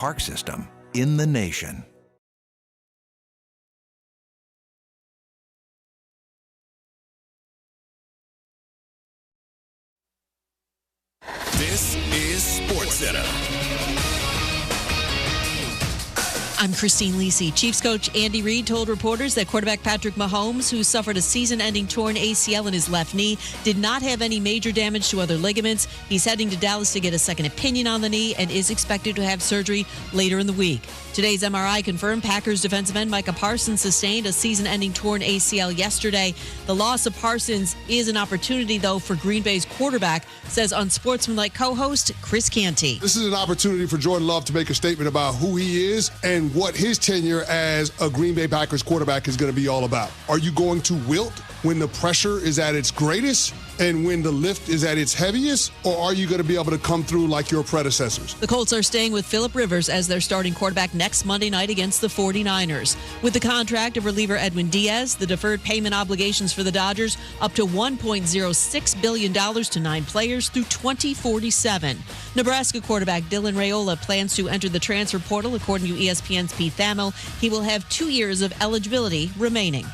park system in the nation. This is SportsCenter. I'm Christine Lisi. Chiefs coach Andy Reid told reporters that quarterback Patrick Mahomes, who suffered a season-ending torn ACL in his left knee, did not have any major damage to other ligaments. He's heading to Dallas to get a second opinion on the knee and is expected to have surgery later in the week. Today's MRI confirmed Packers defensive end Micah Parsons sustained a season-ending torn ACL yesterday. The loss of Parsons is an opportunity, though, for Green Bay's quarterback, says unsportsmanlike co-host Chris Canty. This is an opportunity for Jordan Love to make a statement about who he is and what his tenure as a Green Bay Packers quarterback is going to be all about. Are you going to wilt when the pressure is at its greatest and when the lift is at its heaviest, or are you going to be able to come through like your predecessors? The Colts are staying with Phillip Rivers as their starting quarterback next Monday night against the 49ers. With the contract of reliever Edwin Diaz, the deferred payment obligations for the Dodgers up to $1.06 billion to 9 players through 2047. Nebraska quarterback Dylan Raiola plans to enter the transfer portal, according to ESPN's Pete Thamel. He will have 2 years of eligibility remaining.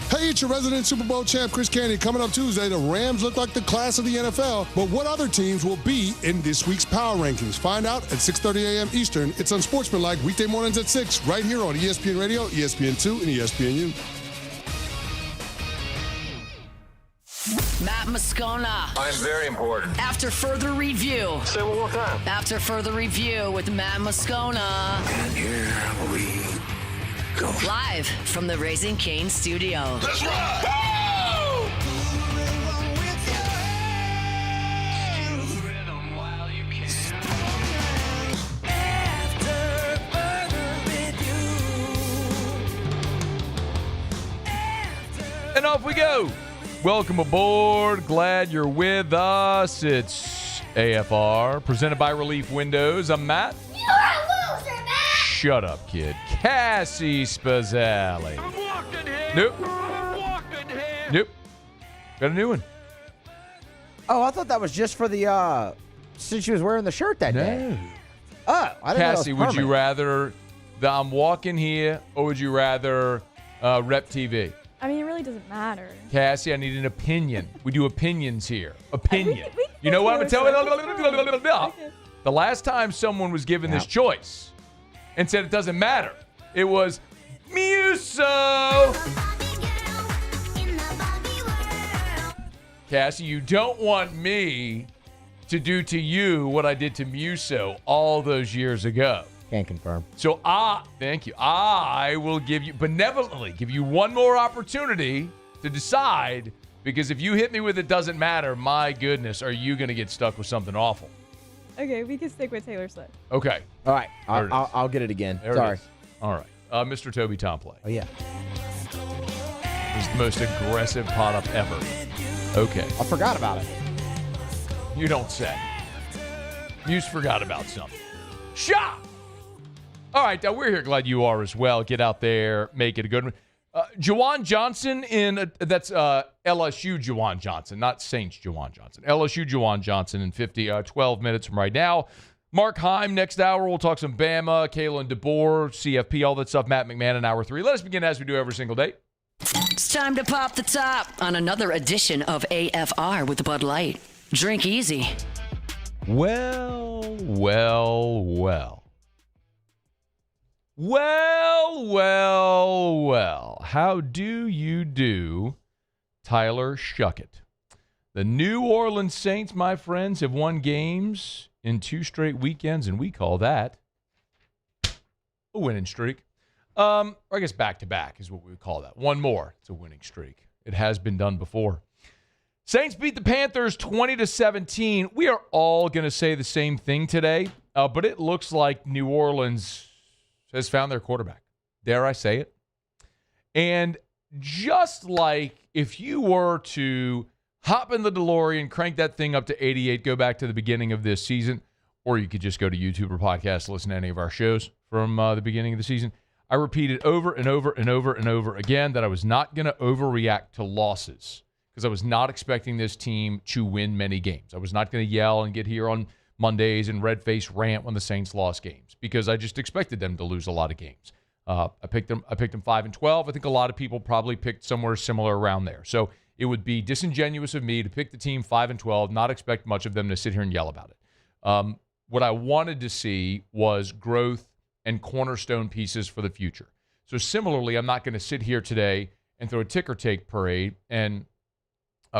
Hey, it's your resident Super Bowl champ, Chris Canty. Coming up Tuesday, the Rams look like the class of the NFL, but what other teams will be in this week's Power Rankings? Find out at 6:30 a.m. Eastern. It's Unsportsmanlike, weekday mornings at 6, right here on ESPN Radio, ESPN2, and ESPNU. Matt Moscona. I'm very important. After further review. Say it one more time. After further review with Matt Moscona. And here we go. Live from the Raising Cane studio. Let's rock! And off we go. Welcome aboard. Glad you're with us. It's AFR, presented by Relief Windows. I'm Matt. You're a loser, Matt! Shut up, kid. Cassie Spazzali. I'm walking here. Nope. I'm walking here. Nope. Got a new one. Oh, I thought that was just for the, since she was wearing the shirt that day. No. Oh, I didn't Cassie, know that was would you permanent. rather the I'm walking here, or would you rather Rep TV? I mean, it really doesn't matter. Cassie, I need an opinion. We do opinions here. Opinion. We can You know what I'm Taylor telling Swift. you? The last time someone was given this choice and said it doesn't matter, it was Muso. Cassie, you don't want me to do to you what I did to Muso all those years ago. Can't confirm. So thank you. I will benevolently give you one more opportunity to decide, because if you hit me with it doesn't matter, my goodness, are you going to get stuck with something awful? Okay, we can stick with Taylor Swift. Okay. All right. There it is. I'll get it again. There Sorry. it is. All right. Mr. Toby Tomplay. Oh, yeah. This is the most aggressive pot up ever. Okay. I forgot about it. You don't say. You just forgot about something. Shot! All right, we're here. Glad you are as well. Get out there, make it a good one. Juwan Johnson that's LSU Juwan Johnson, not Saints Juwan Johnson. LSU Juwan Johnson in 12 minutes from right now. Mark Heim next hour. We'll talk some Bama, Kalen DeBoer, CFP, all that stuff. Matt McMahon in hour 3. Let us begin as we do every single day. It's time to pop the top on another edition of AFR with Bud Light. Drink easy. Well. How do you do, Tyler Shuckett? The New Orleans Saints, my friends, have won games in 2 straight weekends, and we call that a winning streak. Or I guess back-to-back is what we would call that. One more, it's a winning streak. It has been done before. Saints beat the Panthers 20-17. We are all going to say the same thing today, but it looks like New Orleans has found their quarterback. Dare I say it? And just like if you were to hop in the DeLorean, crank that thing up to 88, go back to the beginning of this season, or you could just go to YouTube or podcast, listen to any of our shows from the beginning of the season. I repeated over and over and over and over again that I was not going to overreact to losses because I was not expecting this team to win many games. I was not going to yell and get here on Mondays and red-faced rant when the Saints lost games because I just expected them to lose a lot of games. I picked them 5-12. I think a lot of people probably picked somewhere similar around there. So it would be disingenuous of me to pick the team 5-12, not expect much of them to sit here and yell about it. What I wanted to see was growth and cornerstone pieces for the future. So similarly, I'm not going to sit here today and throw a ticker tape parade and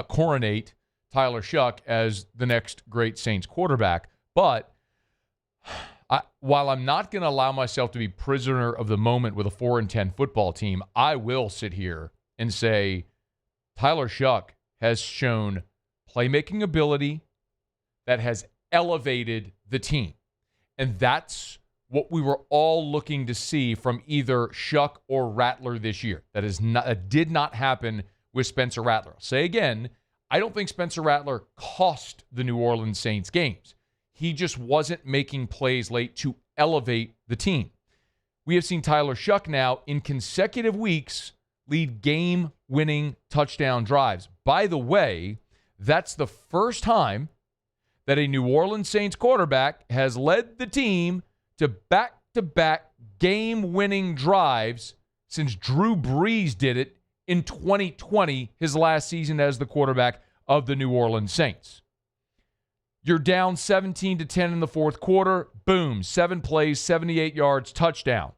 coronate Tyler Shuck as the next great Saints quarterback. But while I'm not going to allow myself to be prisoner of the moment with a 4-10 football team, I will sit here and say Tyler Shuck has shown playmaking ability that has elevated the team. And that's what we were all looking to see from either Shuck or Rattler this year. That did not happen with Spencer Rattler. I'll say again, I don't think Spencer Rattler cost the New Orleans Saints games. He just wasn't making plays late to elevate the team. We have seen Tyler Shuck now in consecutive weeks lead game-winning touchdown drives. By the way, that's the first time that a New Orleans Saints quarterback has led the team to back-to-back game-winning drives since Drew Brees did it in 2020, his last season as the quarterback of the New Orleans Saints. You're down 17-10 in the fourth quarter. Boom, 7 plays, 78 yards, touchdown.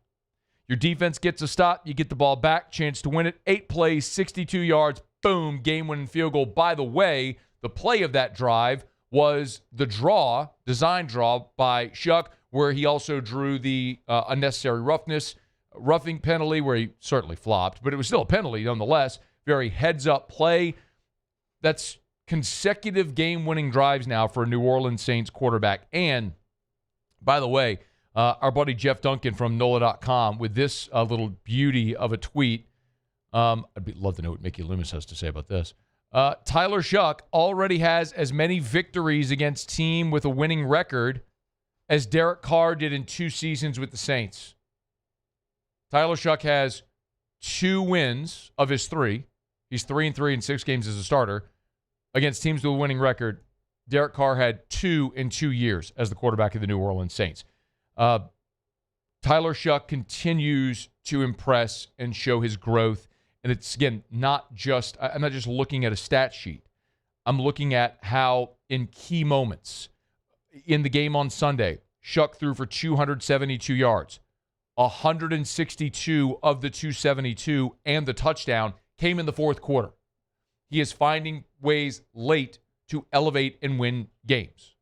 Your defense gets a stop. You get the ball back, chance to win it. 8 plays, 62 yards, boom, game-winning field goal. By the way, the play of that drive was the design draw by Shuck, where he also drew the unnecessary roughing penalty, where he certainly flopped, but it was still a penalty nonetheless. Very heads-up play. That's consecutive game-winning drives now for a New Orleans Saints quarterback. And, by the way, our buddy Jeff Duncan from NOLA.com with this little beauty of a tweet. I'd love to know what Mickey Loomis has to say about this. Tyler Shuck already has as many victories against team with a winning record as Derek Carr did in 2 seasons with the Saints. Tyler Shuck has 2 wins of his 3. He's 3-3 in 6 games as a starter against teams with a winning record. Derek Carr had 2 in 2 years as the quarterback of the New Orleans Saints. Tyler Shuck continues to impress and show his growth. And it's, again, I'm not just looking at a stat sheet. I'm looking at how in key moments in the game on Sunday, Shuck threw for 272 yards. 162 of the 272 and the touchdown came in the fourth quarter. He is finding ways late to elevate and win games.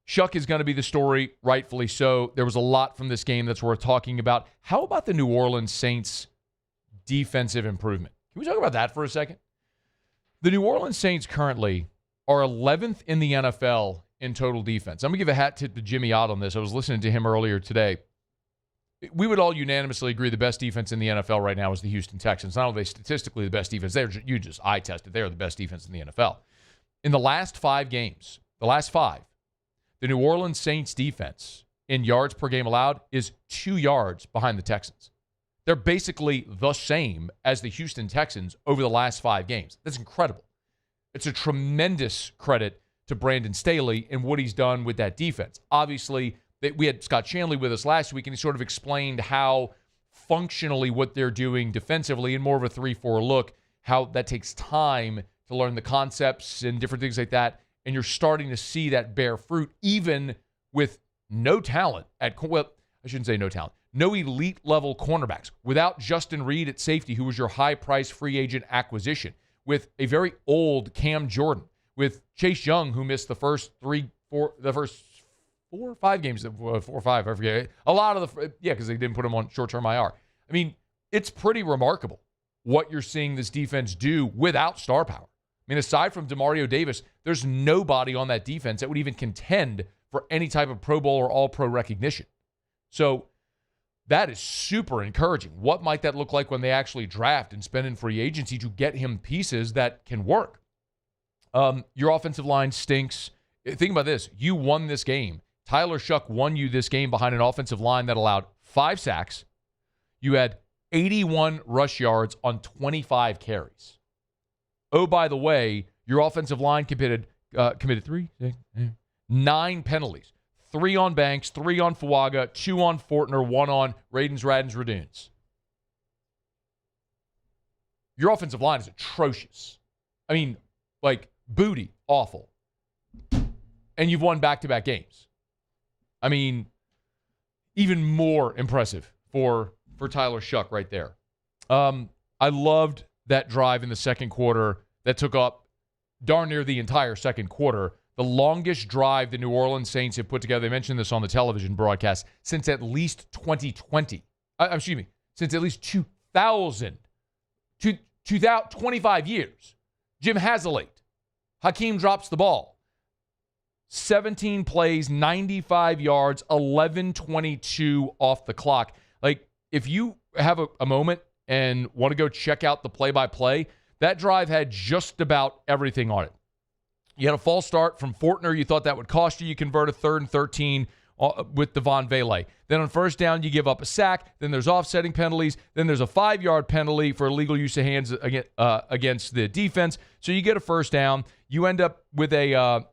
Shuck is going to be the story, rightfully so. There was a lot from this game that's worth talking about. How about the New Orleans Saints defensive improvement? Can we talk about that for a second? The New Orleans Saints currently are 11th in the NFL in total defense. I'm going to give a hat tip to Jimmy Ott on this. I was listening to him earlier today. We would all unanimously agree the best defense in the NFL right now is the Houston Texans. Not only are they statistically the best defense, you just eye tested. They are the best defense in the NFL. In the last 5 games, the New Orleans Saints defense in yards per game allowed is 2 yards behind the Texans. They're basically the same as the Houston Texans over the last 5 games. That's incredible. It's a tremendous credit to Brandon Staley and what he's done with that defense. Obviously, we had Scott Shanley with us last week, and he sort of explained how functionally what they're doing defensively in more of a 3-4 look, how that takes time to learn the concepts and different things like that. And you're starting to see that bear fruit even with no talent no elite level cornerbacks, without Justin Reed at safety, who was your high price free agent acquisition, with a very old Cam Jordan, with Chase Young, who missed the first 4 or 5 games, 4 or 5, I forget. A lot of because they didn't put him on short-term IR. I mean, it's pretty remarkable what you're seeing this defense do without star power. I mean, aside from Demario Davis, there's nobody on that defense that would even contend for any type of Pro Bowl or All-Pro recognition. So that is super encouraging. What might that look like when they actually draft and spend in free agency to get him pieces that can work? Your offensive line stinks. Think about this. You won this game. Tyler Shuck won you this game behind an offensive line that allowed 5 sacks. You had 81 rush yards on 25 carries. Oh, by the way, your offensive line committed committed 9 penalties. 3 on Banks, 3 on Fuaga, 2 on Fortner, 1 on Radens, Radens, Raduns. Your offensive line is atrocious. I mean, like, booty, awful. And you've won back-to-back games. I mean, even more impressive for Tyler Shuck right there. I loved that drive in the second quarter that took up darn near the entire second quarter. The longest drive the New Orleans Saints have put together, they mentioned this on the television broadcast, since at least 2020. Since at least 2000. 25 years. Jim Hazelate. Hakeem drops the ball. 17 plays, 95 yards, 11:22 off the clock. Like, if you have a moment and want to go check out the play-by-play, that drive had just about everything on it. You had a false start from Fortner. You thought that would cost you. You convert a 3rd and 13 with Devon Vele. Then on first down, you give up a sack. Then there's offsetting penalties. Then there's a 5-yard penalty for illegal use of hands against the defense. So you get a first down. You end up with a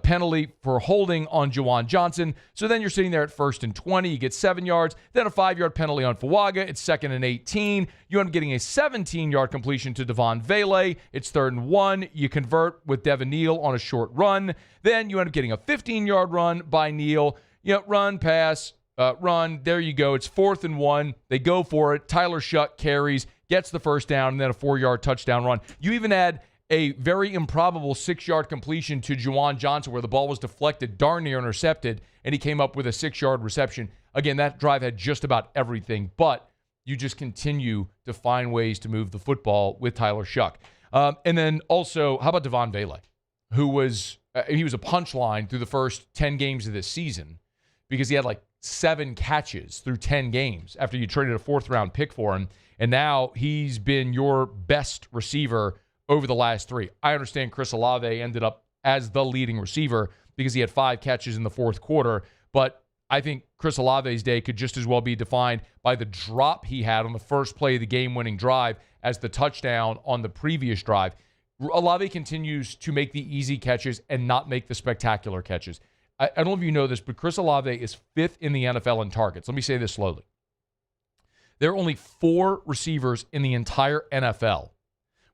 penalty for holding on Juwan Johnson. So then you're sitting there at 1st and 20. You get 7 yards. Then a 5-yard penalty on Fuaga. It's 2nd and 18. You end up getting a 17-yard completion to Devon Vele. It's 3rd and 1. You convert with Devin Neal on a short run. Then you end up getting a 15-yard run by Neal. Run, pass, run. There you go. It's 4th and 1. They go for it. Tyler Shuck carries, gets the first down, and then a 4-yard touchdown run. You even had a very improbable 6-yard completion to Juwan Johnson where the ball was deflected, darn near intercepted, and he came up with a 6-yard reception. Again, that drive had just about everything, but you just continue to find ways to move the football with Tyler Shuck. And then also, how about Devon Vele, who was he was a punchline through the first 10 games of this season because he had like 7 catches through 10 games after you traded a 4th-round pick for him, and now he's been your best receiver over the last 3. I understand Chris Olave ended up as the leading receiver because he had 5 catches in the 4th quarter, but I think Chris Olave's day could just as well be defined by the drop he had on the first play of the game-winning drive as the touchdown on the previous drive. Olave continues to make the easy catches and not make the spectacular catches. I don't know if you know this, but Chris Olave is 5th in the NFL in targets. Let me say this slowly. There are only 4 receivers in the entire NFL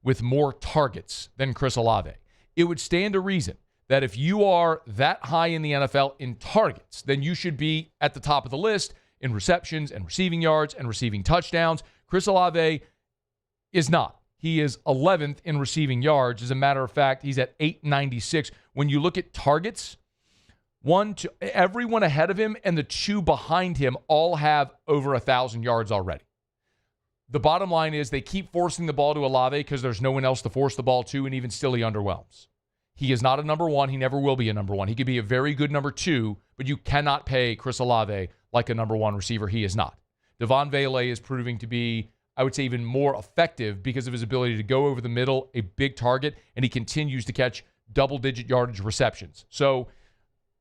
with more targets than Chris Olave. It would stand to reason that if you are that high in the NFL in targets, then you should be at the top of the list in receptions and receiving yards and receiving touchdowns. Chris Olave is not. He is 11th in receiving yards. As a matter of fact, he's at 896. When you look at targets, everyone ahead of him and the 2 behind him all have over 1,000 yards already. The bottom line is they keep forcing the ball to Olave because there's no one else to force the ball to, and even still he underwhelms. He is not a number 1. He never will be a number 1. He could be a very good number 2, but you cannot pay Chris Olave like a number 1 receiver. He is not. Devon Vele is proving to be, I would say, even more effective because of his ability to go over the middle, a big target, and he continues to catch double-digit yardage receptions. So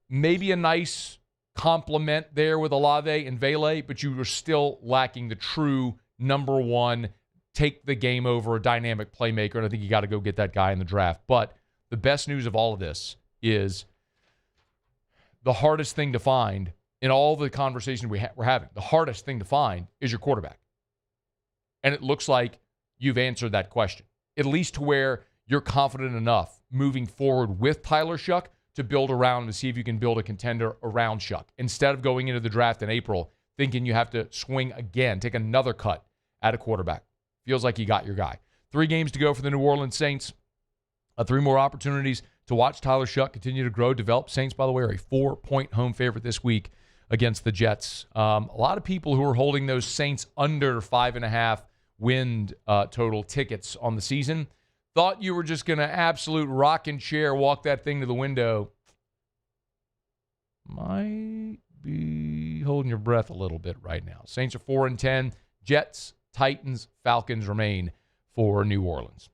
maybe a nice complement there with Olave and Vele, but you are still lacking the true number 1, take the game over, a dynamic playmaker, and I think you got to go get that guy in the draft. But the best news of all of this is the hardest thing to find in all the conversation we're having, the hardest thing to find is your quarterback. And it looks like you've answered that question, at least to where you're confident enough moving forward with Tyler Shuck to build around and see if you can build a contender around Shuck instead of going into the draft in April thinking you have to swing again, take another cut at a quarterback. Feels like you got your guy. 3 games to go for the New Orleans Saints. 3 more opportunities to watch Tyler Shuck continue to grow, develop. Saints, by the way, are a 4-point home favorite this week against the Jets. A lot of people who are holding those Saints under 5.5 win total tickets on the season thought you were just going to absolute rocking chair, walk that thing to the window. Might be holding your breath a little bit right now. Saints are 4-10. Jets, Titans, Falcons remain for New Orleans.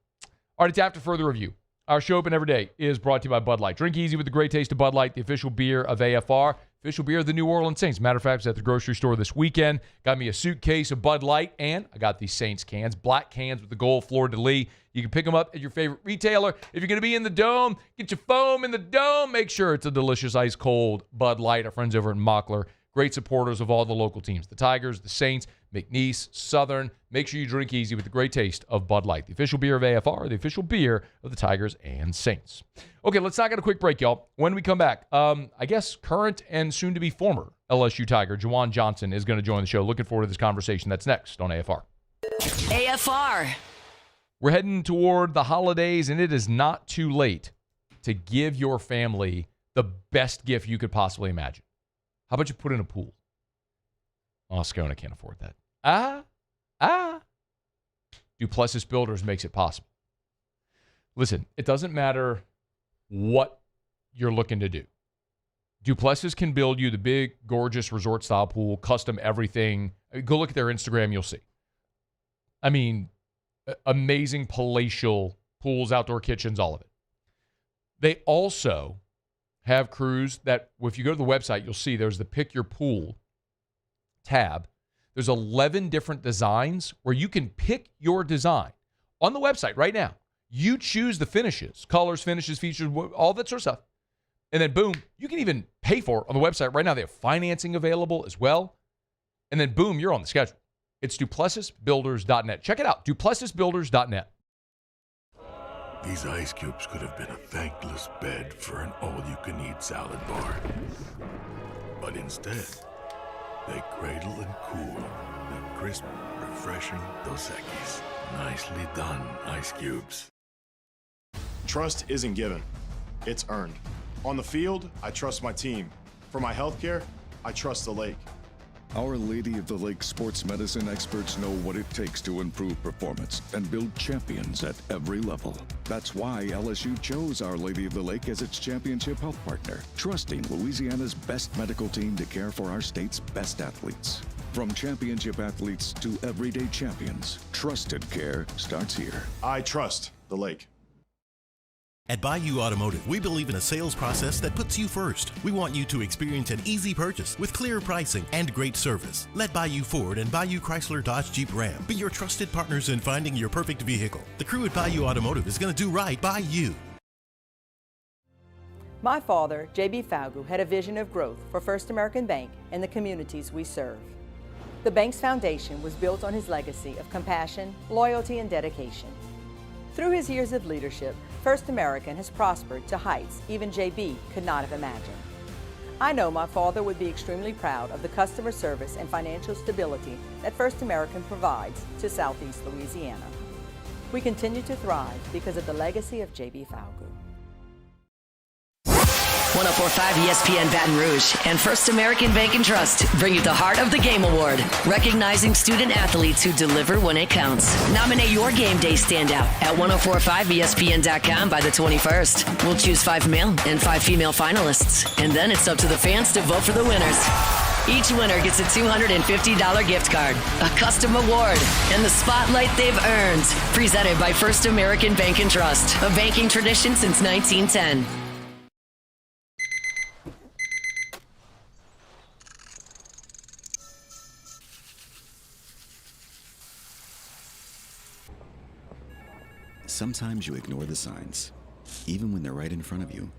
All right, it's after further review. Our show open every day is brought to you by Bud Light. Drink easy with the great taste of Bud Light, the official beer of AFR. official beer of the New Orleans Saints. Matter of fact, I was at the grocery store this weekend. Got me a suitcase of Bud Light, and I got these Saints cans, black cans with the gold fleur-de-lis. You can pick them up at your favorite retailer. If you're going to be in the Dome, get your foam in the Dome. Make sure it's a delicious ice-cold Bud Light. Our friends over at Mockler, great supporters of all the local teams. The Tigers, the Saints, McNeese, Southern. Make sure you drink easy with the great taste of Bud Light, the official beer of AFR, the official beer of the Tigers and Saints. Okay, let's knock out a quick break, y'all. When we come back, I guess current and soon-to-be former LSU Tiger, Juwan Johnson, is going to join the show. Looking forward to this conversation. That's next on AFR. AFR. We're heading toward the holidays, and it is not too late to give your family the best gift you could possibly imagine. How about you put in a pool? Oh, Scona can't afford that. Duplessis Builders makes it possible. Listen, it doesn't matter what you're looking to do. Duplessis can build you the big, gorgeous resort-style pool, custom everything. Go look at their Instagram, you'll see. I mean, amazing palatial pools, outdoor kitchens, all of it. They also have crews that, if you go to the website, you'll see there's the Pick Your Pool tab. There's 11 different designs where you can pick your design on the website right now. You choose the finishes, colors, finishes, features, all that sort of stuff. And then, boom, you can even pay for it on the website right now. They have financing available as well. And then, boom, you're on the schedule. It's DuplessisBuilders.net. Check it out, DuplessisBuilders.net. These ice cubes could have been a thankless bed for an all-you-can-eat salad bar. But instead, they cradle and cool the crisp, refreshing Dos Equis. Nicely done, ice cubes. Trust isn't given, it's earned. On the field, I trust my team. For my healthcare, I trust the lake. Our Lady of the Lake sports medicine experts know what it takes to improve performance and build champions at every level. That's why LSU chose Our Lady of the Lake as its championship health partner, trusting Louisiana's best medical team to care for our state's best athletes. From championship athletes to everyday champions, trusted care starts here. I trust the lake. At Bayou Automotive, we believe in a sales process that puts you first. We want you to experience an easy purchase with clear pricing and great service. Let Bayou Ford and Bayou Chrysler Dodge Jeep Ram be your trusted partners in finding your perfect vehicle. The crew at Bayou Automotive is going to do right by you. My father, J.B. Falgu, had a vision of growth for First American Bank and the communities we serve. The bank's foundation was built on his legacy of compassion, loyalty, and dedication. Through his years of leadership, First American has prospered to heights even JB could not have imagined. I know my father would be extremely proud of the customer service and financial stability that First American provides to Southeast Louisiana. We continue to thrive because of the legacy of JB Falgu. 104.5 ESPN Baton Rouge and First American Bank and Trust bring you the Heart of the Game Award, recognizing student athletes who deliver when it counts. Nominate your game day standout at 1045ESPN.com by the 21st. We'll choose 5 male and 5 female finalists, and then it's up to the fans to vote for the winners. Each winner gets a $250 gift card, a custom award, and the spotlight they've earned. Presented by First American Bank and Trust, a banking tradition since 1910. Sometimes you ignore the signs, even when they're right in front of you.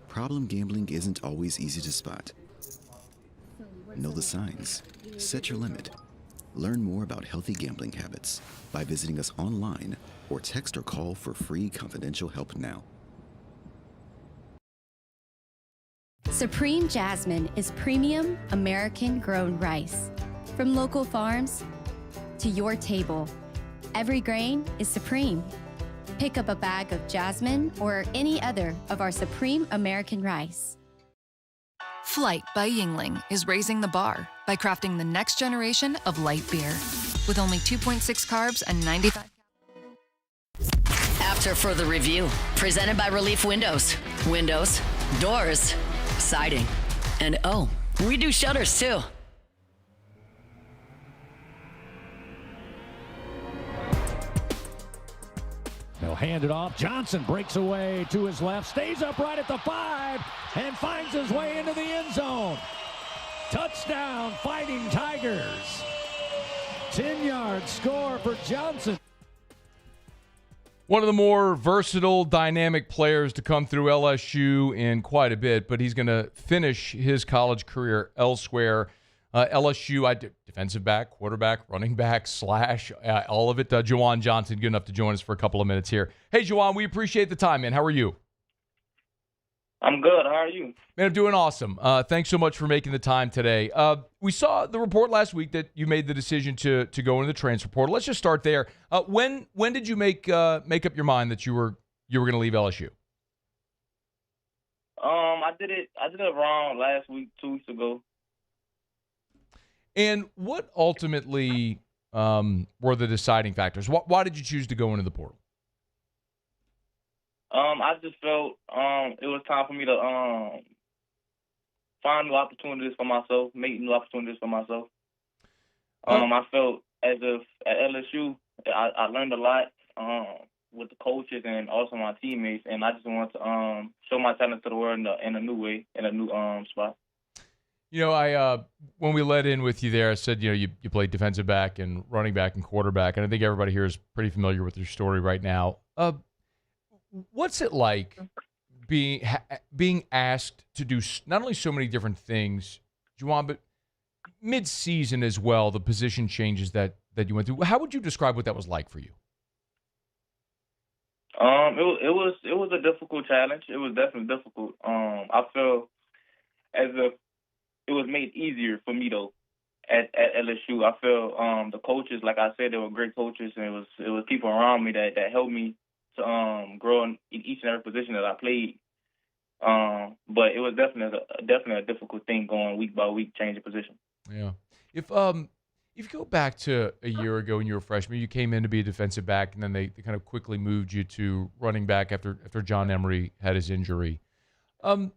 Problem gambling isn't always easy to spot. Know the signs. Set your limit. Learn more about healthy gambling habits by visiting us online or text or call for free confidential help now. Supreme Jasmine is premium American-grown rice. From local farms to your table, every grain is supreme. Pick up a bag of Jasmine or any other of our Supreme American rice. Flight by Yingling is raising the bar by crafting the next generation of light beer. With only 2.6 carbs and 95 After further review, presented by Relief Windows. Windows, doors, siding, and oh, we do shutters too. They'll hand it off. Johnson breaks away to his left, stays upright at the 5, and finds his way into the Touchdown, Fighting Tigers. 10-yard score for Johnson. One of the more versatile, dynamic players to come through LSU in quite a bit, but he's going to finish his college career elsewhere. LSU, defensive back, quarterback, running back, slash, all of it. Juwan Johnson, good enough to join us for a couple of minutes here. Hey, Juwan, we appreciate the time, man. How are you? I'm good. How are you? Man, I'm doing awesome. Thanks so much for making the time today. We saw the report last week that you made the decision to go into the transfer portal. Let's just start there. When did you make up your mind that you were going to leave LSU? I did it around last week, 2 weeks ago. And what ultimately were the deciding factors? Why did you choose to go into the portal? I just felt it was time for me to find new opportunities for myself, make new opportunities for myself. I felt as if at LSU, I learned a lot with the coaches and also my teammates, and I just wanted to show my talent to the world in a new way, in a new spot. You know, I when we led in with you there, I said, you played defensive back and running back and quarterback, and I think everybody here is pretty familiar with your story right now. What's it like being asked to do not only so many different things, Juwan, but mid-season as well, the position changes that you went through? How would you describe what that was like for you? It was a difficult challenge. It was definitely difficult. I feel as if it was made easier for me though at LSU. I feel the coaches, like I said, they were great coaches, and it was people around me that helped me to grow in each and every position that I played. But it was definitely a difficult thing going week by week, changing position. Yeah. If you go back to a year ago when you were a freshman, you came in to be a defensive back, and then they kind of quickly moved you to running back after John Emery had his injury. Do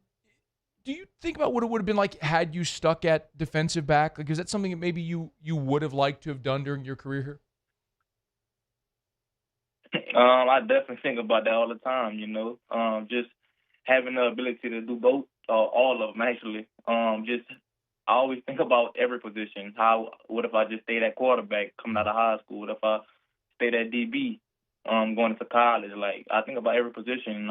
you think about what it would have been like had you stuck at defensive back? Like, is that something that maybe you would have liked to have done during your career here? I definitely think about that all the time, just having the ability to do both, all of them actually. I always think about every position. What if I just stayed at quarterback coming out of high school? What if I stayed at DB going into college? Like, I think about every position.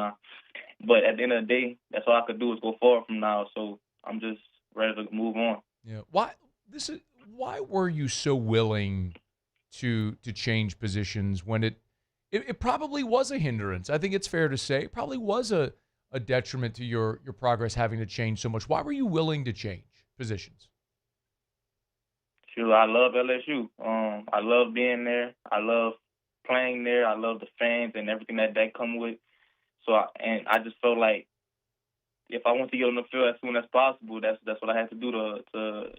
But at the end of the day, that's all I could do is go forward from now. So I'm just ready to move on. Yeah. Why were you so willing to change positions when it probably was a hindrance? I think it's fair to say it probably was a detriment to your progress having to change so much. Why were you willing to change positions? Sure, I love LSU. I love being there. I love playing there. I love the fans and everything that come with. So I just felt like if I want to get on the field as soon as possible, that's what I had to do to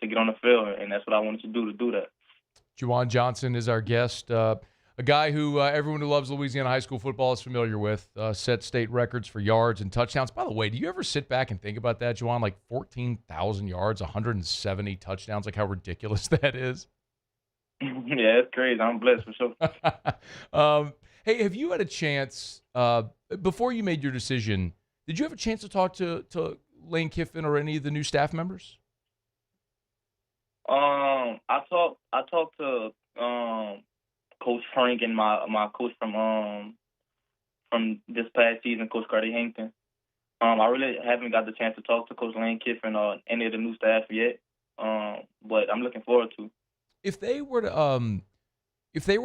get on the field, and that's what I wanted to do that. Juwan Johnson is our guest. A guy who everyone who loves Louisiana high school football is familiar with, set state records for yards and touchdowns. By the way, do you ever sit back and think about that, Juwan? Like 14,000 yards, 170 touchdowns, like how ridiculous that is? Yeah, it's crazy. I'm blessed for sure. Hey, have you had a chance, before you made your decision, did you have a chance to talk to Lane Kiffin or any of the new staff members? I talked to Coach Frank and my coach from this past season, Coach Cardi Hankton. I really haven't got the chance to talk to Coach Lane Kiffin or any of the new staff yet, but I'm looking forward to. If they were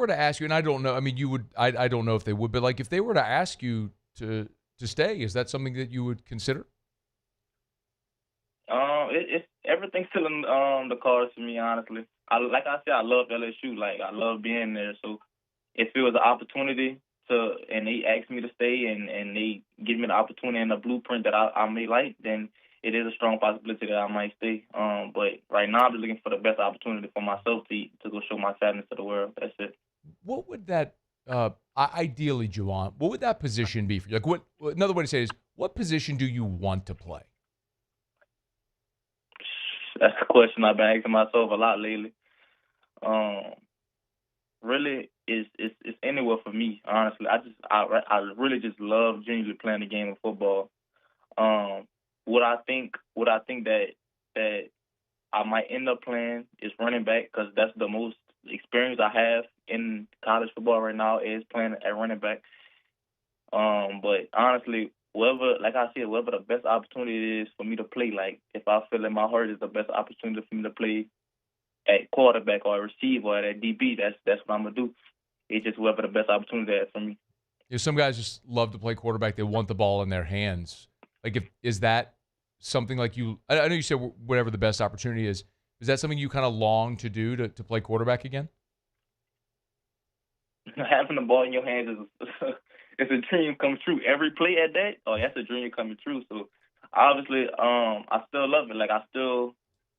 to ask you, and I don't know, I mean, you would, I don't know if they would, but like if they were to ask you to stay, is that something that you would consider? It's everything's still in the cards for me, honestly. Like I said, I love LSU. Like, I love being there. So if it was an opportunity and they ask me to stay and they give me the opportunity and the blueprint that I may like, then it is a strong possibility that I might stay. But right now, I'm just looking for the best opportunity for myself to go show my talent to the world. That's it. What would that, ideally, Juwan, what would that position be for you? Like, another way to say it is, what position do you want to play? That's a question I've been asking myself a lot lately. Really, it's anywhere for me. Honestly, I really just love genuinely playing the game of football. What I think that I might end up playing is running back because that's the most experience I have in college football right now is playing at running back. But honestly, whatever the best opportunity is for me to play, like if I feel in my heart is the best opportunity for me to play at quarterback or receiver or at DB, that's what I'm gonna do. It's just whoever the best opportunity is for me. Some guys just love to play quarterback. They want the ball in their hands. Like, is that something like you? I know you said whatever the best opportunity is. Is that something you kind of long to do to play quarterback again? Having the ball in your hands is it's a dream come true. Every play at that, that's a dream coming true. So obviously, I still love it. Like I still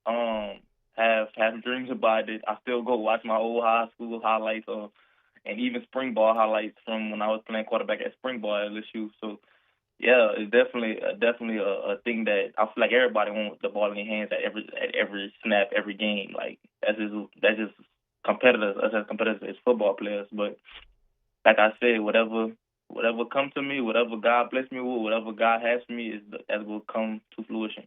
have dreams about it. I still go watch my old high school highlights and even spring ball highlights from when I was playing quarterback at spring ball at LSU. So yeah, it's definitely a thing that I feel like everybody wants the ball in their hands at every snap, every game. Like that's just competitors, us as competitors as football players. But like I said, whatever comes to me, whatever God bless me with, whatever God has for me that will come to fruition.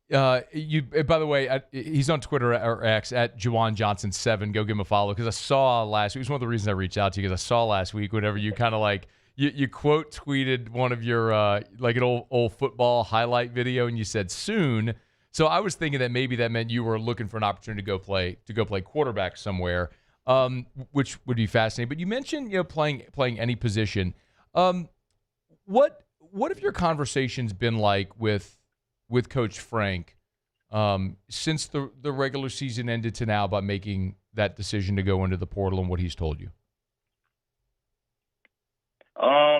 By the way, he's on Twitter or X at Juwan Johnson 7. Go give him a follow because I saw last week. It was one of the reasons I reached out to you because I saw last week whenever you kind of like you quote tweeted one of your like an old football highlight video and you said soon. So I was thinking that maybe that meant you were looking for an opportunity to go play quarterback somewhere, which would be fascinating. But you mentioned playing any position. What have your conversations been like with Coach Frank since the regular season ended to now about making that decision to go into the portal and what he's told you?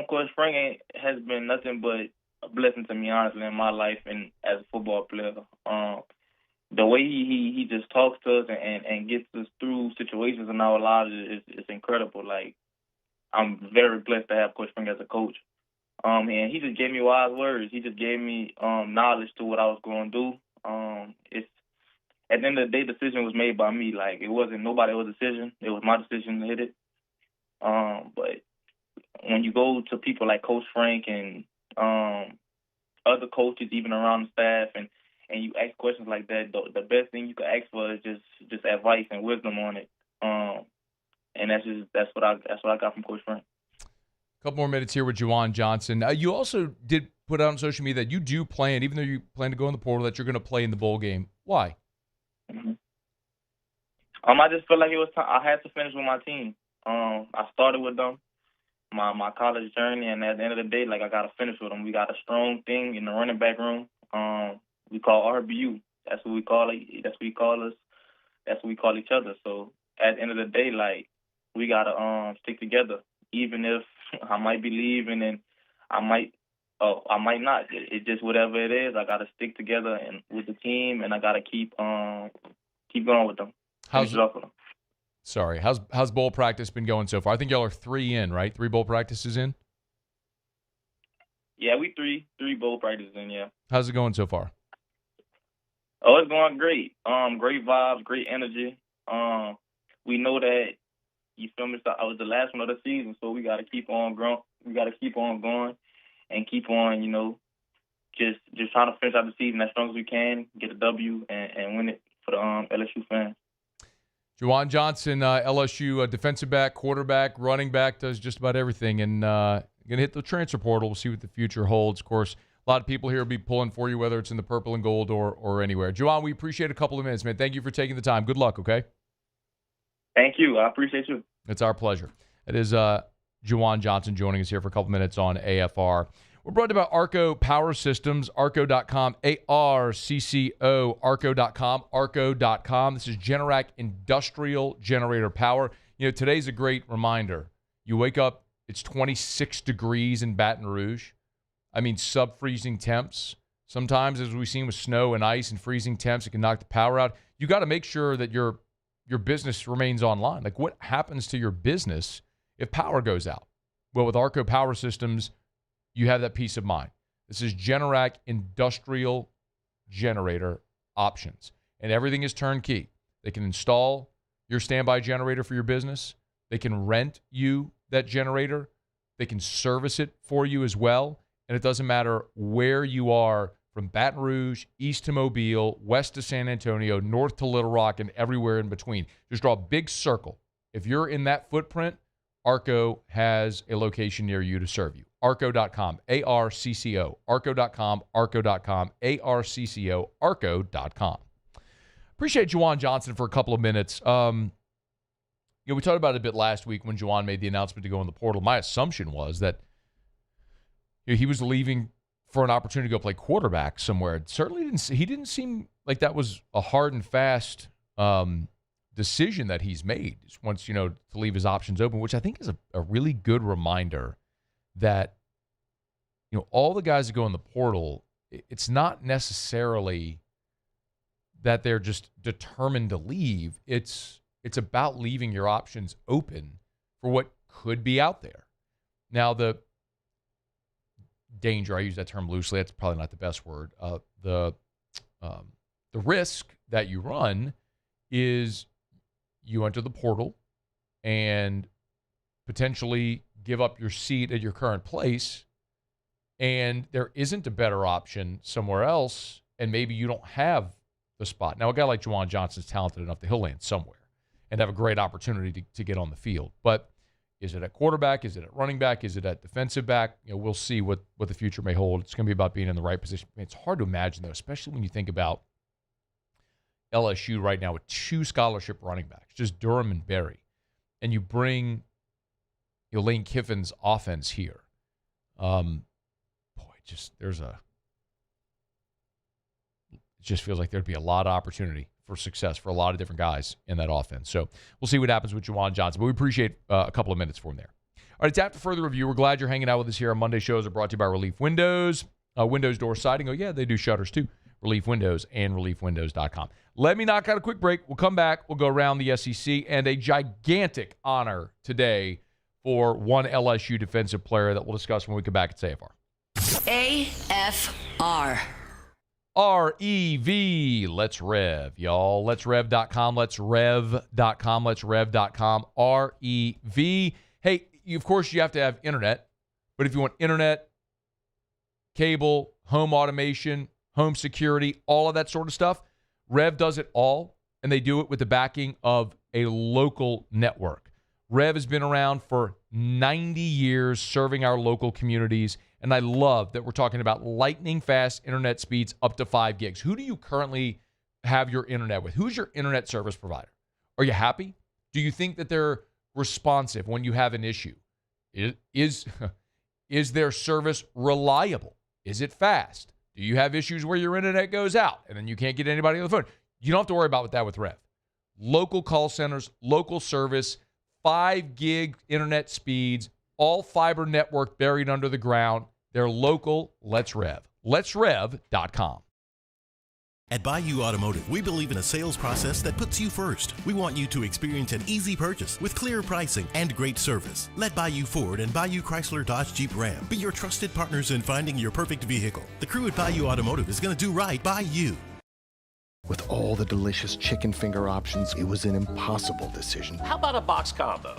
Coach Frank has been nothing but a blessing to me, honestly, in my life and as a football player. The way he just talks to us and gets us through situations in our lives is incredible. Like, I'm very blessed to have Coach Frank as a coach. And he just gave me wise words. He just gave me knowledge to what I was going to do. It's at the end of the day, the decision was made by me. Like, it wasn't nobody else's decision. It was my decision to hit it. But when you go to people like Coach Frank and other coaches, even around the staff, and you ask questions like that, the best thing you can ask for is just advice and wisdom on it. And that's what I got from Coach Frank. A couple more minutes here with Juwan Johnson. You also did put out on social media that you do plan, even though you plan to go in the portal, that you're going to play in the bowl game. Why? Mm-hmm. I just felt like it was time. I had to finish with my team. I started with them, my college journey, and at the end of the day, like I got to finish with them. We got a strong thing in the running back room. We call RBU. That's what we call it. That's what we call us. That's what we call each other. So at the end of the day, like we got to stick together, even if I might be leaving and I might not. It's just whatever it is. I got to stick together and with the team, and I got to keep going with them. How's bowl practice been going so far? I think y'all are 3 in, right? 3 bowl practices in? Yeah, we three bowl practices in, yeah. How's it going so far? Oh, it's going great. Great vibes, great energy. We know that, you feel me, I was the last one of the season, so we got to keep on growing. We got to keep on going and keep on, just trying to finish out the season as strong as we can, get a W, and win it for the LSU fans. Juwan Johnson, LSU defensive back, quarterback, running back, does just about everything. And going to hit the transfer portal. We'll see what the future holds. Of course, a lot of people here will be pulling for you, whether it's in the purple and gold or anywhere. Juwan, we appreciate a couple of minutes, man. Thank you for taking the time. Good luck, okay? Thank you. I appreciate you. It's our pleasure. It is Juwan Johnson joining us here for a couple minutes on AFR. We're brought to you by Arco Power Systems, arco.com, ARCCO, arco.com. This is Generac Industrial Generator Power. Today's a great reminder. You wake up, it's 26 degrees in Baton Rouge. I mean, sub-freezing temps. Sometimes, as we've seen with snow and ice and freezing temps, it can knock the power out. You got to make sure that your business remains online. Like, what happens to your business if power goes out? Well, with Arco Power Systems, you have that peace of mind. This is Generac Industrial Generator Options. And everything is turnkey. They can install your standby generator for your business. They can rent you that generator. They can service it for you as well. And it doesn't matter where you are from Baton Rouge, east to Mobile, west to San Antonio, north to Little Rock, and everywhere in between. Just draw a big circle. If you're in that footprint, Arco has a location near you to serve you. Arco.com, A-R-C-C-O, Arco.com, Arco.com, A-R-C-C-O, Arco.com. Appreciate Juwan Johnson for a couple of minutes. We talked about it a bit last week when Juwan made the announcement to go in the portal. My assumption was that he was leaving for an opportunity to go play quarterback somewhere. It certainly didn't seem like that was a hard and fast decision that he's made. Just wants, to leave his options open, which I think is a really good reminder that, all the guys that go in the portal, it's not necessarily that they're just determined to leave. It's about leaving your options open for what could be out there. Now, the danger, I use that term loosely, that's probably not the best word. The risk that you run is you enter the portal and potentially give up your seat at your current place, and there isn't a better option somewhere else, and maybe you don't have the spot. Now, a guy like Juwan Johnson's talented enough that he'll land somewhere and have a great opportunity to get on the field. But is it at quarterback? Is it at running back? Is it at defensive back? We'll see what the future may hold. It's going to be about being in the right position. It's hard to imagine, though, especially when you think about LSU right now with 2 scholarship running backs, just Durham and Berry. And you bring Lane Kiffin's offense here. It just feels like there'd be a lot of opportunity for success for a lot of different guys in that offense. So we'll see what happens with Juwan Johnson, but we appreciate a couple of minutes for him there. All right, it's after further review. We're glad you're hanging out with us here. Our Monday shows are brought to you by Relief Windows. Windows door siding. Oh, yeah, they do shutters too. Relief Windows and reliefwindows.com. Let me knock out a quick break. We'll come back. We'll go around the SEC, and a gigantic honor today for one LSU defensive player that we'll discuss when we come back at AFR. AFR. R-E-V. Let's rev, y'all. Let's rev.com. Let's rev.com. Let's rev.com. R-E-V. Hey, of course, you have to have internet, but if you want internet, cable, home automation, home security, all of that sort of stuff, Rev does it all, and they do it with the backing of a local network. Rev has been around for 90 years serving our local communities, and I love that we're talking about lightning-fast internet speeds up to 5 gigs. Who do you currently have your internet with? Who's your internet service provider? Are you happy? Do you think that they're responsive when you have an issue? Is their service reliable? Is it fast? Do you have issues where your internet goes out and then you can't get anybody on the phone? You don't have to worry about that with Rev. Local call centers, local service, 5 gig internet speeds, all fiber network buried under the ground. They're local. Let's Rev. Let'sRev.com. At Bayou Automotive, we believe in a sales process that puts you first. We want you to experience an easy purchase with clear pricing and great service. Let Bayou Ford and Bayou Chrysler Dodge Jeep Ram be your trusted partners in finding your perfect vehicle. The crew at Bayou Automotive is going to do right by you. With all the delicious chicken finger options, it was an impossible decision. How about a box combo?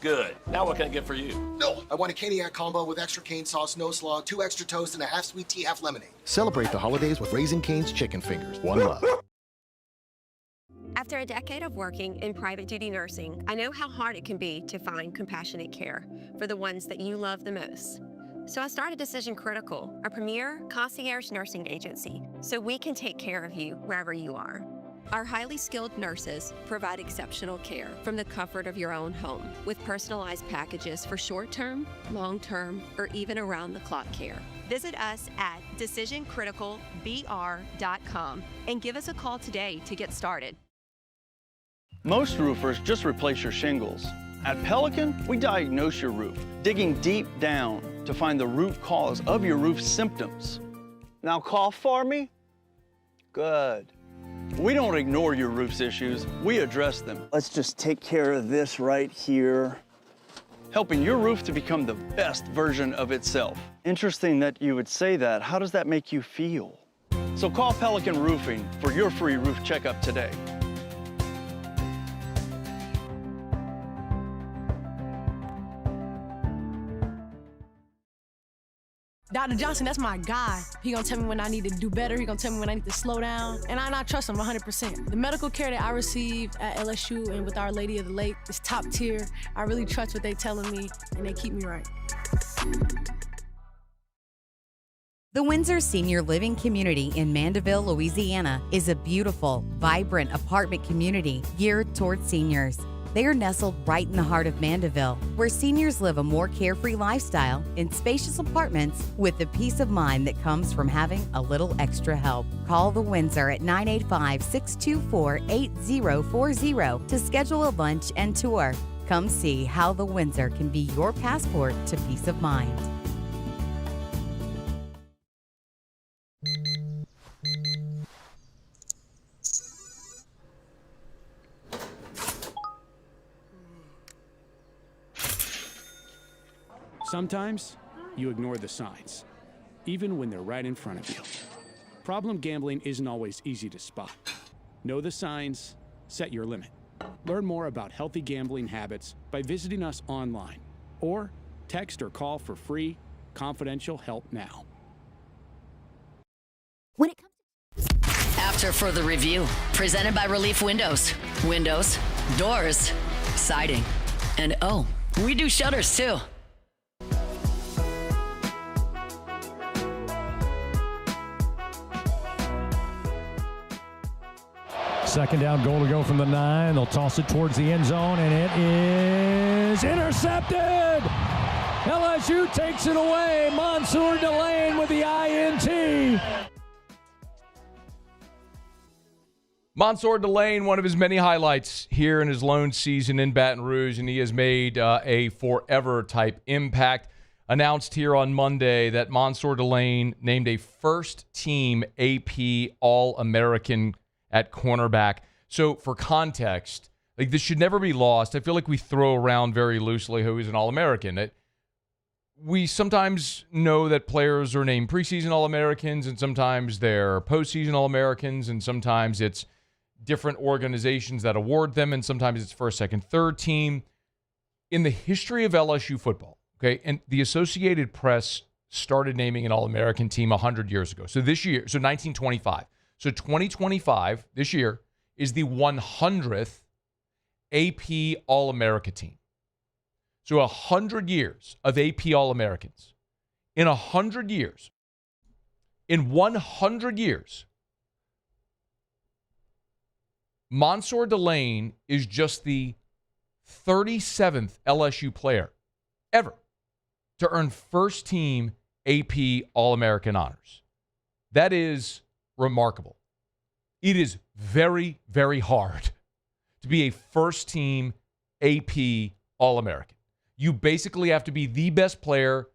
Good. Now what can I get for you? No, I want a Caniac combo with extra cane sauce, no slaw, 2 extra toast, and a half sweet tea, half lemonade. Celebrate the holidays with Raising Cane's chicken fingers. One love. After a decade of working in private duty nursing, I know how hard it can be to find compassionate care for the ones that you love the most. So I started Decision Critical, a premier concierge nursing agency, so we can take care of you wherever you are. Our highly skilled nurses provide exceptional care from the comfort of your own home with personalized packages for short-term, long-term, or even around-the-clock care. Visit us at decisioncriticalbr.com and give us a call today to get started. Most roofers just replace your shingles. At Pelican, we diagnose your roof, digging deep down to find the root cause of your roof symptoms. Now cough for me? Good. We don't ignore your roof's issues, we address them. Let's just take care of this right here. Helping your roof to become the best version of itself. Interesting that you would say that. How does that make you feel? So call Pelican Roofing for your free roof checkup today. Dr. Johnson, that's my guy. He gonna tell me when I need to do better. He gonna tell me when I need to slow down. And I trust him 100%. The medical care that I receive at LSU and with Our Lady of the Lake is top tier. I really trust what they telling me, and they keep me right. The Windsor Senior Living Community in Mandeville, Louisiana is a beautiful, vibrant apartment community geared towards seniors. They are nestled right in the heart of Mandeville, where seniors live a more carefree lifestyle in spacious apartments with the peace of mind that comes from having a little extra help. Call the Windsor at 985-624-8040 to schedule a lunch and tour. Come see how the Windsor can be your passport to peace of mind. Sometimes you ignore the signs, even when they're right in front of you. Problem gambling isn't always easy to spot. Know the signs, set your limit. Learn more about healthy gambling habits by visiting us online or text or call for free, confidential help now. After further review, presented by Relief Windows. Windows, doors, siding, and oh, we do shutters too. Second down, goal to go from the 9. They'll toss it towards the end zone, and it is intercepted. LSU takes it away. Monsour Delane with the INT. Monsour Delane, one of his many highlights here in his lone season in Baton Rouge, and he has made a forever-type impact. Announced here on Monday that Monsour Delane named a first-team AP All-American at cornerback. So for context, like this should never be lost. I feel like we throw around very loosely who is an All-American. We sometimes know that players are named preseason All-Americans, and sometimes they're postseason All-Americans, and sometimes it's different organizations that award them, and sometimes it's first, second, third team. In the history of LSU football, okay, and the Associated Press started naming an All-American team 100 years ago. So this year, so 1925. So 2025, this year, is the 100th AP All-America team. So 100 years of AP All-Americans. In 100 years, Monsour Delane is just the 37th LSU player ever to earn first-team AP All-American honors. That is remarkable. It is very, very hard to be a first-team AP All-American. You basically have to be the best player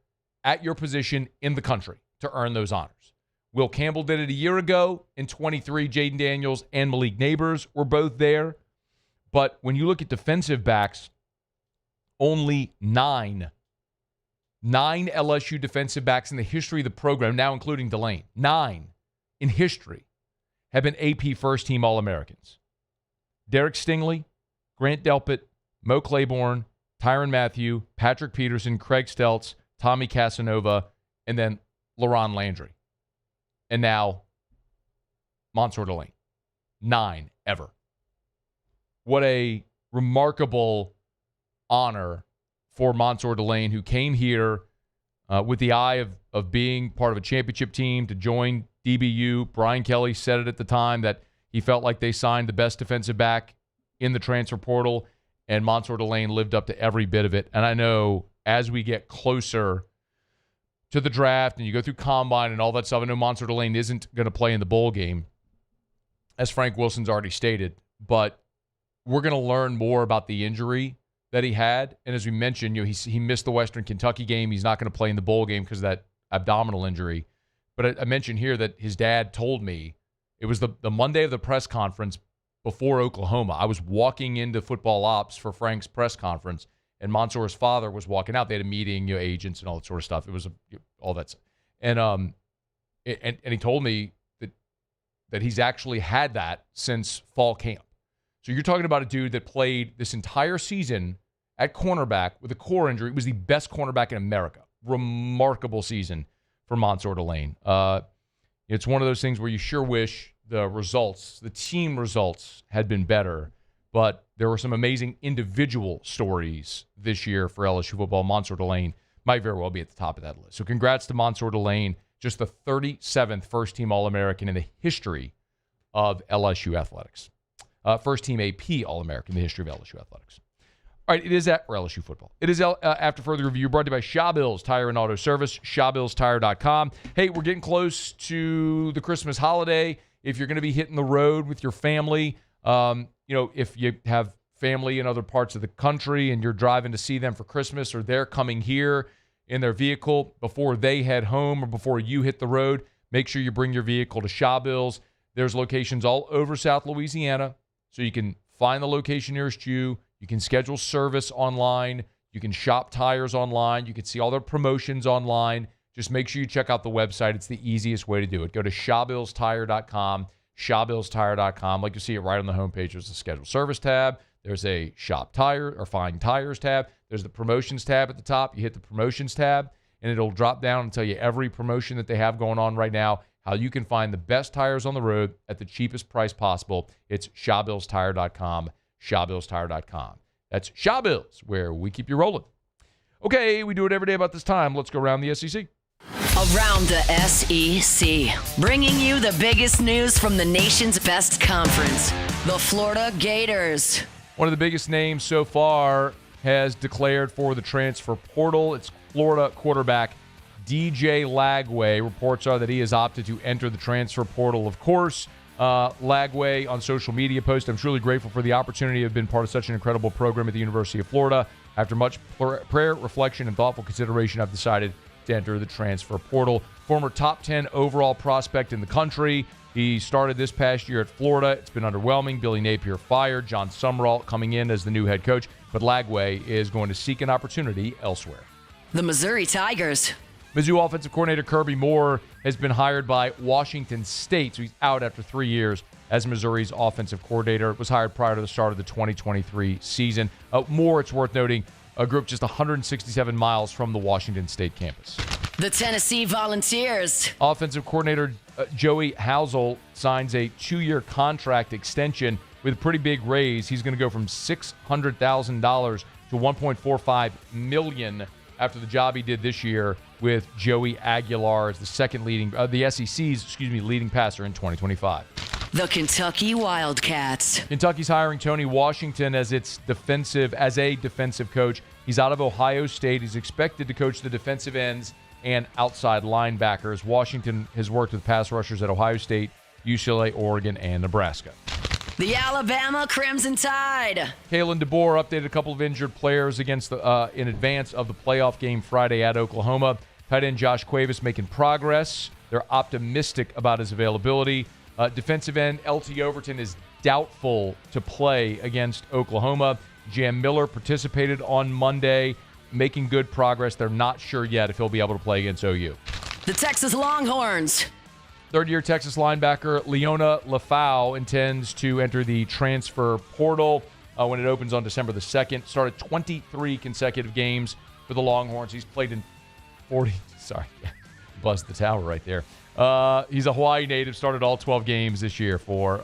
at your position in the country to earn those honors. Will Campbell did it a year ago. In 23, Jaden Daniels and Malik Neighbors were both there. But when you look at defensive backs, only nine LSU defensive backs in the history of the program, now including Delane, 9 in history, have been AP first-team All-Americans. Derek Stingley, Grant Delpit, Mo Claiborne, Tyrann Mathieu, Patrick Peterson, Craig Stelz, Tommy Casanova, and then LaRon Landry. And now, Monsour Delane. 9 ever. What a remarkable honor for Monsour Delane, who came here with the eye of being part of a championship team to join DBU. Brian Kelly said it at the time that he felt like they signed the best defensive back in the transfer portal, and Monsour Delane lived up to every bit of it. And I know as we get closer to the draft and you go through combine and all that stuff, I know Monsour Delane isn't going to play in the bowl game, as Frank Wilson's already stated, but we're going to learn more about the injury that he had. And as we mentioned, he missed the Western Kentucky game. He's not going to play in the bowl game because of that abdominal injury. But I mentioned here that his dad told me it was the Monday of the press conference before Oklahoma. I was walking into football ops for Frank's press conference, and Monsour's father was walking out. They had a meeting, agents and all that sort of stuff. It was all that stuff. And he told me that he's actually had that since fall camp. So you're talking about a dude that played this entire season at cornerback with a core injury. He was the best cornerback in America. Remarkable season for Monsour Delane. It's one of those things where you sure wish the team results had been better, but there were some amazing individual stories this year for LSU football. Monsour Delane might very well be at the top of that list. So congrats to Monsour Delane, just the 37th first-team All-American in the history of LSU athletics. First-team AP All-American in the history of LSU athletics. All right, it is at LSU football. It is after further review brought to you by Shaw Bills Tire and Auto Service, ShawBillsTire.com. Hey, we're getting close to the Christmas holiday. If you're going to be hitting the road with your family, if you have family in other parts of the country and you're driving to see them for Christmas, or they're coming here in their vehicle before they head home or before you hit the road, make sure you bring your vehicle to Shaw Bills. There's locations all over South Louisiana, so you can find the location nearest you. You can schedule service online. You can shop tires online. You can see all their promotions online. Just make sure you check out the website. It's the easiest way to do it. Go to ShawBillsTire.com, ShawBillsTire.com. Like you see it right on the homepage. There's a schedule service tab. There's a shop tire or find tires tab. There's the promotions tab at the top. You hit the promotions tab, and it'll drop down and tell you every promotion that they have going on right now, how you can find the best tires on the road at the cheapest price possible. It's ShawBillsTire.com, ShawBillsTire.com. That's Shaw Bills, where we keep you rolling. Okay, we do it every day about this time. Let's go around the SEC. Around the SEC, bringing you the biggest news from the nation's best conference, the Florida Gators. One of the biggest names so far has declared for the transfer portal. It's Florida quarterback DJ Lagway. Reports are that he has opted to enter the transfer portal, of course. Lagway on social media post, "I'm truly grateful for the opportunity to have been part of such an incredible program at the University of Florida. After much prayer, reflection, and thoughtful consideration, I've decided to enter the transfer portal." Former top 10 overall prospect in the country. He started this past year at Florida. It's been underwhelming. Billy Napier fired. John Summerall coming in as the new head coach. But Lagway is going to seek an opportunity elsewhere. The Missouri Tigers. Mizzou offensive coordinator Kirby Moore has been hired by Washington State, so he's out after 3 years as Missouri's offensive coordinator. Was hired prior to the start of the 2023 season. Moore, it's worth noting, grew up just 167 miles from the Washington State campus. The Tennessee Volunteers. Offensive coordinator Joey Housel signs a 2-year contract extension with a pretty big raise. He's going to go from $600,000 to $1.45 million after the job he did this year with Joey Aguilar as the SEC's leading passer in 2025. The Kentucky Wildcats. Kentucky's hiring Tony Washington as a defensive coach. He's out of Ohio State. He's expected to coach the defensive ends and outside linebackers. Washington has worked with pass rushers at Ohio State, UCLA, Oregon, and Nebraska. The Alabama Crimson Tide. Kalen DeBoer updated a couple of injured players in advance of the playoff game Friday at Oklahoma. Tight end Josh Cuevas making progress. They're optimistic about his availability. Defensive end LT Overton is doubtful to play against Oklahoma. Jam Miller participated on Monday, making good progress. They're not sure yet if he'll be able to play against OU. The Texas Longhorns. Third-year Texas linebacker Leona Lafau intends to enter the transfer portal when it opens on December the 2nd. Started 23 consecutive games for the Longhorns. He's played in 40. Sorry, buzzed the tower right there. He's a Hawaii native. Started all 12 games this year for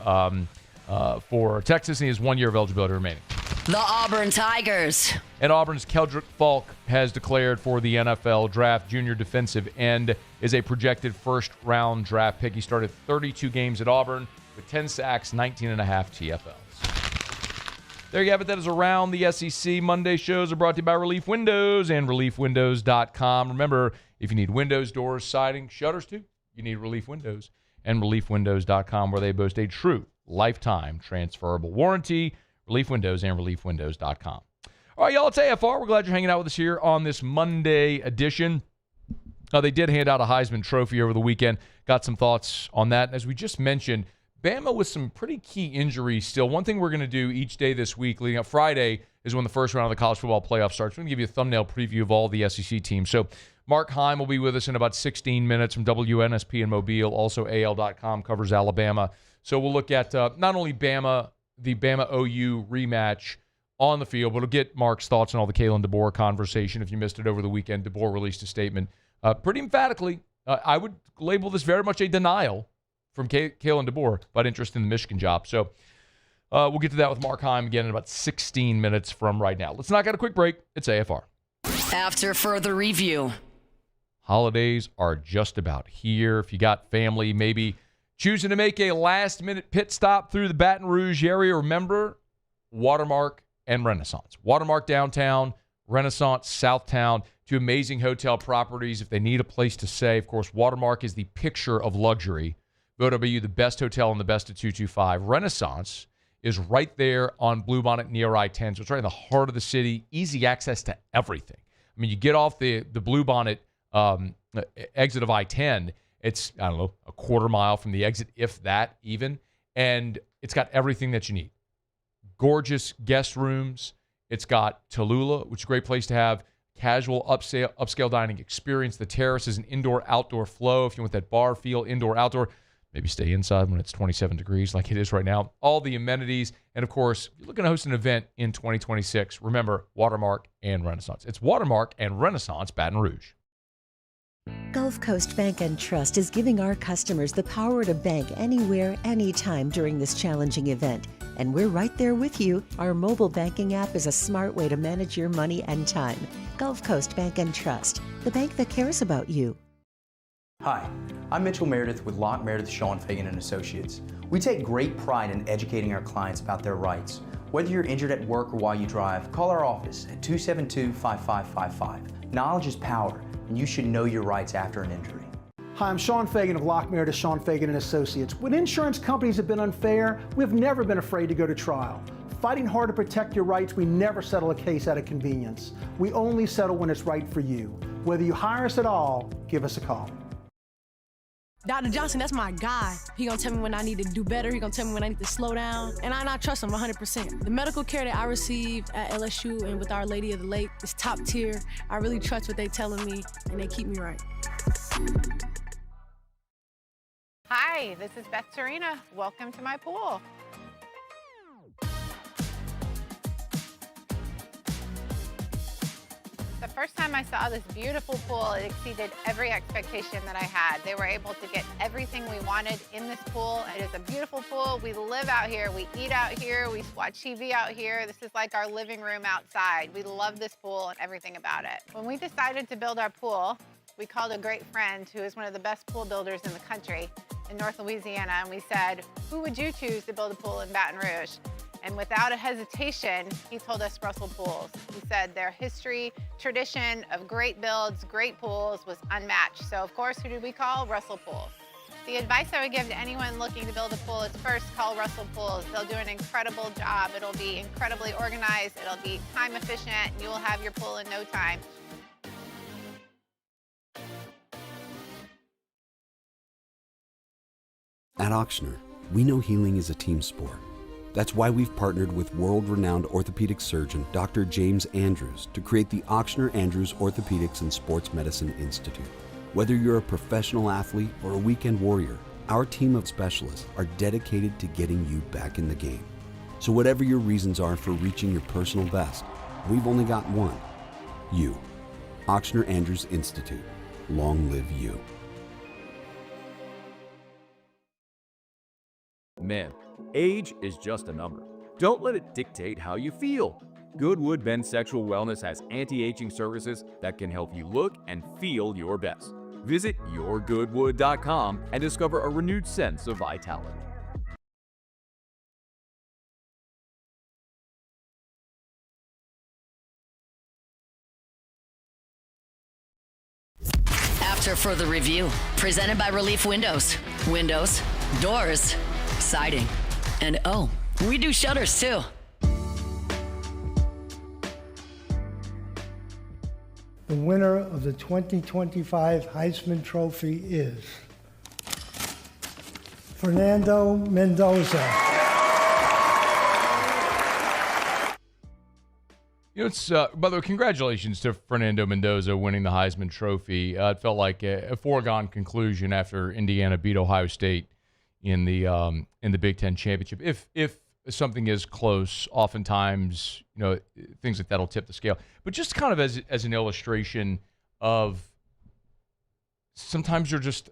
Texas, and he has 1 year of eligibility remaining. The Auburn Tigers. And Auburn's Keldrick Falk has declared for the NFL draft. Junior defensive end is a projected first-round draft pick. He started 32 games at Auburn with 10 sacks, 19.5 TFLs. There you have it. That is Around the SEC. Monday shows are brought to you by Relief Windows and ReliefWindows.com. Remember, if you need windows, doors, siding, shutters too, you need Relief Windows and ReliefWindows.com, where they boast a true lifetime transferable warranty. Relief Windows and ReliefWindows.com. All right, y'all, it's AFR. We're glad you're hanging out with us here on this Monday edition. They did hand out a Heisman Trophy over the weekend. Got some thoughts on that. As we just mentioned, Bama with some pretty key injuries still. One thing we're going to do each day this week, leading up Friday, is when the first round of the college football playoff starts. We're going to give you a thumbnail preview of all the SEC teams. So Mark Heim will be with us in about 16 minutes from WNSP in Mobile. Also, AL.com covers Alabama. So we'll look at not only Bama, the Bama-OU rematch on the field, but we'll get Mark's thoughts on all the Kalen DeBoer conversation. If you missed it over the weekend, DeBoer released a statement pretty emphatically I would label this very much a denial from Kalen DeBoer about interest in the Michigan job. So we'll get to that with Mark Heim again in about 16 minutes from right now. Let's knock out a quick break. It's AFR. After further review. Holidays are just about here. If you got family, maybe choosing to make a last-minute pit stop through the Baton Rouge area, remember Watermark and Renaissance. Watermark downtown, Renaissance Southtown, two amazing hotel properties. If they need a place to stay, of course, Watermark is the picture of luxury. Voted by you the best hotel and the best of 225. Renaissance is right there on Bluebonnet near I-10, so it's right in the heart of the city. Easy access to everything. I mean, you get off the Bluebonnet exit of I-10, it's, I don't know, a quarter mile from the exit, if that even, and it's got everything that you need. Gorgeous guest rooms. It's got Tallulah, which is a great place to have casual upscale dining experience. The terrace is an indoor-outdoor flow. If you want that bar feel, indoor-outdoor, maybe stay inside when it's 27 degrees like it is right now. All the amenities. And, of course, if you're looking to host an event in 2026, remember Watermark and Renaissance. It's Watermark and Renaissance Baton Rouge. Gulf Coast Bank and Trust is giving our customers the power to bank anywhere, anytime during this challenging event. And we're right there with you. Our mobile banking app is a smart way to manage your money and time. Gulf Coast Bank and Trust, the bank that cares about you. Hi, I'm Mitchell Meredith with Locke Meredith, Sean Fagan & Associates. We take great pride in educating our clients about their rights. Whether you're injured at work or while you drive, call our office at 272-5555. Knowledge is power, and you should know your rights after an injury. Hi, I'm Sean Fagan of Locke Meredith, Sean Fagan & Associates. When insurance companies have been unfair, we've never been afraid to go to trial. Fighting hard to protect your rights, we never settle a case out of convenience. We only settle when it's right for you. Whether you hire us at all, give us a call. Dr. Johnson, that's my guy. He gonna tell me when I need to do better. He gonna tell me when I need to slow down. And I trust him 100%. The medical care that I received at LSU and with Our Lady of the Lake is top tier. I really trust what they telling me, and they keep me right. Hi, this is Beth Serena. Welcome to my pool. The first time I saw this beautiful pool, it exceeded every expectation that I had. They were able to get everything we wanted in this pool. It is a beautiful pool. We live out here, we eat out here, we watch TV out here. This is like our living room outside. We love this pool and everything about it. When we decided to build our pool, we called a great friend who is one of the best pool builders in the country in North Louisiana, and we said, who would you choose to build a pool in Baton Rouge? And without a hesitation, he told us Russell Pools. He said their history, tradition of great builds, great pools was unmatched. So of course, who did we call? Russell Pools. The advice I would give to anyone looking to build a pool is first call Russell Pools. They'll do an incredible job. It'll be incredibly organized. It'll be time efficient. And you will have your pool in no time. At Auctioner, we know healing is a team sport. That's why we've partnered with world-renowned orthopedic surgeon Dr. James Andrews to create the Auctioner Andrews Orthopedics and Sports Medicine Institute. Whether you're a professional athlete or a weekend warrior, our team of specialists are dedicated to getting you back in the game. So whatever your reasons are for reaching your personal best, we've only got one: you. Auctioner Andrews Institute. Long live you. Men, age is just a number. Don't let it dictate how you feel. Goodwood Men's Sexual Wellness has anti-aging services that can help you look and feel your best. Visit yourgoodwood.com and discover a renewed sense of vitality. After further review, presented by Relief Windows. Windows, doors, siding, and oh, we do shutters too. The winner of the 2025 Heisman Trophy is Fernando Mendoza. You know, it's by the way, congratulations to Fernando Mendoza winning the Heisman Trophy. It felt like a foregone conclusion after Indiana beat Ohio State in the Big Ten championship. If something is close, oftentimes things like that'll tip the scale. But just kind of as an illustration of sometimes you're just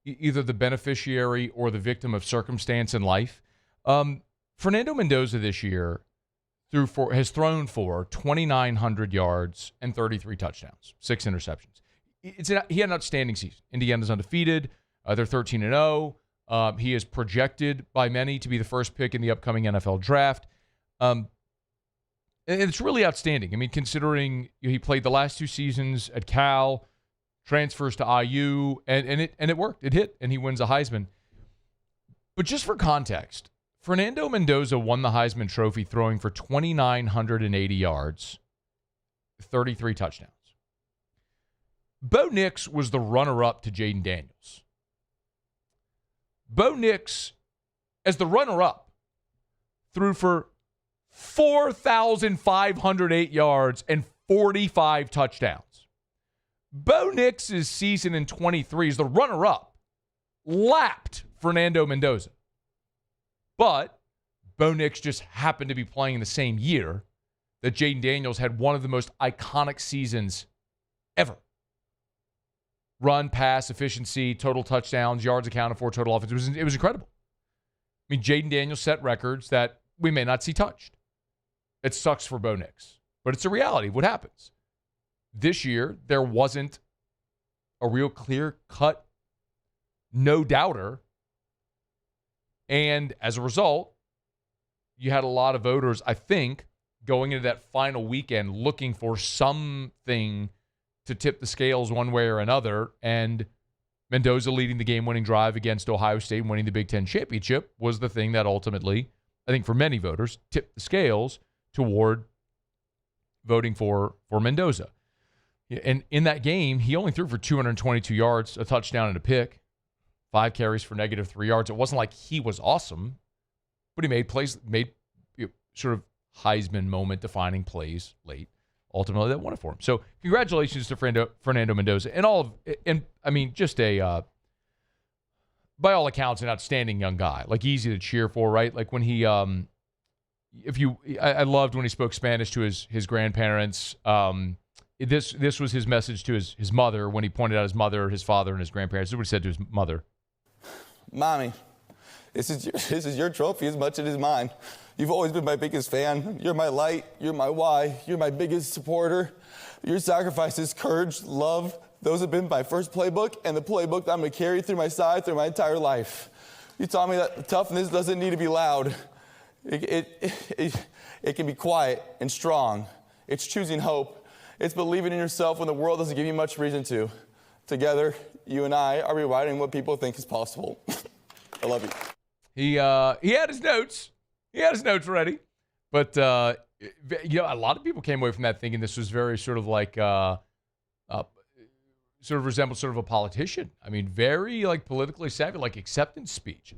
either the beneficiary or the victim of circumstance in life. Fernando Mendoza this year has thrown for 2,900 yards and 33 touchdowns, 6 interceptions. He had an outstanding season. Indiana's undefeated. They're 13-0. He is projected by many to be the first pick in the upcoming NFL draft. And it's really outstanding. I mean, considering he played the last 2 seasons at Cal, transfers to IU, and it worked. It hit, and he wins a Heisman. But just for context, Fernando Mendoza won the Heisman Trophy throwing for 2,980 yards, 33 touchdowns. Bo Nix was the runner-up to Jaden Daniels. Bo Nix, as the runner-up, threw for 4,508 yards and 45 touchdowns. Bo Nix's season in 23 as the runner-up lapped Fernando Mendoza. But Bo Nix just happened to be playing in the same year that Jaden Daniels had one of the most iconic seasons ever. Run, pass, efficiency, total touchdowns, yards accounted for, total offense. It was incredible. I mean, Jaden Daniels set records that we may not see touched. It sucks for Bo Nix, but it's a reality of what happens. This year, there wasn't a real clear-cut no-doubter, and as a result, you had a lot of voters, I think, going into that final weekend looking for something to tip the scales one way or another, and Mendoza leading the game-winning drive against Ohio State and winning the Big Ten championship was the thing that ultimately, I think for many voters, tipped the scales toward voting for Mendoza. And in that game, he only threw for 222 yards, a touchdown and a pick, 5 carries for -3 yards. It wasn't like he was awesome, but he made sort of Heisman moment-defining plays late. Ultimately, that won it for him. So congratulations to Fernando Mendoza. Just by all accounts, an outstanding young guy. Like, easy to cheer for, right? Like when he, I loved when he spoke Spanish to his grandparents. This was his message to his mother when he pointed out his mother, his father, and his grandparents. This is what he said to his mother. Mommy, this is your trophy as much as it is mine. You've always been my biggest fan. You're my light. You're my why. You're my biggest supporter. Your sacrifices, courage, love, those have been my first playbook and the playbook that I'm going to carry through my side through my entire life. You taught me that toughness doesn't need to be loud. It can be quiet and strong. It's choosing hope. It's believing in yourself when the world doesn't give you much reason to. Together, you and I are rewriting what people think is possible. I love you. He had his notes. He had his notes ready. But, a lot of people came away from that thinking this was very sort of like, sort of resembled sort of a politician. I mean, very like politically savvy, like acceptance speech.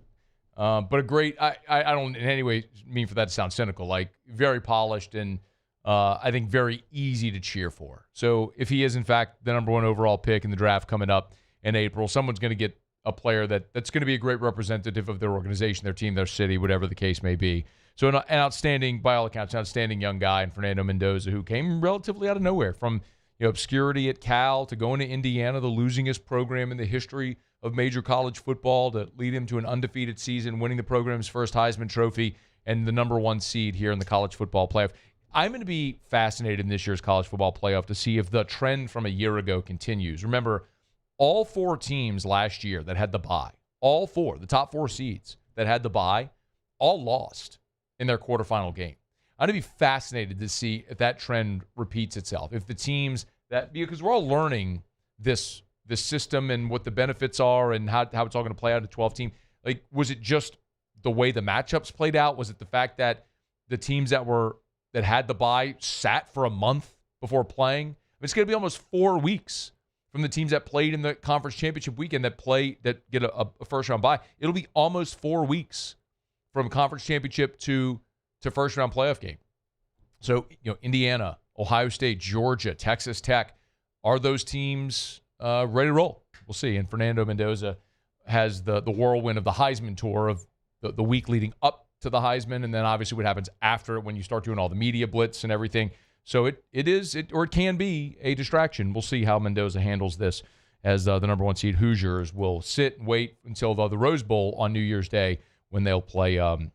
But a great, I don't in any way mean for that to sound cynical, like very polished and I think very easy to cheer for. So if he is in fact the number 1 overall pick in the draft coming up in April, someone's going to get a player that's going to be a great representative of their organization, their team, their city, whatever the case may be. So an outstanding, by all accounts, an outstanding young guy in Fernando Mendoza who came relatively out of nowhere from obscurity at Cal to going to Indiana, the losingest program in the history of major college football, to lead him to an undefeated season, winning the program's first Heisman Trophy and the number 1 seed here in the college football playoff. I'm going to be fascinated in this year's college football playoff to see if the trend from a year ago continues. Remember, all 4 teams last year that had the bye, all 4, the top 4 seeds that had the bye, all lost in their quarterfinal game. I'm going to be fascinated to see if that trend repeats itself. If the teams because we're all learning this system and what the benefits are and how it's all going to play out at 12 team. Like, was it just the way the matchups played out? Was it the fact that the teams that had the bye sat for a month before playing? It's going to be almost 4 weeks from the teams that played in the conference championship weekend that get a first round bye. It'll be almost 4 weeks from conference championship to first round playoff game. So, Indiana, Ohio State, Georgia, Texas Tech, are those teams ready to roll? We'll see. And Fernando Mendoza has the whirlwind of the Heisman tour of the week leading up to the Heisman, and then obviously what happens after it when you start doing all the media blitz and everything. So it can be a distraction. We'll see how Mendoza handles this as the number 1 seed Hoosiers will sit and wait until the Rose Bowl on New Year's Day when they'll play an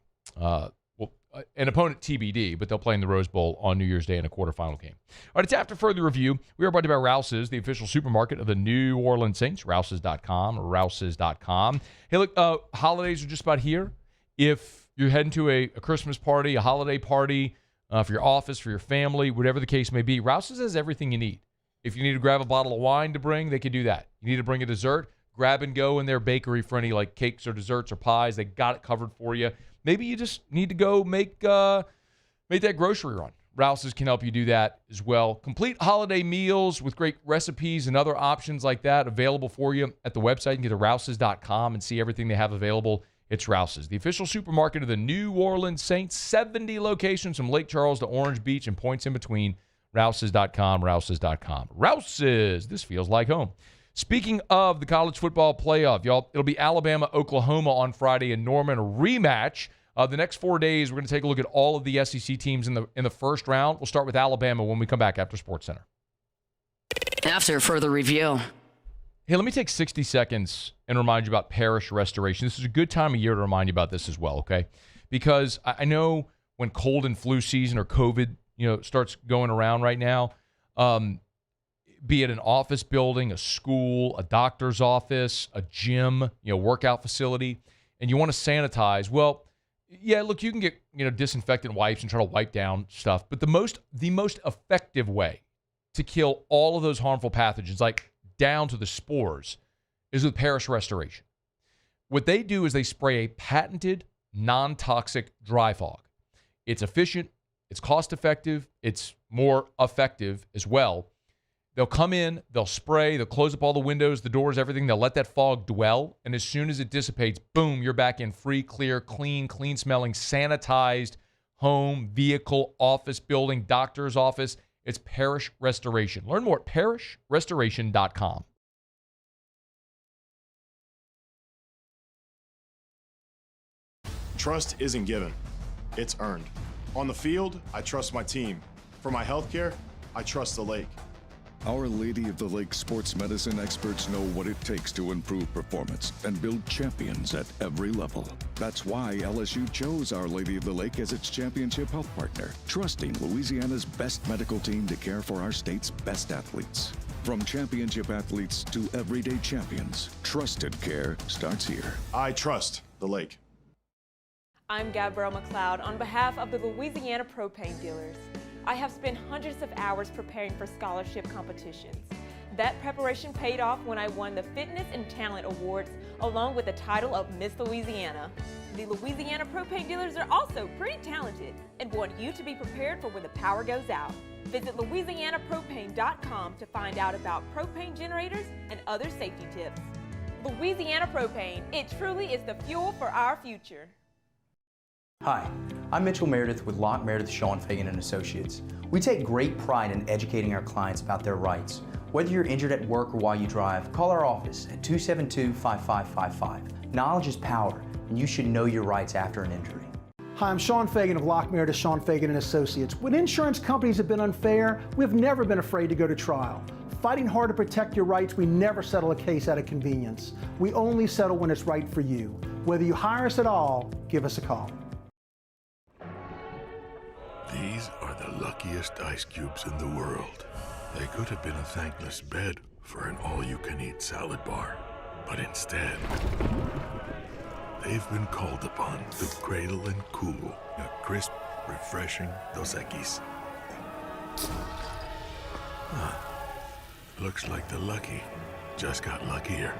opponent TBD, but they'll play in the Rose Bowl on New Year's Day in a quarterfinal game. All right, it's after further review. We are brought to you by Rouse's, the official supermarket of the New Orleans Saints. Rouse's.com, Rouse's.com. Hey, look, holidays are just about here. If you're heading to a Christmas party, a holiday party, for your office, for your family, whatever the case may be, Rouse's has everything you need. If you need to grab a bottle of wine to bring, they can do that. You need to bring a dessert, grab and go in their bakery for any like cakes or desserts or pies. They got it covered for you. Maybe you just need to go make that grocery run. Rouse's can help you do that as well. Complete holiday meals with great recipes and other options like that available for you at the website. You can get to Rouse's.com and see everything they have available. It's Rouse's, the official supermarket of the New Orleans Saints. 70 locations from Lake Charles to Orange Beach and points in between. Rouse's.com, Rouse's.com. Rouse's, this feels like home. Speaking of the college football playoff, y'all, it'll be Alabama-Oklahoma on Friday in Norman, a rematch. The next 4 days, we're going to take a look at all of the SEC teams in the first round. We'll start with Alabama when we come back after SportsCenter. After further review. Hey, let me take 60 seconds and remind you about parish restoration. This is a good time of year to remind you about this as well, okay? Because I know when cold and flu season or COVID, starts going around right now, be it an office building, a school, a doctor's office, a gym, workout facility, and you want to sanitize, well, yeah, look, you can get, disinfectant wipes and try to wipe down stuff, but the most effective way to kill all of those harmful pathogens, like down to the spores, is with parish restoration. What they do is they spray a patented, non-toxic dry fog. It's efficient, it's cost-effective, it's more effective as well. They'll come in, they'll spray, they'll close up all the windows, the doors, everything. They'll let that fog dwell, and as soon as it dissipates, boom, you're back in free, clear, clean-smelling, sanitized home, vehicle, office building, doctor's office. It's parish restoration. Learn more at parishrestoration.com. Trust isn't given, it's earned. On the field, I trust my team. For my healthcare, I trust the lake. Our Lady of the Lake sports medicine experts know what it takes to improve performance and build champions at every level. That's why LSU chose Our Lady of the Lake as its championship health partner, trusting Louisiana's best medical team to care for our state's best athletes. From championship athletes to everyday champions, trusted care starts here. I trust the lake. I'm Gabrielle McLeod on behalf of the Louisiana Propane Dealers. I have spent hundreds of hours preparing for scholarship competitions. That preparation paid off when I won the Fitness and Talent Awards along with the title of Miss Louisiana. The Louisiana Propane Dealers are also pretty talented and want you to be prepared for when the power goes out. Visit LouisianaPropane.com to find out about propane generators and other safety tips. Louisiana Propane, it truly is the fuel for our future. Hi, I'm Mitchell Meredith with Locke Meredith, Sean Fagan & Associates. We take great pride in educating our clients about their rights. Whether you're injured at work or while you drive, call our office at 272-5555. Knowledge is power, and you should know your rights after an injury. Hi, I'm Sean Fagan of Locke Meredith, Sean Fagan & Associates. When insurance companies have been unfair, we've never been afraid to go to trial. Fighting hard to protect your rights, we never settle a case out of convenience. We only settle when it's right for you. Whether you hire us at all, give us a call. These are the luckiest ice cubes in the world. They could have been a thankless bed for an all-you-can-eat salad bar. But instead, they've been called upon to cradle and cool a crisp, refreshing Dos Equis. Looks like the lucky just got luckier.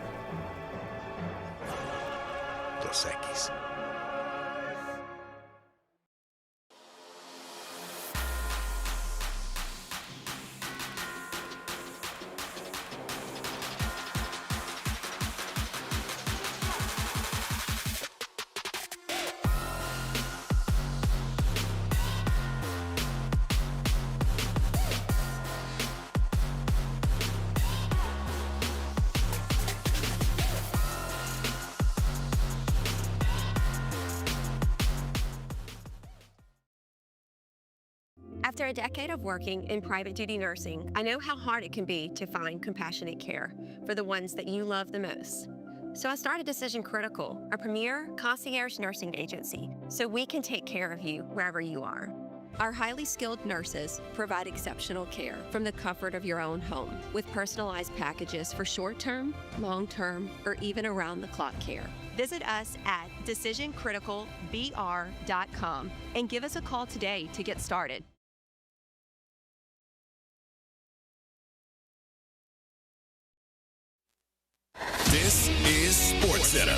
Dos Equis. After a decade of working in private duty nursing, I know how hard it can be to find compassionate care for the ones that you love the most. So I started Decision Critical, a premier concierge nursing agency, so we can take care of you wherever you are. Our highly skilled nurses provide exceptional care from the comfort of your own home with personalized packages for short-term, long-term, or even around-the-clock care. Visit us at decisioncriticalbr.com and give us a call today to get started. This is SportsCenter.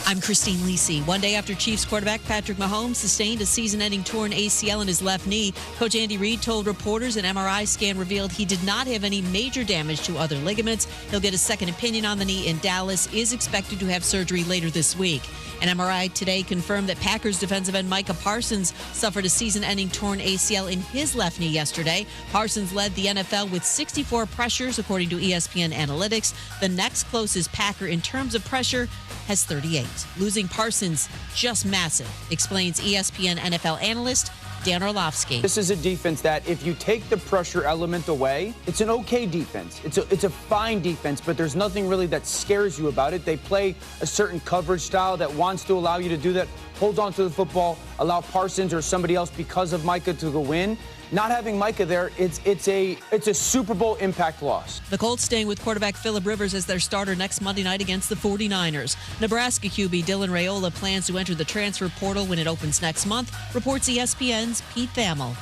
I'm Christine Lisi. One day after Chiefs quarterback Patrick Mahomes sustained a season-ending torn ACL in his left knee, Coach Andy Reid told reporters an MRI scan revealed he did not have any major damage to other ligaments. He'll get a second opinion on the knee in Dallas, is expected to have surgery later this week. An MRI today confirmed that Packers defensive end Micah Parsons suffered a season-ending torn ACL in his left knee yesterday. Parsons led the NFL with 64 pressures, according to ESPN Analytics. The next closest Packer in terms of pressure has 38. Losing Parsons, just massive, explains ESPN NFL analyst Dan Orlovsky. This is a defense that if you take the pressure element away, it's an okay defense. It's a fine defense, but there's nothing really that scares you about it. They play a certain coverage style that wants to allow you to do that. Hold on to the football, allow Parsons or somebody else because of Micah to go win. Not having Micah there, it's a Super Bowl impact loss. The Colts staying with quarterback Phillip Rivers as their starter next Monday night against the 49ers. Nebraska QB Dylan Raiola plans to enter the transfer portal when it opens next month, reports ESPN's Pete Thamel.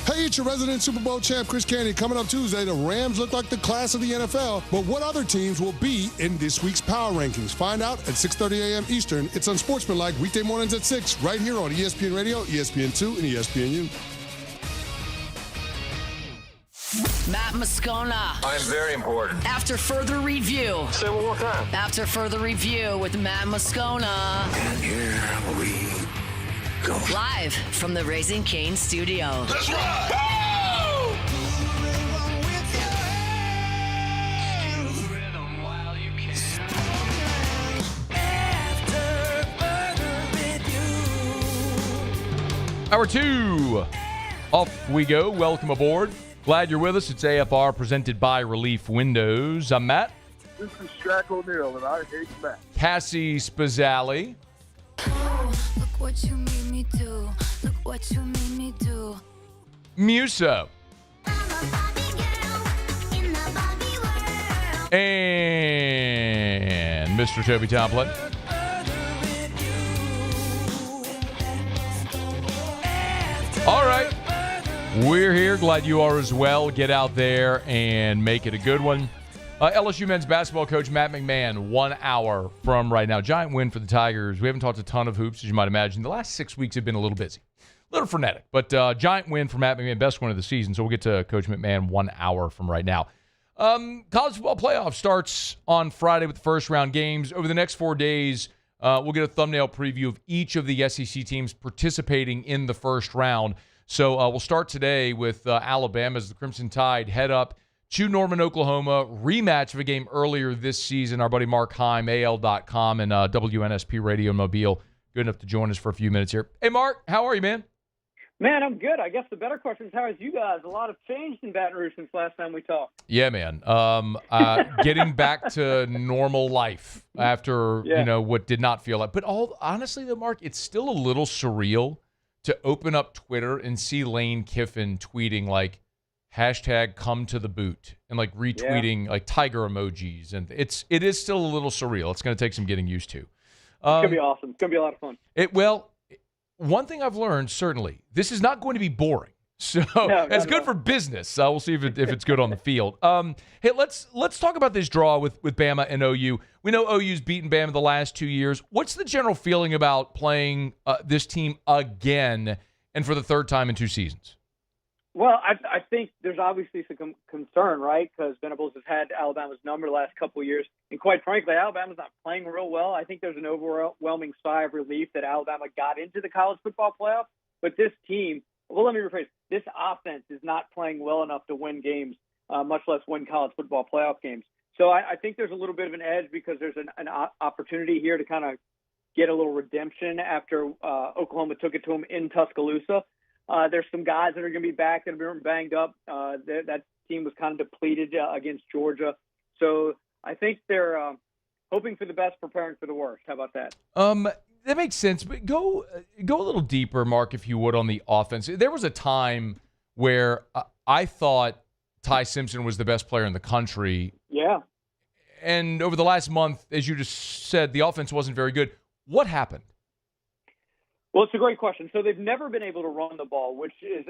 Hey, it's your resident Super Bowl champ, Chris Candy. Coming up Tuesday, the Rams look like the class of the NFL, but what other teams will be in this week's Power Rankings? Find out at 6:30 a.m. Eastern. It's Unsportsmanlike, weekday mornings at 6, right here on ESPN Radio, ESPN2, and ESPNU. Matt Moscona. I'm very important. After further review. Say it one more time. After further review with Matt Moscona. And here we go. Live from the Raising Cane studio. That's right. Hour 2. Off we go. Welcome aboard. Glad you're with us. It's AFR presented by Relief Windows. I'm Matt. This is Shaq O'Neal, and I hate Matt. Cassie Spazzali. Look what you made me do. Look what you made me do. Muso. And Mr. Toby Tomplin. All right. We're here. Glad you are as well. Get out there and make it a good one. LSU men's basketball coach Matt McMahon, 1 hour from right now. Giant win for the Tigers. We haven't talked a ton of hoops, as you might imagine. The last 6 weeks have been a little busy, a little frenetic, but giant win for Matt McMahon, best win of the season. So we'll get to Coach McMahon 1 hour from right now. College football playoff starts on Friday with the first round games. Over the next 4 days, we'll get a thumbnail preview of each of the SEC teams participating in the first round. So we'll start today with Alabama as the Crimson Tide head up to Norman, Oklahoma. Rematch of a game earlier this season. Our buddy Mark Heim, AL.com and WNSP Radio Mobile, good enough to join us for a few minutes here. Hey, Mark, how are you, man? Man, I'm good. I guess the better question is, how is you guys? A lot have changed in Baton Rouge since last time we talked. Yeah, man. Getting back to normal life after, what did not feel like. But honestly, though, Mark, it's still a little surreal to open up Twitter and see Lane Kiffin tweeting like hashtag come to the boot and like retweeting like tiger emojis. And it is still a little surreal. It's going to take some getting used to. It's going to be awesome. It's going to be a lot of fun. One thing I've learned, certainly, this is not going to be boring. So it's good for business. We'll see if it's good on the field. Hey, let's talk about this draw with Bama and OU. We know OU's beaten Bama the last 2 years. What's the general feeling about playing this team again and for the third time in 2 seasons? Well, I think there's obviously some concern, right? Because Venables has had Alabama's number the last couple of years. And quite frankly, Alabama's not playing real well. I think there's an overwhelming sigh of relief that Alabama got into the college football playoff. But this team, well, let me rephrase, this offense is not playing well enough to win games, much less win college football playoff games. So I think there's a little bit of an edge because there's an opportunity here to kind of get a little redemption after Oklahoma took it to them in Tuscaloosa. There's some guys that are going to be back that have been banged up. That team was kind of depleted against Georgia. So I think they're hoping for the best, preparing for the worst. How about that? That makes sense. But go a little deeper, Mark, if you would, on the offense. There was a time where I thought Ty Simpson was the best player in the country. Yeah. And over the last month, as you just said, the offense wasn't very good. What happened? Well, it's a great question. So they've never been able to run the ball, which is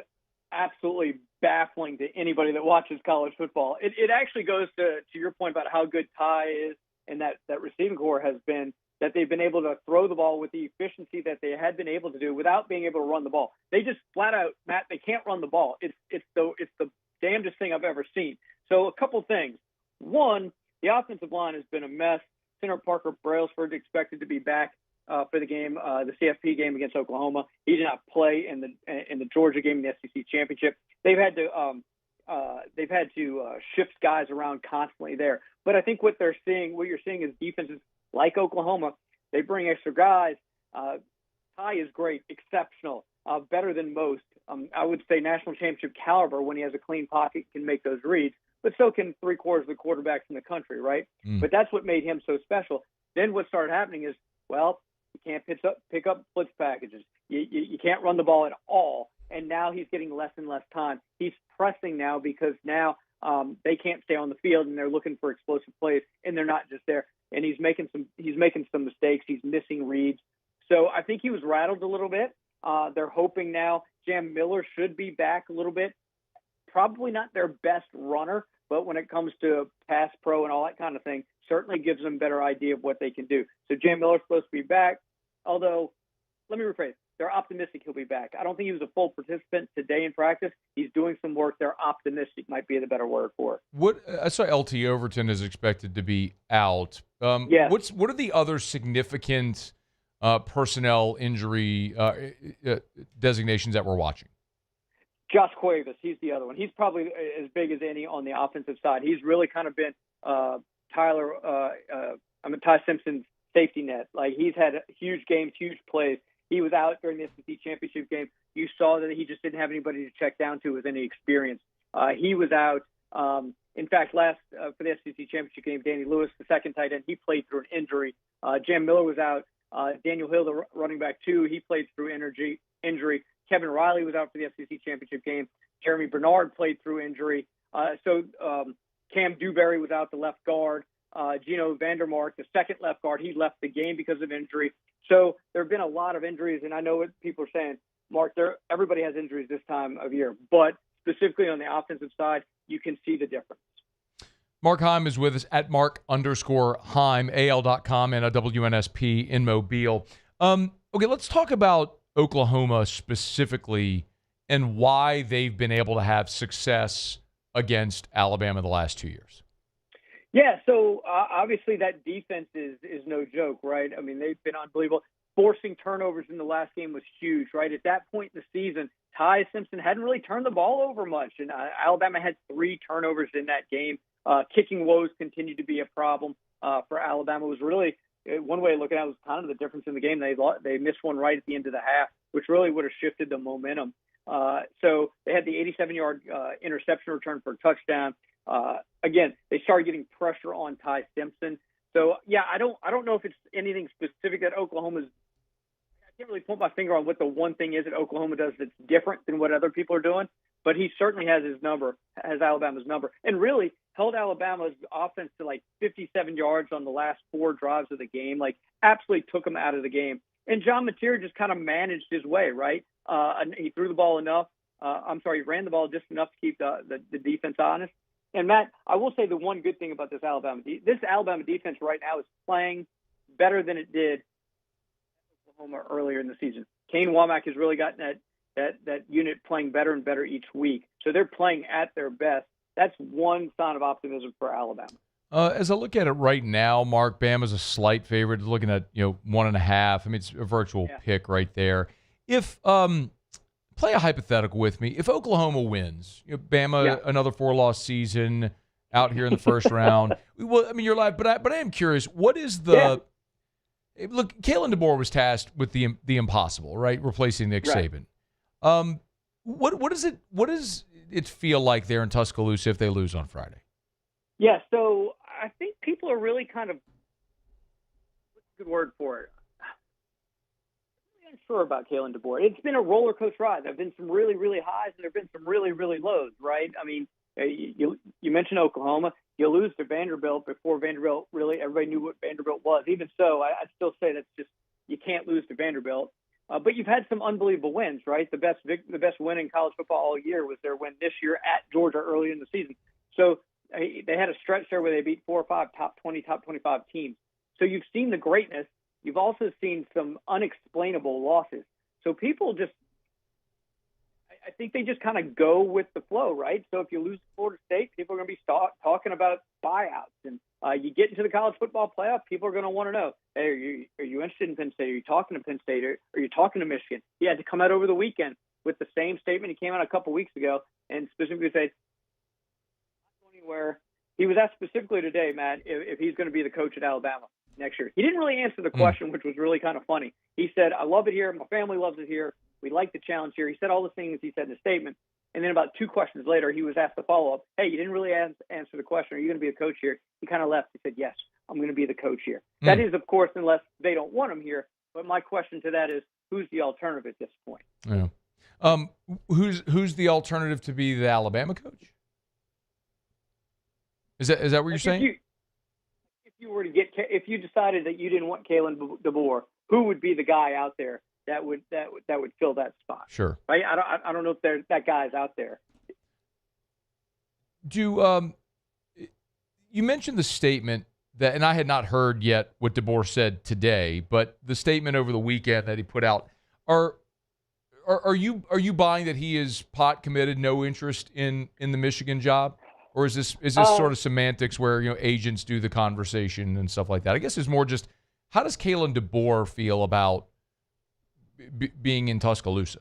absolutely baffling to anybody that watches college football. It actually goes to your point about how good Ty is and that receiving core has been, that they've been able to throw the ball with the efficiency that they had been able to do without being able to run the ball. They just flat out, Matt, they can't run the ball. It's the damnedest thing I've ever seen. So a couple things. One, the offensive line has been a mess. Center Parker Brailsford expected to be back for the game, the CFP game against Oklahoma. He did not play in the Georgia game in the SEC championship. They've had to shift guys around constantly there. But I think what you're seeing is defenses like Oklahoma. They bring extra guys. Ty is great, exceptional, better than most. I would say national championship caliber when he has a clean pocket, can make those reads. But so can 3/4 of the quarterbacks in the country, right? But that's what made him so special. Then what started happening is, well, you can't pick up blitz packages. You can't run the ball at all. And now he's getting less and less time. He's pressing now because now they can't stay on the field and they're looking for explosive plays and they're not just there. And he's making some mistakes. He's missing reads. So I think he was rattled a little bit. They're hoping now Jam Miller should be back a little bit. Probably not their best runner, but when it comes to pass pro and all that kind of thing, certainly gives them a better idea of what they can do. So Jam Miller's supposed to be back, although, let me rephrase, they're optimistic he'll be back. I don't think he was a full participant today in practice. He's doing some work. They're optimistic might be the better word for it. What I saw LT Overton is expected to be out. Yes. What are the other significant personnel injury designations that we're watching? Josh Cuevas, he's the other one. He's probably as big as any on the offensive side. He's really kind of been Ty Simpson's safety net. Like, he's had huge games, huge plays. He was out during the SEC championship game. You saw that he just didn't have anybody to check down to with any experience. He was out. In fact, last for the SEC championship game, Danny Lewis, the second tight end, he played through an injury. Jam Miller was out. Daniel Hill, the running back, too, he played through injury. Kevin Riley was out for the SEC championship game. Jeremy Bernard played through injury. So Cam Dewberry was out, the left guard. Gino Vandermark, the second left guard, he left the game because of injury. So there have been a lot of injuries, and I know what people are saying. Mark, everybody has injuries this time of year, but specifically on the offensive side, you can see the difference. Mark Heim is with us at Mark_Heim, AL.com, and a WNSP in Mobile. Okay, let's talk about Oklahoma specifically and why they've been able to have success against Alabama the last 2 years. Yeah, so obviously that defense is no joke, right? I mean, they've been unbelievable. Forcing turnovers in the last game was huge, right? At that point in the season, Ty Simpson hadn't really turned the ball over much, and Alabama had 3 turnovers in that game. Kicking woes continued to be a problem for Alabama. It was really, one way of looking at it, was kind of the difference in the game. They missed one right at the end of the half, which really would have shifted the momentum. So they had the 87-yard interception return for a touchdown. Again, they started getting pressure on Ty Simpson. So yeah, I don't know if it's anything specific that Oklahoma's. I can't really put my finger on what the one thing is that Oklahoma does that's different than what other people are doing. But he certainly has Alabama's number, and really held Alabama's offense to like 57 yards on the last 4 drives of the game. Like, absolutely took them out of the game. And John Mateer just kind of managed his way, right? He threw the ball enough. He ran the ball just enough to keep the defense honest. And Matt, I will say the one good thing about this Alabama defense right now is playing better than it did Oklahoma earlier in the season. Kane Womack has really gotten that unit playing better and better each week. So they're playing at their best. That's one sign of optimism for Alabama. As I look at it right now, Mark, Bama's a slight favorite. Looking at 1.5. I mean, it's a virtual pick right there. If play a hypothetical with me. If Oklahoma wins, Bama another 4-loss season out here in the first round. Well, I mean, you're live, but I am curious. What is the look, Kalen DeBoer was tasked with the impossible, right? Replacing Nick Saban. What does it feel like there in Tuscaloosa if they lose on Friday? Yeah, so I think people are really kind of, what's a good word for it? I'm unsure about Kalen DeBoer. It's been a roller coaster ride. There have been some really, really highs, and there have been some really, really lows, right? I mean, you mentioned Oklahoma. You lose to Vanderbilt before Vanderbilt really, everybody knew what Vanderbilt was. Even so, I'd still say that's just, you can't lose to Vanderbilt. But you've had some unbelievable wins, right? The best win in college football all year was their win this year at Georgia early in the season. So they had a stretch there where they beat 4 or 5 top 20, top 25 teams. So you've seen the greatness. You've also seen some unexplainable losses. So people just, I think they just kind of go with the flow, right? So if you lose to Florida State, people are going to be talking about buyouts. And you get into the college football playoff, people are going to want to know, hey, are you interested in Penn State? Are you talking to Penn State? Or are you talking to Michigan? He had to come out over the weekend with the same statement. He came out a couple weeks ago and specifically said, not going anywhere. He was asked specifically today, Matt, if he's going to be the coach at Alabama next year. He didn't really answer the question, which was really kind of funny. He said, I love it here. My family loves it here. We like the challenge here. He said all the things he said in the statement. And then about 2 questions later, he was asked the follow-up, hey, you didn't really answer the question. Are you going to be a coach here? He kind of left. He said, yes, I'm going to be the coach here. That is, of course, unless they don't want him here. But my question to that is, who's the alternative at this point? Yeah. Who's the alternative to be the Alabama coach? Is that what you're saying? If you were to if you decided that you didn't want Kalen DeBoer, who would be the guy out there that would fill that spot? Sure. Right. I don't know if that guy's out there. You mentioned the statement that, and I had not heard yet what DeBoer said today, but the statement over the weekend that he put out. Are you buying that he is pot committed, no interest in the Michigan job? Or is this sort of semantics where, agents do the conversation and stuff like that? I guess it's more just, how does Kalen DeBoer feel about being in Tuscaloosa?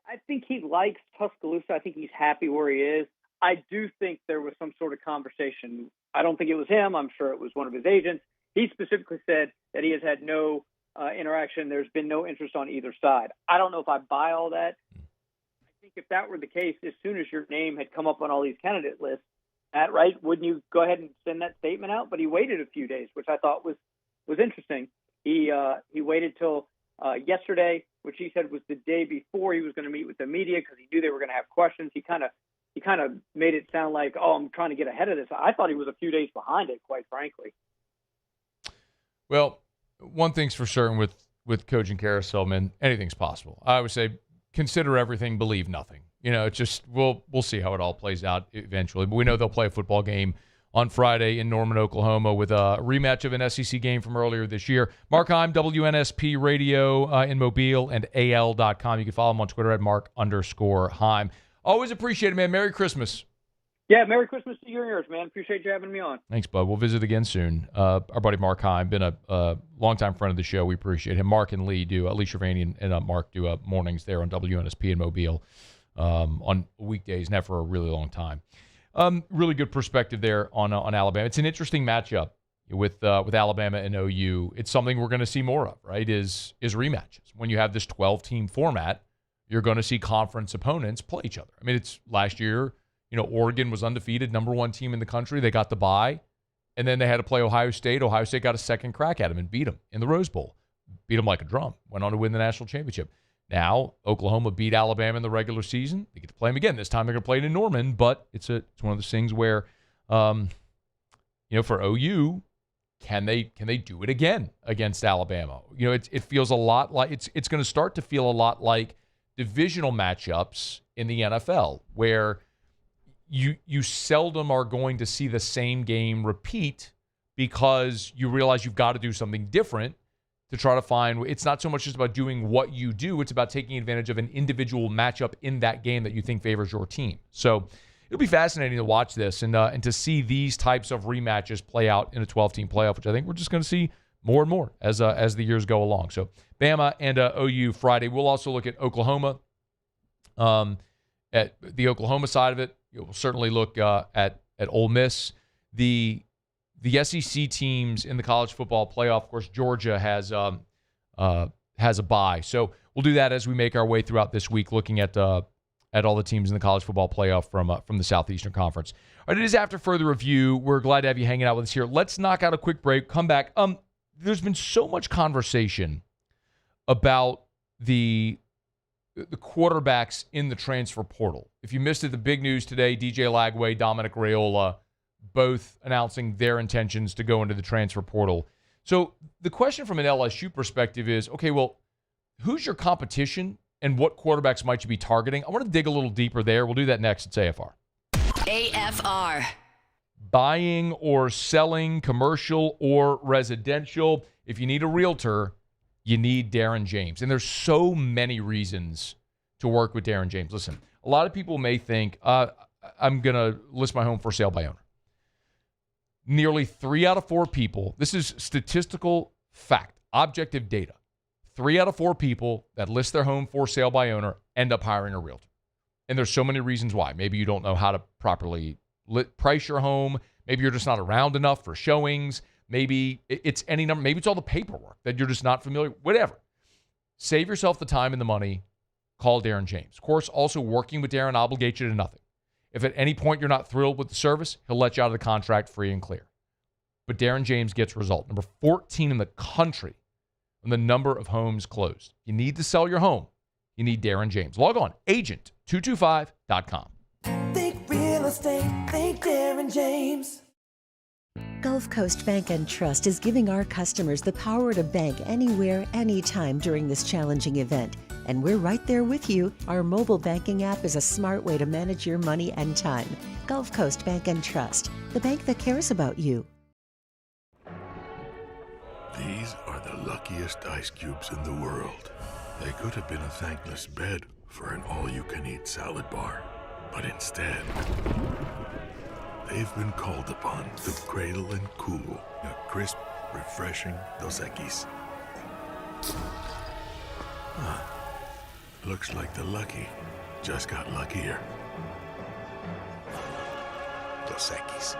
I think he likes Tuscaloosa. I think he's happy where he is. I do think there was some sort of conversation. I don't think it was him. I'm sure it was one of his agents. He specifically said that he has had no interaction. There's been no interest on either side. I don't know if I buy all that. I think if that were the case, as soon as your name had come up on all these candidate lists, right, wouldn't you go ahead and send that statement out? But he waited a few days, which I thought was interesting. He waited till yesterday, which he said was the day before he was going to meet with the media because he knew they were going to have questions. He kind of made it sound like, oh, I'm trying to get ahead of this. I thought he was a few days behind it, quite frankly. Well, one thing's for certain with coaching carousel, man, anything's possible. I would say consider everything, believe nothing. It's just we'll see how it all plays out eventually. But we know they'll play a football game on Friday in Norman, Oklahoma, with a rematch of an SEC game from earlier this year. Mark Heim, WNSP Radio in Mobile and AL.com. You can follow him on Twitter at Mark_Heim. Always appreciate it, man. Merry Christmas. Yeah, Merry Christmas to you and yours, man. Appreciate you having me on. Thanks, bud. We'll visit again soon. Our buddy Mark Heim, been a longtime friend of the show. We appreciate him. Mark and Lee do, Lee Cervani and Mark do mornings there on WNSP in Mobile on weekdays, and that for a really long time. Really good perspective there on Alabama. It's an interesting matchup with Alabama and OU. It's something we're going to see more of, right, is rematches. When you have this 12-team format, you're going to see conference opponents play each other. I mean, it's last year, Oregon was undefeated, number 1 team in the country. They got the bye, and then they had to play Ohio State. Ohio State got a second crack at them and beat them in the Rose Bowl. Beat them like a drum. Went on to win the national championship. Now, Oklahoma beat Alabama in the regular season. They get to play them again. This time they're going to play it in Norman, but it's one of those things where, for OU, can they do it again against Alabama? It feels a lot like it's going to start to feel a lot like divisional matchups in the NFL, where you seldom are going to see the same game repeat because you realize you've got to do something different to try to find. It's not so much just about doing what you do, it's about taking advantage of an individual matchup in that game that you think favors your team. So it'll be fascinating to watch this and to see these types of rematches play out in a 12-team playoff, which I think we're just going to see more and more as the years go along. So Bama and OU Friday. We'll also look at Oklahoma. At the Oklahoma side of it, we'll certainly look at Ole Miss. The the SEC teams in the college football playoff. Of course, Georgia has a bye. So we'll do that as we make our way throughout this week, looking at all the teams in the college football playoff from the Southeastern Conference. All right, it is After Further Review. We're glad to have you hanging out with us here. Let's knock out a quick break. Come back. There's been so much conversation about the quarterbacks in the transfer portal. If you missed it, the big news today, DJ Lagway, Dominic Raiola, both announcing their intentions to go into the transfer portal. So the question from an LSU perspective is, okay, well, who's your competition and what quarterbacks might you be targeting? I want to dig a little deeper there. We'll do that next. It's AFR. AFR. Buying or selling, commercial or residential. If you need a realtor, you need Darren James. And there's so many reasons to work with Darren James. Listen, a lot of people may think, I'm going to list my home for sale by owner. Nearly 3 out of 4 people, this is statistical fact, objective data. 3 out of 4 people that list their home for sale by owner end up hiring a realtor. And there's so many reasons why. Maybe you don't know how to properly price your home. Maybe you're just not around enough for showings. Maybe it's any number. Maybe it's all the paperwork that you're just not familiar with. Whatever. Save yourself the time and the money. Call Darren James. Of course, also working with Darren obligates you to nothing. If at any point you're not thrilled with the service, he'll let you out of the contract free and clear. But Darren James gets result. Number 14 in the country on the number of homes closed. You need to sell your home. You need Darren James. Log on, agent225.com. Think real estate, think Darren James. Gulf Coast Bank and Trust is giving our customers the power to bank anywhere, anytime during this challenging event. And we're right there with you. Our mobile banking app is a smart way to manage your money and time. Gulf Coast Bank and Trust, the bank that cares about you. These are the luckiest ice cubes in the world. They could have been a thankless bed for an all-you-can-eat salad bar. But instead, they've been called upon to cradle and cool a crisp, refreshing Dos Equis. Looks like the lucky just got luckier. Dos Equis.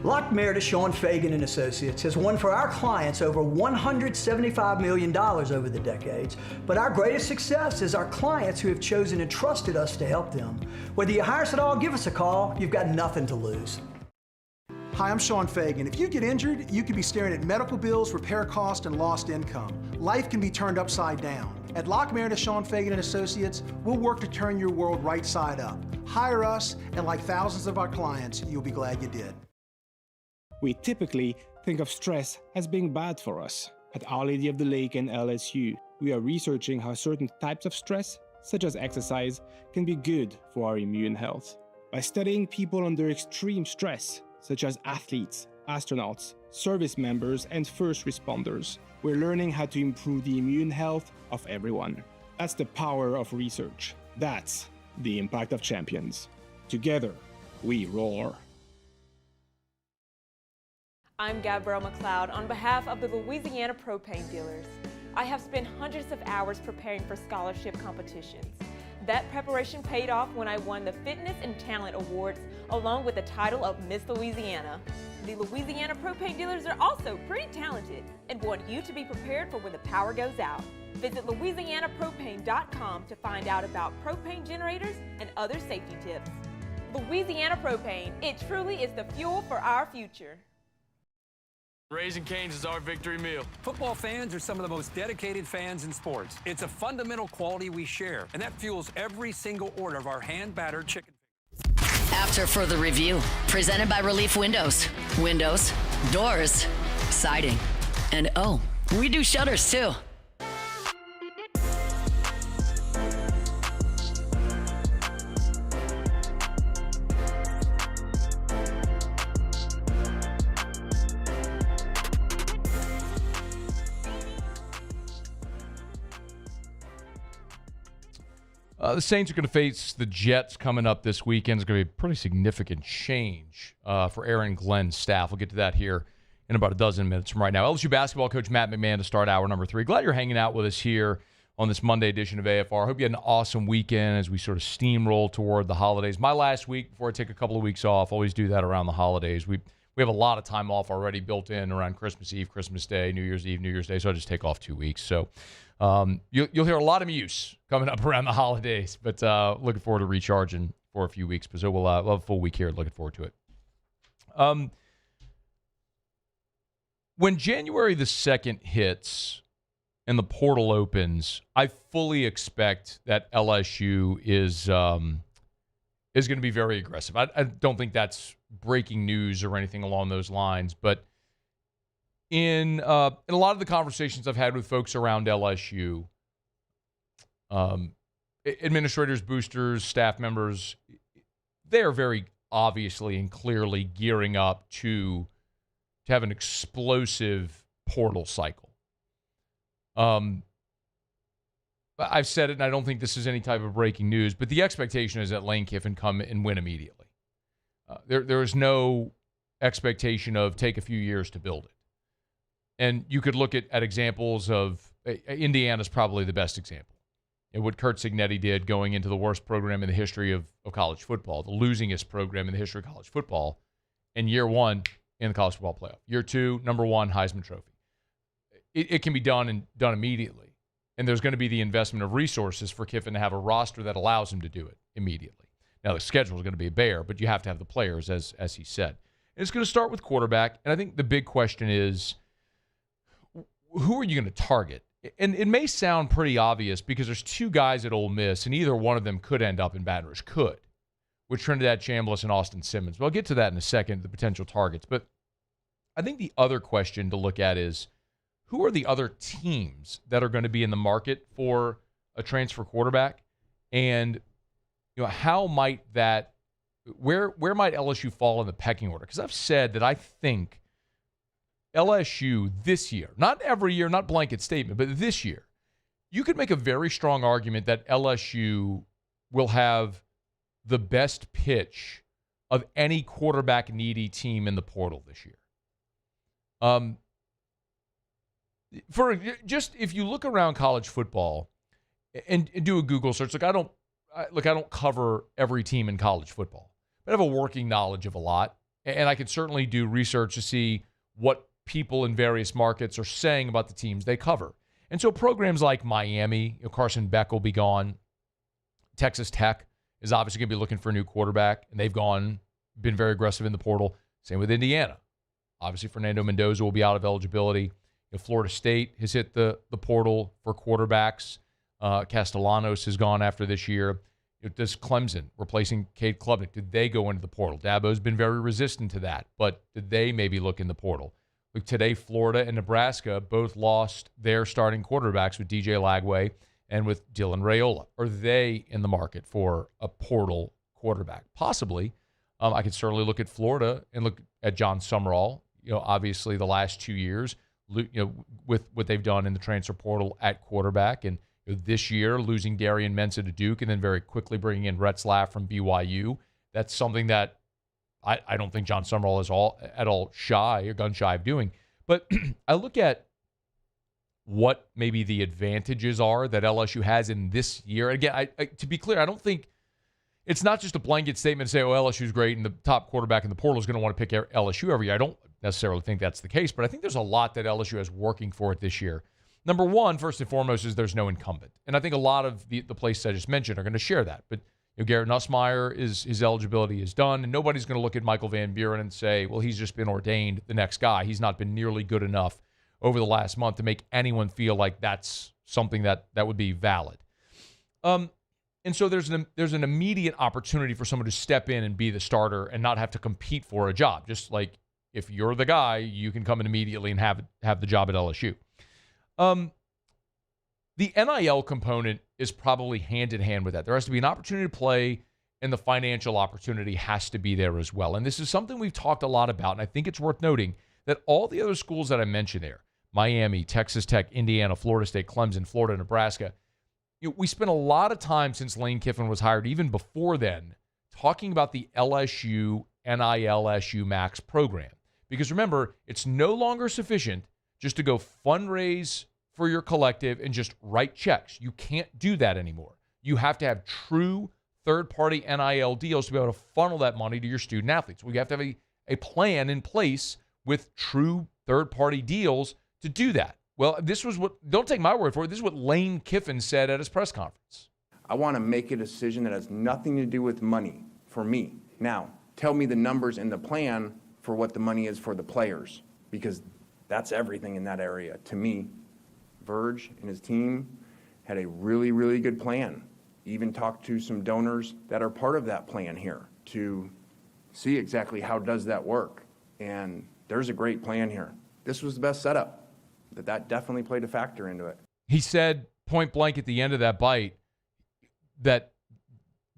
Lock Meredith, Sean Fagan and Associates has won for our clients over $175 million over the decades. But our greatest success is our clients who have chosen and trusted us to help them. Whether you hire us at all, give us a call. You've got nothing to lose. Hi, I'm Sean Fagan. If you get injured, you could be staring at medical bills, repair costs, and lost income. Life can be turned upside down. At Lock Meredith, Sean Fagan and Associates, we'll work to turn your world right side up. Hire us, and like thousands of our clients, you'll be glad you did. We typically think of stress as being bad for us. At Our Lady of the Lake and LSU, we are researching how certain types of stress, such as exercise, can be good for our immune health. By studying people under extreme stress, such as athletes, astronauts, service members, and first responders, we're learning how to improve the immune health of everyone. That's the power of research. That's the impact of champions. Together, we roar. I'm Gabrielle McLeod on behalf of the Louisiana Propane Dealers. I have spent hundreds of hours preparing for scholarship competitions. That preparation paid off when I won the Fitness and Talent Awards along with the title of Miss Louisiana. The Louisiana Propane Dealers are also pretty talented and want you to be prepared for when the power goes out. Visit LouisianaPropane.com to find out about propane generators and other safety tips. Louisiana Propane, it truly is the fuel for our future. Raising Cane's is our victory meal. Football fans are some of the most dedicated fans in sports. It's a fundamental quality we share, and that fuels every single order of our hand-battered chicken. After Further Review, presented by Relief Windows. Windows, doors, siding, and oh, we do shutters too. The Saints are going to face the Jets coming up this weekend. It's going to be a pretty significant change for Aaron Glenn's staff. We'll get to that here in about a dozen minutes from right now. LSU basketball coach Matt McMahon to start hour number 3. Glad you're hanging out with us here on this Monday edition of AFR. Hope you had an awesome weekend as we sort of steamroll toward the holidays. My last week before I take a couple of weeks off, always do that around the holidays. We have a lot of time off already built in around Christmas Eve, Christmas Day, New Year's Eve, New Year's Day, so I just take off 2 weeks. So you'll hear a lot of Muse coming up around the holidays, but looking forward to recharging for a few weeks. So we'll have a full week here. Looking forward to it. When January the 2nd hits and the portal opens, I fully expect that LSU is going to be very aggressive. I don't think that's breaking news or anything along those lines, but in a lot of the conversations I've had with folks around LSU, administrators, boosters, staff members, they are very obviously and clearly gearing up to have an explosive portal cycle. I've said it, and I don't think this is any type of breaking news, but the expectation is that Lane Kiffin come and win immediately. There is no expectation of take a few years to build it. And you could look at examples of Indiana's probably the best example. And what Kurt Cignetti did going into the worst program in the history of college football, the losingest program in the history of college football, in year 1 in the college football playoff. Year 2, number 1, Heisman Trophy. It can be done immediately. And there's going to be the investment of resources for Kiffin to have a roster that allows him to do it immediately. Now, the schedule is going to be a bear, but you have to have the players, as he said. And it's going to start with quarterback. And I think the big question is, who are you going to target? And it may sound pretty obvious because there's 2 guys at Ole Miss, and either one of them could end up in Baton Rouge. Could. With Trinidad Chambliss and Austin Simmons. But I'll get to that in a second, the potential targets. But I think the other question to look at is, who are the other teams that are going to be in the market for a transfer quarterback? And how might that, where might LSU fall in the pecking order? Because I've said that I think LSU this year, not every year, not blanket statement, but this year, you could make a very strong argument that LSU will have the best pitch of any quarterback needy team in the portal this year. For just if you look around college football and do a Google search, I don't cover every team in college football, but I have a working knowledge of a lot, and I could certainly do research to see what people in various markets are saying about the teams they cover. And so programs like Miami, Carson Beck will be gone. Texas Tech is obviously going to be looking for a new quarterback, and they've been very aggressive in the portal. Same with Indiana. Obviously, Fernando Mendoza will be out of eligibility. Florida State has hit the portal for quarterbacks. Castellanos has gone after this year. Does Clemson, replacing Cade Klubnik, did they go into the portal? Dabo's been very resistant to that, but did they maybe look in the portal? Today, Florida and Nebraska both lost their starting quarterbacks with DJ Lagway and with Dylan Raiola. Are they in the market for a portal quarterback? Possibly. I could certainly look at Florida and look at John Summerall. Obviously the last 2 years, with what they've done in the transfer portal at quarterback, and this year losing Darian Mensah to Duke and then very quickly bringing in Retzlaff from BYU. That's something that I don't think John Summerall is at all shy or gun shy of doing. But I look at what maybe the advantages are that LSU has in this year. Again, to be clear, I don't think it's not just a blanket statement to say, LSU's great and the top quarterback in the portal is going to want to pick LSU every year. I don't necessarily think that's the case, but I think there's a lot that LSU has working for it this year. Number one, first and foremost, is there's no incumbent. And I think a lot of the places I just mentioned are going to share that. But Garrett Nussmeier, his eligibility is done, and nobody's going to look at Michael Van Buren and say, well, he's just been ordained the next guy. He's not been nearly good enough over the last month to make anyone feel like that's something that would be valid. And so there's an immediate opportunity for someone to step in and be the starter and not have to compete for a job. Just like if you're the guy, you can come in immediately and have the job at LSU. The NIL component is probably hand in hand with that. There has to be an opportunity to play, and the financial opportunity has to be there as well. And this is something we've talked a lot about, and I think it's worth noting that all the other schools that I mentioned there, Miami, Texas Tech, Indiana, Florida State, Clemson, Florida, Nebraska, we spent a lot of time since Lane Kiffin was hired, even before then, talking about the LSU NILSU Max program. Because remember, it's no longer sufficient just to go fundraise for your collective and just write checks. You can't do that anymore. You have to have true third-party NIL deals to be able to funnel that money to your student athletes. We have to have a plan in place with true third-party deals to do that. Well, this was don't take my word for it, this is what Lane Kiffin said at his press conference. I want to make a decision that has nothing to do with money for me. Now, tell me the numbers in the plan for what the money is for the players, because that's everything in that area. To me, Verge and his team had a really, really good plan. Even talked to some donors that are part of that plan here to see exactly how does that work. And there's a great plan here. This was the best setup. That definitely played a factor into it. He said point blank at the end of that bite that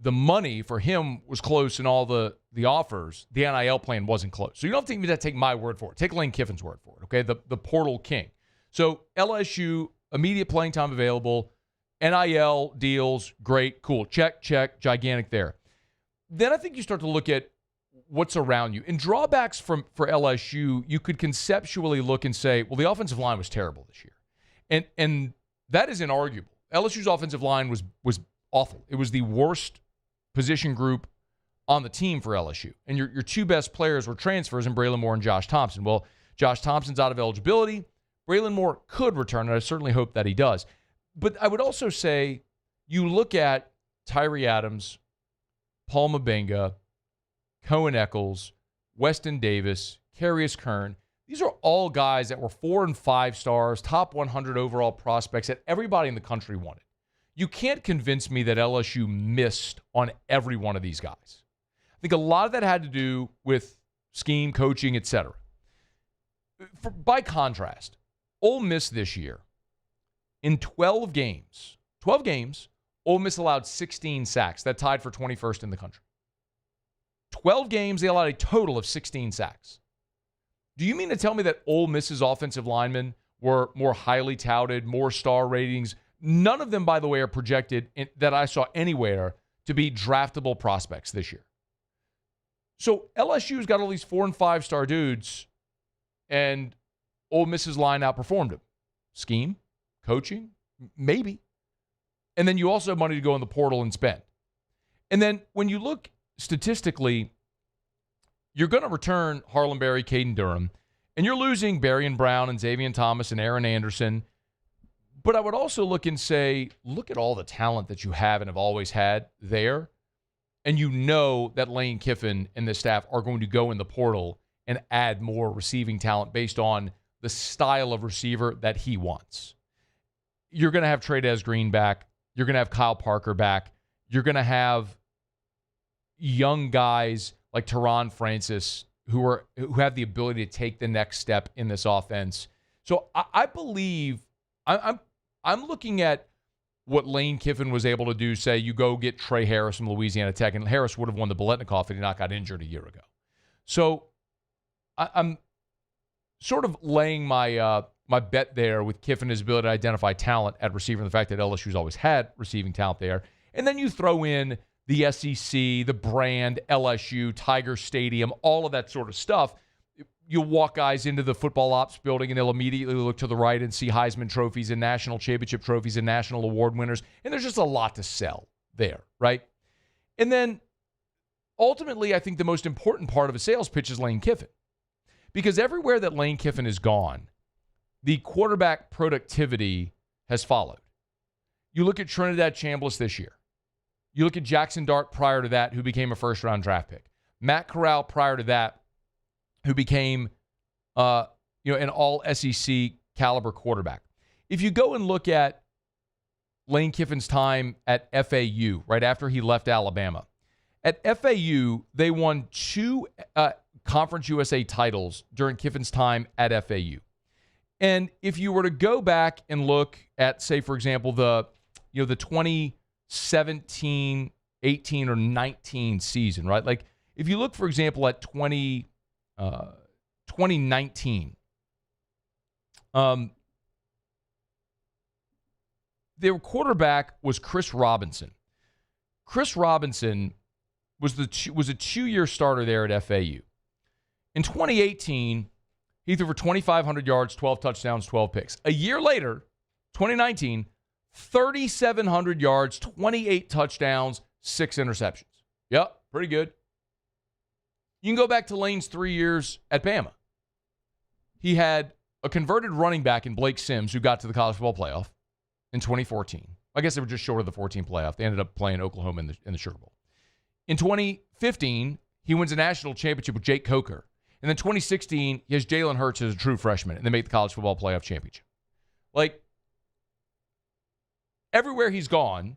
the money for him was close in all the offers. The NIL plan wasn't close. So you don't have to even take my word for it. Take Lane Kiffin's word for it, okay? The portal king. So LSU, immediate playing time available, NIL deals, great, cool. Check, gigantic there. Then I think you start to look at what's around you. And drawbacks for LSU, you could conceptually look and say, well, the offensive line was terrible this year. And that is inarguable. LSU's offensive line was awful. It was the worst position group on the team for LSU. And your two best players were transfers in Braylon Moore and Josh Thompson. Well, Josh Thompson's out of eligibility. Braylon Moore could return, and I certainly hope that he does. But I would also say you look at Tyree Adams, Paul Mabenga, Cohen Eccles, Weston Davis, Carius Kern. These are all guys that were 4 and 5 stars, top 100 overall prospects that everybody in the country wanted. You can't convince me that LSU missed on every one of these guys. I think a lot of that had to do with scheme, coaching, etc. By contrast, Ole Miss this year, in 12 games, Ole Miss allowed 16 sacks. That tied for 21st in the country. 12 games, they allowed a total of 16 sacks. Do you mean to tell me that Ole Miss's offensive linemen were more highly touted, more star ratings? None of them, by the way, are projected that I saw anywhere to be draftable prospects this year. So LSU's got all these 4 and 5 star dudes, and Ole Miss's line outperformed them. Scheme, coaching, maybe. And then you also have money to go in the portal and spend. And then when you look statistically, you're going to return Harlan Berry, Caden Durham, and you're losing Berrien Brown and Xavier Thomas and Aaron Anderson. But I would also look and say, look at all the talent that you have and have always had there. And you know that Lane Kiffin and the staff are going to go in the portal and add more receiving talent based on the style of receiver that he wants. You're going to have Trey'Dez Green back. You're going to have Kyle Parker back. You're going to have young guys like Teron Francis who have the ability to take the next step in this offense. So I believe I'm looking at what Lane Kiffin was able to do. Say you go get Trey Harris from Louisiana Tech, and Harris would have won the Biletnikoff if he not got injured a year ago. So I'm sort of laying my bet there with Kiffin's ability to identify talent at receiver, and the fact that LSU's always had receiving talent there. And then you throw in the SEC, the brand, LSU, Tiger Stadium, all of that sort of stuff. You'll walk guys into the football ops building, and they'll immediately look to the right and see Heisman trophies and national championship trophies and national award winners. And there's just a lot to sell there, right? And then ultimately, I think the most important part of a sales pitch is Lane Kiffin. Because everywhere that Lane Kiffin has gone, the quarterback productivity has followed. You look at Trinidad Chambliss this year. You look at Jackson Dart prior to that, who became a first-round draft pick. Matt Corral prior to that, who became an all-SEC caliber quarterback. If you go and look at Lane Kiffin's time at FAU, right after he left Alabama, at FAU, they won 2 Conference USA titles during Kiffin's time at FAU. And if you were to go back and look at, say, for example, the 2017, 18, or 19 season, right? Like, if you look, for example, at 2019, their quarterback was Chris Robinson. Chris Robinson was a 2-year starter there at FAU. In 2018, he threw for 2,500 yards, 12 touchdowns, 12 picks. A year later, 2019, 3,700 yards, 28 touchdowns, 6 interceptions. Yep, pretty good. You can go back to Lane's 3 years at Bama. He had a converted running back in Blake Sims who got to the college football playoff in 2014. I guess they were just short of the 14 playoff. They ended up playing Oklahoma in the Sugar Bowl. In 2015, he wins a national championship with Jake Coker. And then 2016, he has Jalen Hurts as a true freshman, and they make the college football playoff championship. Like, everywhere he's gone,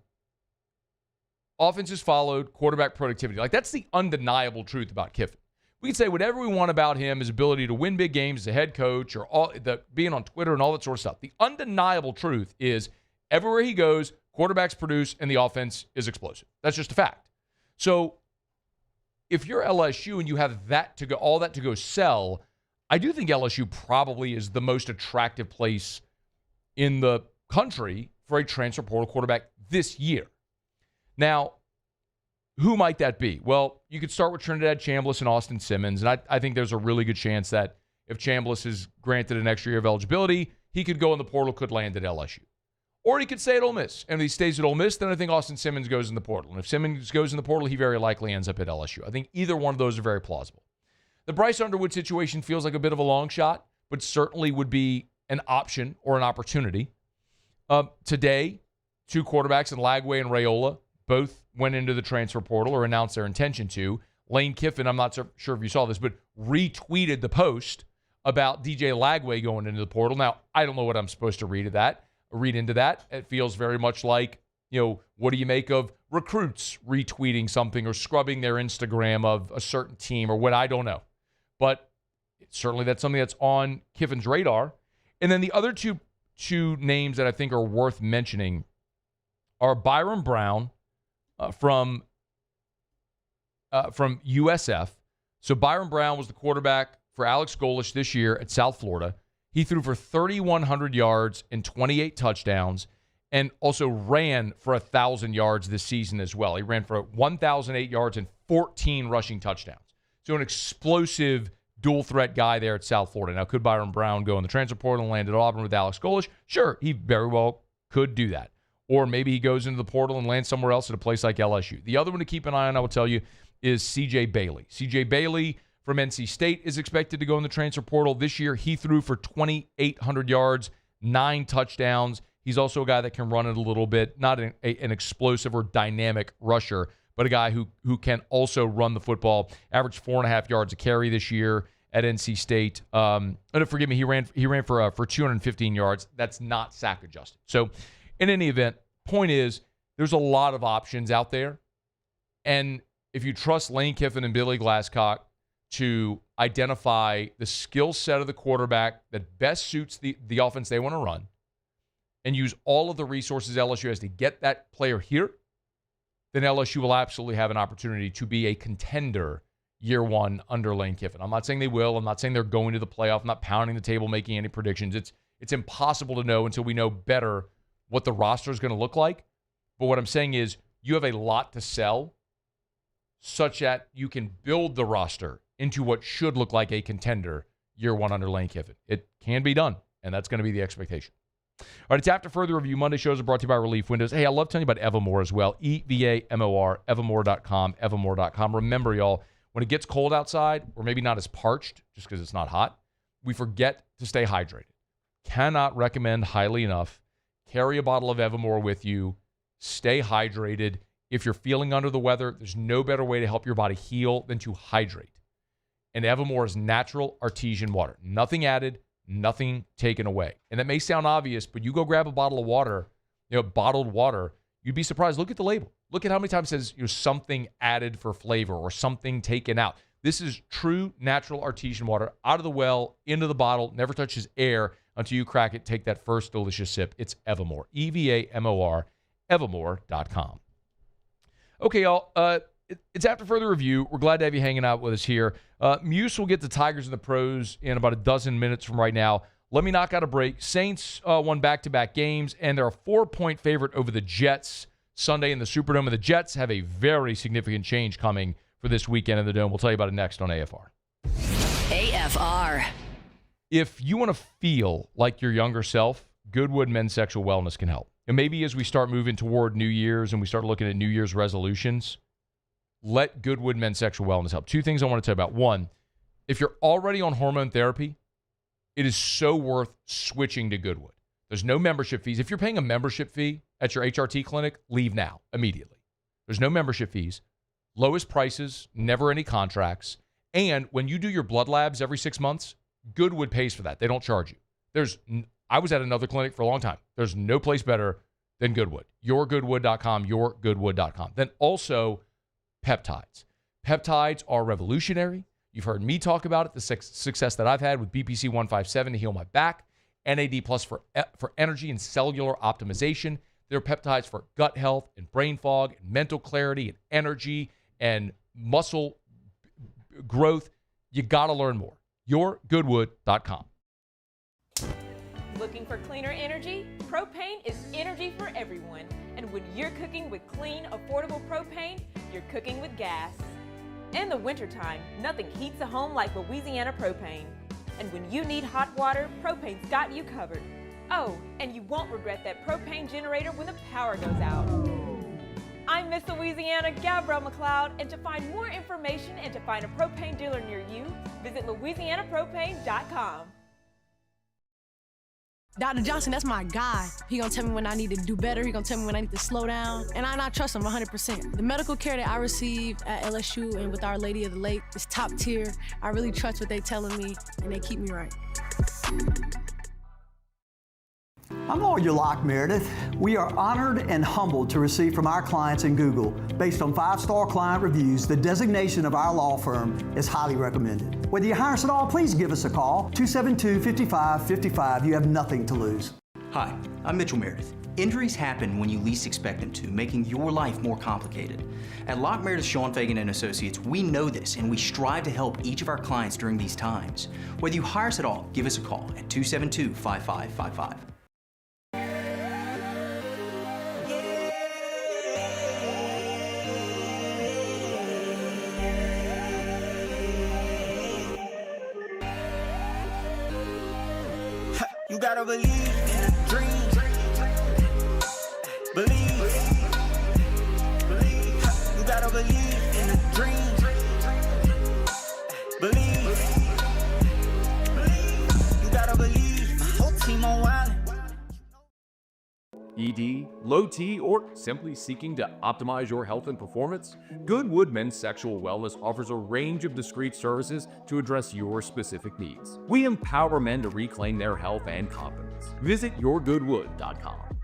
offenses followed quarterback productivity. Like, that's the undeniable truth about Kiffin. We can say whatever we want about him, his ability to win big games as a head coach, or being on Twitter and all that sort of stuff. The undeniable truth is everywhere he goes, quarterbacks produce, and the offense is explosive. That's just a fact. So if you're LSU and you have all that to go sell, I do think LSU probably is the most attractive place in the country for a transfer portal quarterback this year. Now, who might that be? Well, you could start with Trinidad Chambliss and Austin Simmons, and I think there's a really good chance that if Chambliss is granted an extra year of eligibility, he could go in the portal, could land at LSU. Or he could stay at Ole Miss. And if he stays at Ole Miss, then I think Austin Simmons goes in the portal. And if Simmons goes in the portal, he very likely ends up at LSU. I think either one of those are very plausible. The Bryce Underwood situation feels like a bit of a long shot, but certainly would be an option or an opportunity. Today, 2 quarterbacks in Lagway and Raiola both went into the transfer portal or announced their intention to. Lane Kiffin, I'm not sure if you saw this, but retweeted the post about DJ Lagway going into the portal. Now, I don't know what I'm supposed to read into that. It feels very much like, what do you make of recruits retweeting something or scrubbing their Instagram of a certain team or what? I don't know. But certainly that's something that's on Kiffin's radar. And then the other two names that I think are worth mentioning are Byron Brown from USF. So Byron Brown was the quarterback for Alex Golesh this year at South Florida. He threw for 3,100 yards and 28 touchdowns and also ran for 1,000 yards this season as well. He ran for 1,008 yards and 14 rushing touchdowns. So an explosive dual-threat guy there at South Florida. Now, could Byron Brown go in the transfer portal and land at Auburn with Alex Golesh? Sure, he very well could do that. Or maybe he goes into the portal and lands somewhere else at a place like LSU. The other one to keep an eye on, I will tell you, is C.J. Bailey. C.J. Bailey from NC State is expected to go in the transfer portal. This year, he threw for 2,800 yards, 9 touchdowns. He's also a guy that can run it a little bit, not an explosive or dynamic rusher, but a guy who can also run the football. Averaged 4.5 yards a carry this year at NC State. Forgive me, he ran for 215 yards. That's not sack adjusted. So, in any event, point is, there's a lot of options out there, and if you trust Lane Kiffin and Billy Glasscock to identify the skill set of the quarterback that best suits the offense they want to run and use all of the resources LSU has to get that player here, then LSU will absolutely have an opportunity to be a contender year one under Lane Kiffin. I'm not saying they will. I'm not saying they're going to the playoff. I'm not pounding the table making any predictions. It's impossible to know until we know better what the roster is going to look like. But what I'm saying is you have a lot to sell such that you can build the roster into what should look like a contender year one under Lane Kiffin. It can be done, and that's going to be the expectation. All right, it's After Further Review. Monday shows are brought to you by Relief Windows. Hey, I love telling you about Evamore as well. EVAMOR, Evamore.com, Evamore.com. Remember, y'all, when it gets cold outside, or maybe not as parched just because it's not hot, we forget to stay hydrated. Cannot recommend highly enough. Carry a bottle of Evamore with you. Stay hydrated. If you're feeling under the weather, there's no better way to help your body heal than to hydrate. And Evamore is natural artesian water. Nothing added, nothing taken away. And that may sound obvious, but you go grab a bottle of water, bottled water, you'd be surprised. Look at the label. Look at how many times it says something added for flavor or something taken out. This is true natural artesian water, out of the well, into the bottle, never touches air until you crack it, take that first delicious sip. It's Evamore, EVAMOR, Evamore.com. Okay, y'all, it's After Further Review. We're glad to have you hanging out with us here. Muse will get the Tigers and the Pros in about a dozen minutes from right now. let me knock out a break. Saints won back-to-back games, and they're a 4-point favorite over the Jets Sunday in the Superdome. And the Jets have a very significant change coming for this weekend in the Dome. We'll tell you about it next on AFR. AFR. If you want to feel like your younger self, Goodwood Men's Sexual Wellness can help. And maybe as we start moving toward New Year's and we start looking at New Year's resolutions, let Goodwood Men's Sexual Wellness help. Two things I want to tell you about. One, if you're already on hormone therapy, it is so worth switching to Goodwood. There's no membership fees. If you're paying a membership fee at your HRT clinic, leave now, immediately. There's no membership fees. Lowest prices, never any contracts. And when you do your blood labs every 6 months, Goodwood pays for that. They don't charge you. I was at another clinic for a long time. There's no place better than Goodwood. Yourgoodwood.com, yourgoodwood.com. Then also peptides. Peptides are revolutionary. You've heard me talk about it, the success that I've had with BPC 157 to heal my back, NAD plus for energy and cellular optimization. There are peptides for gut health and brain fog and mental clarity and energy and muscle growth. You got to learn more. Yourgoodwood.com. Looking for cleaner energy? Propane is energy for everyone. And when you're cooking with clean, affordable propane, you're cooking with gas. In the wintertime, nothing heats a home like Louisiana propane. And when you need hot water, propane's got you covered. Oh, and you won't regret that propane generator when the power goes out. I'm Miss Louisiana, Gabrielle McLeod, and to find more information and to find a propane dealer near you, visit louisianapropane.com. Dr. Johnson, that's my guy. He gonna tell me when I need to do better. He gonna tell me when I need to slow down. And I trust him 100%. The medical care that I receive at LSU and with Our Lady of the Lake is top tier. I really trust what they telling me, and they keep me right. I'm Lawyer Locke Meredith. We are honored and humbled to receive from our clients in Google. Based on 5-star client reviews, the designation of our law firm is highly recommended. Whether you hire us at all, please give us a call, 272-5555. You have nothing to lose. Hi, I'm Mitchell Meredith. Injuries happen when you least expect them to, making your life more complicated. At Locke Meredith, Sean Fagan and Associates, we know this, and we strive to help each of our clients during these times. Whether you hire us at all, give us a call at 272-5555. You gotta believe in a dream. Believe. You gotta believe in a dream. Believe. You gotta believe. My whole team on wild. ED, low T, or simply seeking to optimize your health and performance? Goodwood Men's Sexual Wellness offers a range of discreet services to address your specific needs. We empower men to reclaim their health and confidence. Visit yourgoodwood.com.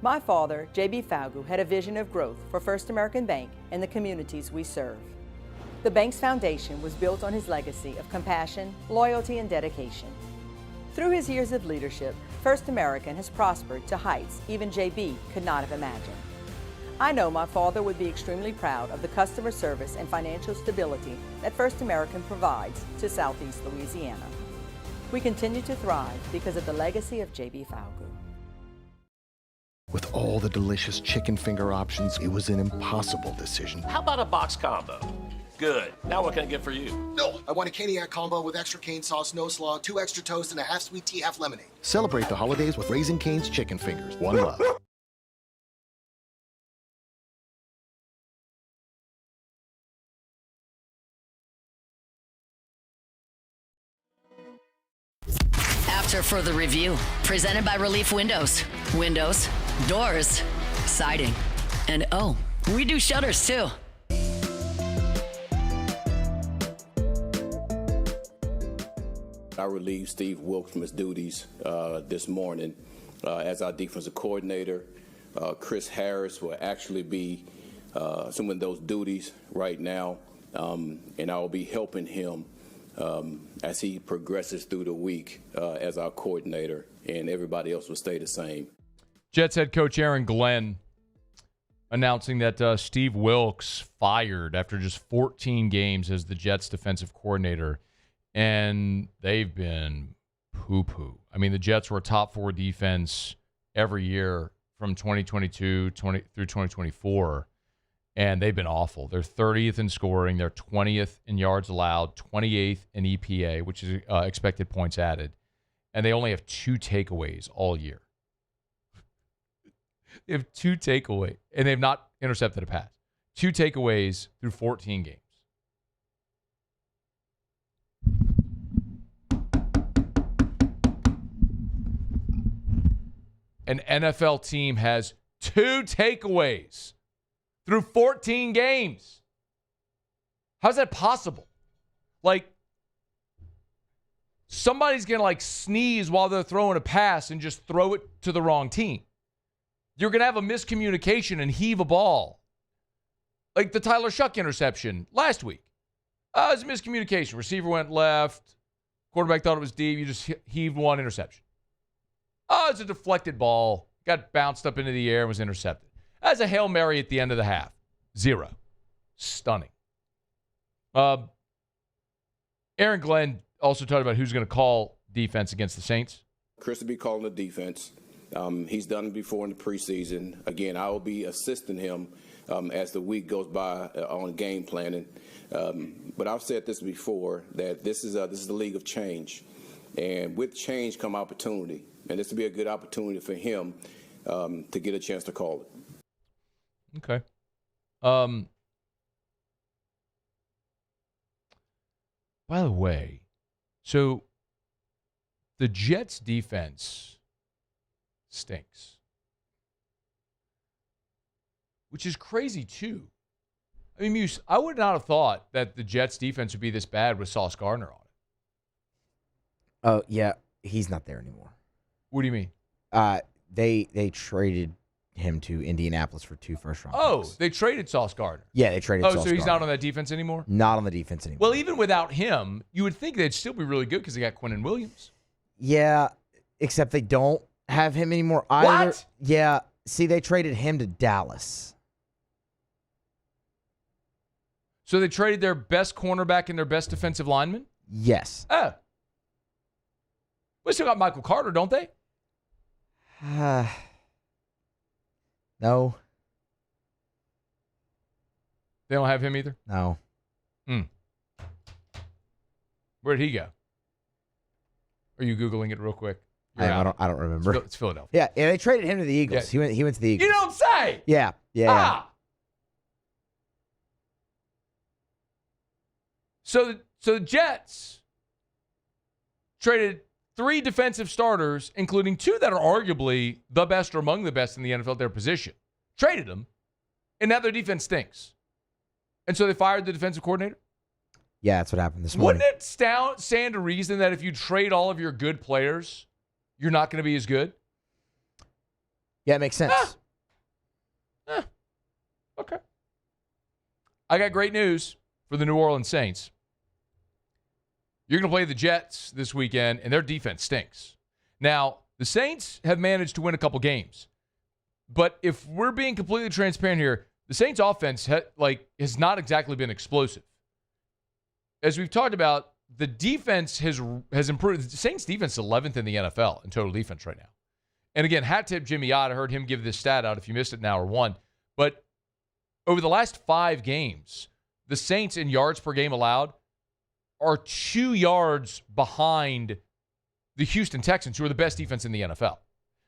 My father, J.B. Falgu, had a vision of growth for First American Bank and the communities we serve. The bank's foundation was built on his legacy of compassion, loyalty, and dedication. Through his years of leadership, First American has prospered to heights even JB could not have imagined. I know my father would be extremely proud of the customer service and financial stability that First American provides to Southeast Louisiana. We continue to thrive because of the legacy of JB Falgu. With all the delicious chicken finger options, it was an impossible decision. How about a box combo? Good. Now what can I get for you? No, I want a Caniac combo with extra cane sauce, no slaw, 2 extra toast, and a half sweet tea, half lemonade. Celebrate the holidays with Raising Cane's chicken fingers. One love. After further review, presented by Relief Windows. Windows, doors, siding, and oh, we do shutters too. I relieved Steve Wilkes from his duties this morning as our defensive coordinator. Chris Harris will actually be assuming those duties right now, and I will be helping him as he progresses through the week as our coordinator, and everybody else will stay the same. Jets head coach Aaron Glenn announcing that Steve Wilkes fired after just 14 games as the Jets defensive coordinator. and they've been poo-poo. I mean, the Jets were a top 4 defense every year from 2022 through 2024, and they've been awful. They're 30th in scoring. They're 20th in yards allowed, 28th in EPA, which is expected points added, and they only have 2 takeaways all year. They have 2 takeaways, and they've not intercepted a pass. 2 takeaways through 14 games. An NFL team has 2 takeaways through 14 games. How's that possible? Like, somebody's going to, like, sneeze while they're throwing a pass and just throw it to the wrong team. You're going to have a miscommunication and heave a ball. Like the Tyler Shuck interception last week. It was a miscommunication. Receiver went left. Quarterback thought it was deep. You just heaved one interception. It's a deflected ball. Got bounced up into the air and was intercepted. That's a Hail Mary at the end of the half. 0. Stunning. Aaron Glenn also talked about who's going to call defense against the Saints. Chris will be calling the defense. He's done it before in the preseason. Again, I will be assisting him as the week goes by on game planning. But I've said this before, that this is the league of change. And with change come opportunity. And this will be a good opportunity for him to get a chance to call it. Okay. By the way, so the Jets defense stinks, which is crazy too. I mean, Muse, I would not have thought that the Jets defense would be this bad with Sauce Gardner on it. Oh, yeah, he's not there anymore. What do you mean? They traded him to Indianapolis for 2 first-round picks. They traded Sauce Gardner. Yeah, they traded Sauce so he's Gardner. not on that defense anymore? Not on the defense anymore. Well, even without him, you would think they'd still be really good because they got Quinnen Williams. Yeah, except they don't have him anymore either. What? Yeah, see, they traded him to Dallas. So they traded their best cornerback and their best defensive lineman? Yes. Oh. We still got Michael Carter, don't they? No. They don't have him either? No. Where'd he go? Are you Googling it real quick? I don't remember. It's Philadelphia. Yeah, they traded him to the Eagles. Yeah. He went to the Eagles. You don't say! Yeah. So the Jets traded 3 defensive starters, including 2 that are arguably the best or among the best in the NFL at their position. Traded them, and now their defense stinks. And so they fired the defensive coordinator? Yeah, that's what happened this morning. Wouldn't it stand to reason that if you trade all of your good players, you're not going to be as good? Yeah, it makes sense. Okay. I got great news for the New Orleans Saints. You're going to play the Jets this weekend, and their defense stinks. Now, the Saints have managed to win a couple games. But if we're being completely transparent here, the Saints offense has not exactly been explosive. As we've talked about, the defense has improved. The Saints defense is 11th in the NFL in total defense right now. And again, hat tip Jimmy Ott. I heard him give this stat out. If you missed it now or won. But over the last 5 games, the Saints in yards per game allowed are 2 yards behind the Houston Texans, who are the best defense in the NFL.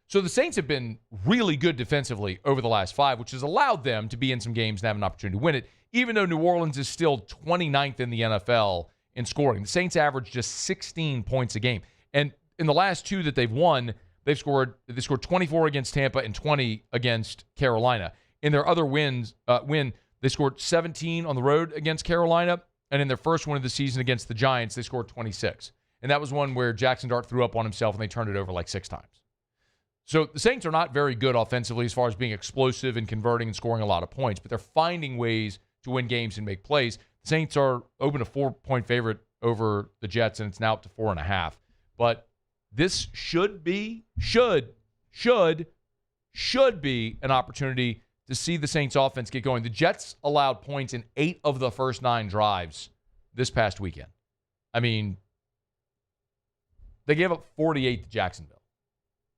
So the Saints have been really good defensively over the last 5, which has allowed them to be in some games and have an opportunity to win it, even though New Orleans is still 29th in the NFL in scoring. The Saints average just 16 points a game. And in the last 2 that they've won, they scored 24 against Tampa and 20 against Carolina. In their other win, they scored 17 on the road against Carolina, and in their first win of the season against the Giants, they scored 26. And that was one where Jackson Dart threw up on himself, and they turned it over like 6 times. So the Saints are not very good offensively as far as being explosive and converting and scoring a lot of points, but they're finding ways to win games and make plays. The Saints are open a 4-point favorite over the Jets, and it's now up to 4.5. But this should be an opportunity to see the Saints offense get going. The Jets allowed points in 8 of the first 9 drives this past weekend. I mean, They gave up 48 to Jacksonville.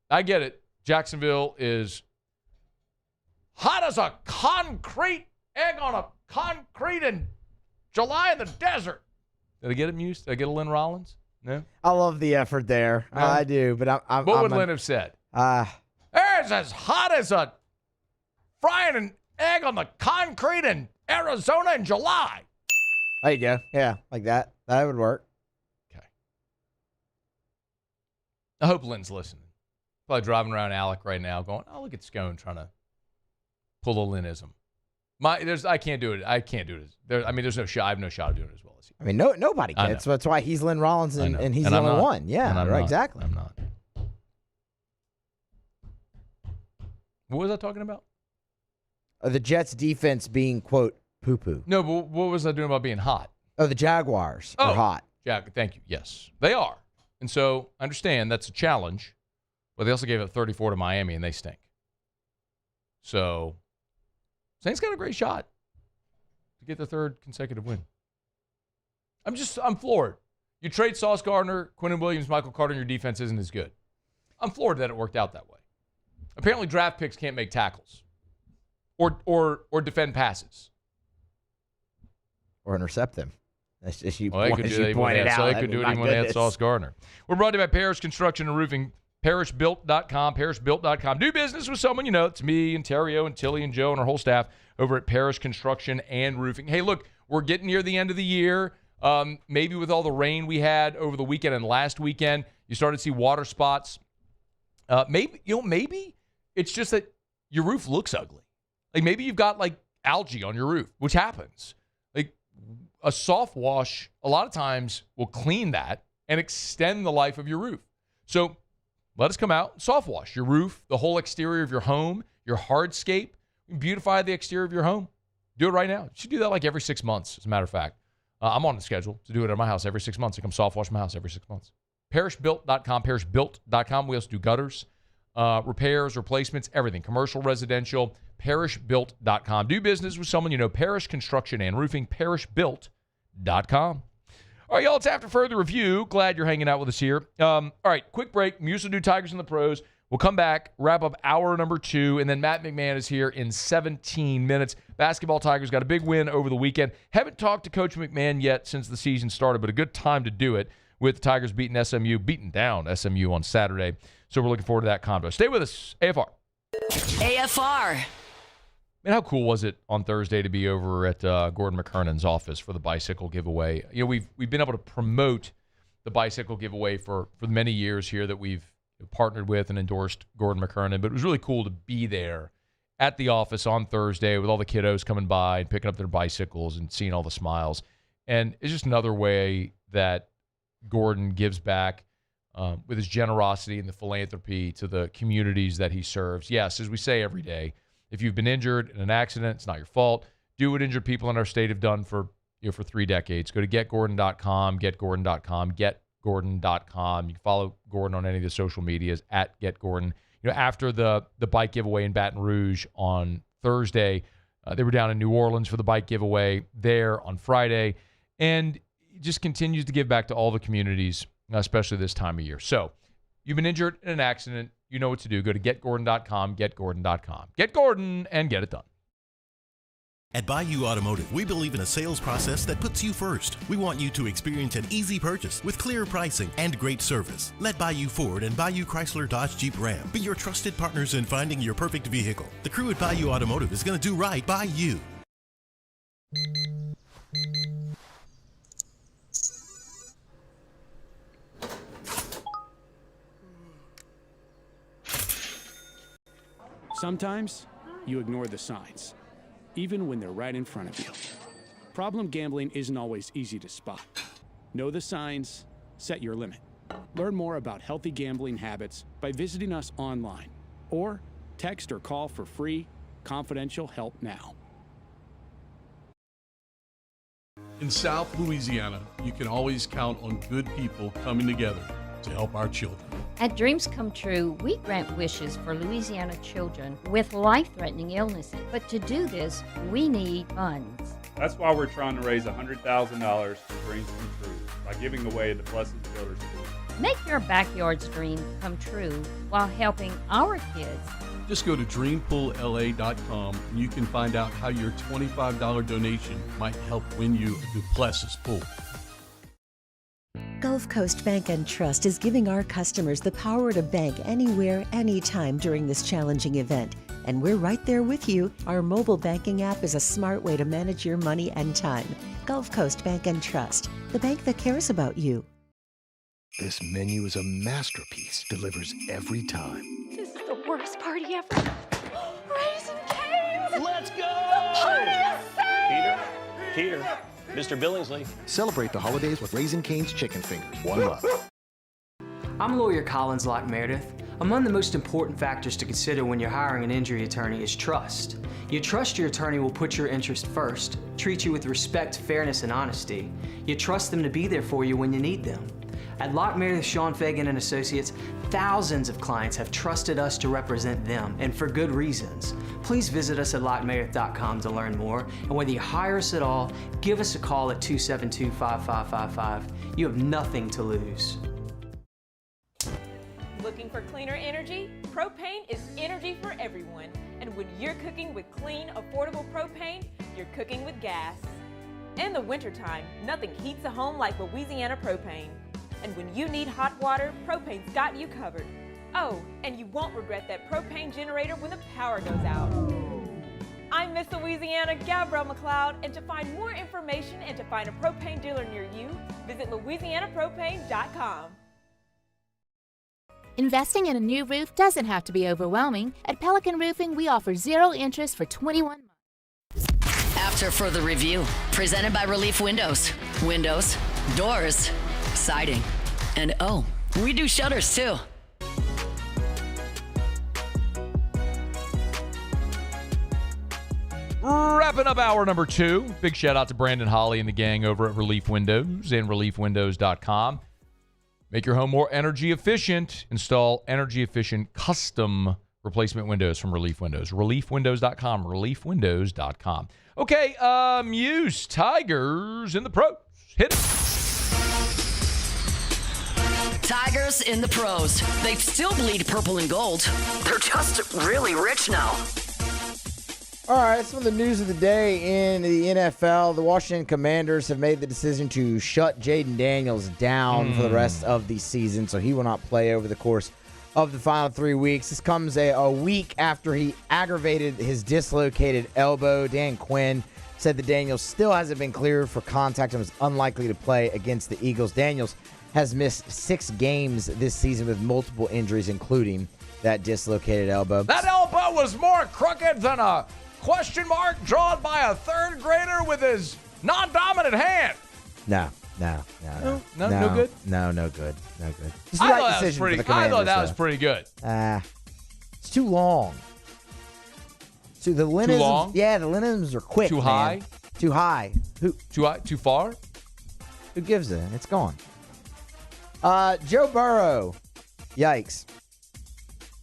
I get it. Jacksonville is hot as a concrete egg on a concrete in July in the desert. Did I get it, Muse? Did I get a Lynn Rollins? No? I love the effort there. No? I do, but I'm What would Lynn have said? It's as hot as a frying an egg on the concrete in Arizona in July. There you go. Yeah, like that. That would work. Okay. I hope Lynn's listening. Probably driving around Alec right now going, oh, look at Scone trying to pull a Lynnism. I can't do it. I can't do it. There's no shot. I have no shot of doing it as well as you. I mean, nobody can. So that's why he's Lynn Rollins and he's the only one. Yeah, right, exactly. I'm not. What was I talking about? The Jets' defense being, quote, poo-poo. No, but what was I doing about being hot? Oh, the Jaguars are hot. Thank you. Yes, they are. And so I understand that's a challenge, but they also gave up 34 to Miami, and they stink. So Saints got a great shot to get the third consecutive win. I'm floored. You trade Sauce Gardner, Quinnen Williams, Michael Carter, and your defense isn't as good. I'm floored that it worked out that way. Apparently, draft picks can't make tackles or defend passes. Or intercept them. That's just you. They could do it even when they had Sauce Gardner. We're brought to you by Parrish Construction and Roofing. ParrishBuilt.com. ParrishBuilt.com. Do business with someone you know. It's me and Terrio and Tilly and Joe and our whole staff over at Parrish Construction and Roofing. Hey, look, we're getting near the end of the year. Maybe with all the rain we had over the weekend and last weekend, you started to see water spots. Maybe it's just that your roof looks ugly. Like maybe you've got like algae on your roof, which happens. Like a soft wash, a lot of times will clean that and extend the life of your roof. So let us come out and soft wash your roof, the whole exterior of your home, your hardscape. Beautify the exterior of your home. Do it right now. You should do that like every 6 months, as a matter of fact. I'm on the schedule to do it at my house every 6 months. I come soft wash my house every 6 months. ParrishBuilt.com, ParrishBuilt.com. We also do gutters, repairs, replacements, everything. Commercial, residential, ParrishBuilt.com. Do business with someone you know. Parrish Construction and Roofing, ParrishBuilt.com. All right, y'all, it's after further review. Glad you're hanging out with us here. All right, quick break. Muse will do Tigers and the Pros. We'll come back, wrap up hour number 2, and then Matt McMahon is here in 17 minutes. Basketball Tigers got a big win over the weekend. Haven't talked to Coach McMahon yet since the season started, but a good time to do it with the Tigers beating down SMU on Saturday. So we're looking forward to that combo. Stay with us. AFR. AFR. Man, how cool was it on Thursday to be over at Gordon McKernan's office for the bicycle giveaway? You know, we've been able to promote the bicycle giveaway for many years here that we've partnered with and endorsed Gordon McKernan, but it was really cool to be there at the office on Thursday with all the kiddos coming by and picking up their bicycles and seeing all the smiles. And it's just another way that Gordon gives back with his generosity and the philanthropy to the communities that he serves. Yes, as we say every day, if you've been injured in an accident, it's not your fault. Do what injured people in our state have done for 3 decades. Go to getgordon.com, getgordon.com, getgordon.com. You can follow Gordon on any of the social medias at getgordon. You know, after the bike giveaway in Baton Rouge on Thursday, they were down in New Orleans for the bike giveaway there on Friday, and he just continues to give back to all the communities, especially this time of year. So, you've been injured in an accident, you know what to do. Go to getgordon.com, getgordon.com. Get Gordon and get it done. At Bayou Automotive, we believe in a sales process that puts you first. We want you to experience an easy purchase with clear pricing and great service. Let Bayou Ford and Bayou Chrysler Dodge Jeep Ram be your trusted partners in finding your perfect vehicle. The crew at Bayou Automotive is going to do right by you. Sometimes you ignore the signs, even when they're right in front of you. Problem gambling isn't always easy to spot. Know the signs, set your limit. Learn more about healthy gambling habits by visiting us online or text or call for free, confidential help now. In South Louisiana, you can always count on good people coming together to help our children. At Dreams Come True, we grant wishes for Louisiana children with life-threatening illnesses. But to do this, we need funds. That's why we're trying to raise $100,000 for Dreams Come True. by giving away the Blessed Builders Award. Make your backyard's dream come true while helping our kids. Just go to dreampoolla.com and you can find out how your $25 donation might help win you a Duplessis pool. Gulf Coast Bank and Trust is giving our customers the power to bank anywhere, anytime during this challenging event. And we're right there with you. Our mobile banking app is a smart way to manage your money and time. Gulf Coast Bank and Trust, the bank that cares about you. This menu is a masterpiece, delivers every time. This is the worst party ever. Raisin Cane's! Let's go! The party is saved! Peter, Mr. Billingsley. Celebrate the holidays with Raisin Cane's Chicken Fingers. One love. I'm lawyer Collins Locke Meredith. Among the most important factors to consider when you're hiring an injury attorney is trust. You trust your attorney will put your interest first, treat you with respect, fairness, and honesty. You trust them to be there for you when you need them. At Locke Meredith, Sean Fagan and Associates, thousands of clients have trusted us to represent them, and for good reasons. Please visit us at LockeMeredith.com to learn more, and whether you hire us at all, give us a call at 272-5555. You have nothing to lose. Looking for cleaner energy? Propane is energy for everyone. And when you're cooking with clean, affordable propane, you're cooking with gas. In the wintertime, nothing heats a home like Louisiana propane. And when you need hot water, propane's got you covered. Oh, and you won't regret that propane generator when the power goes out. I'm Miss Louisiana, Gabrielle McLeod, and to find more information and to find a propane dealer near you, visit louisianapropane.com. Investing in a new roof doesn't have to be overwhelming. At Pelican Roofing, we offer 0 interest for 21 months. After further review, presented by Relief Windows. Windows, doors, siding, and oh, we do shutters too. Wrapping up hour number 2. Big shout out to Brandon Holly and the gang over at Relief Windows and reliefwindows.com. Make your home more energy efficient. Install energy efficient custom replacement windows from Relief Windows. Reliefwindows.com. Reliefwindows.com. Okay, Muse, Tigers in the pros. Hit it. Tigers in the pros. They still bleed purple and gold. They're just really rich now. All right, some of the news of the day in the NFL. The Washington Commanders have made the decision to shut Jaden Daniels down for the rest of the season, so he will not play over the course of the final 3 weeks. This comes a week after he aggravated his dislocated elbow. Dan Quinn said that Daniels still hasn't been cleared for contact and was unlikely to play against the Eagles. Daniels has missed 6 games this season with multiple injuries, including that dislocated elbow. That elbow was more crooked than a question mark drawn by a third grader with his non-dominant hand. No good. No good. It's the right decision for the Commanders. I thought that was pretty good. It's too long. So the linems, too long? Yeah, the linems are quick. Too high? Too high. Too high? Too far? Who gives it? It's gone. Joe Burrow. Yikes.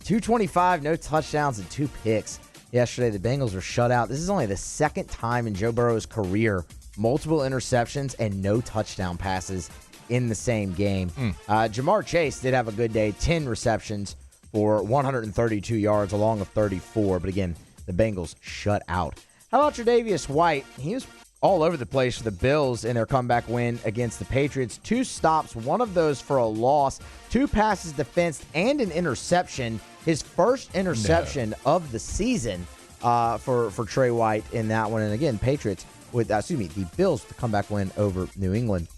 225, no touchdowns, and 2 picks. Yesterday, the Bengals were shut out. This is only the second time in Joe Burrow's career, multiple interceptions and no touchdown passes in the same game. Jamar Chase did have a good day, 10 receptions for 132 yards, along with 34. But again, the Bengals shut out. How about Tre'Davious White? He was all over the place for the Bills in their comeback win against the Patriots. 2 stops, one of those for a loss, 2 passes defensed, and an interception. His first interception of the season for Trey White in that one. And again, Patriots with, the Bills to comeback win over New England.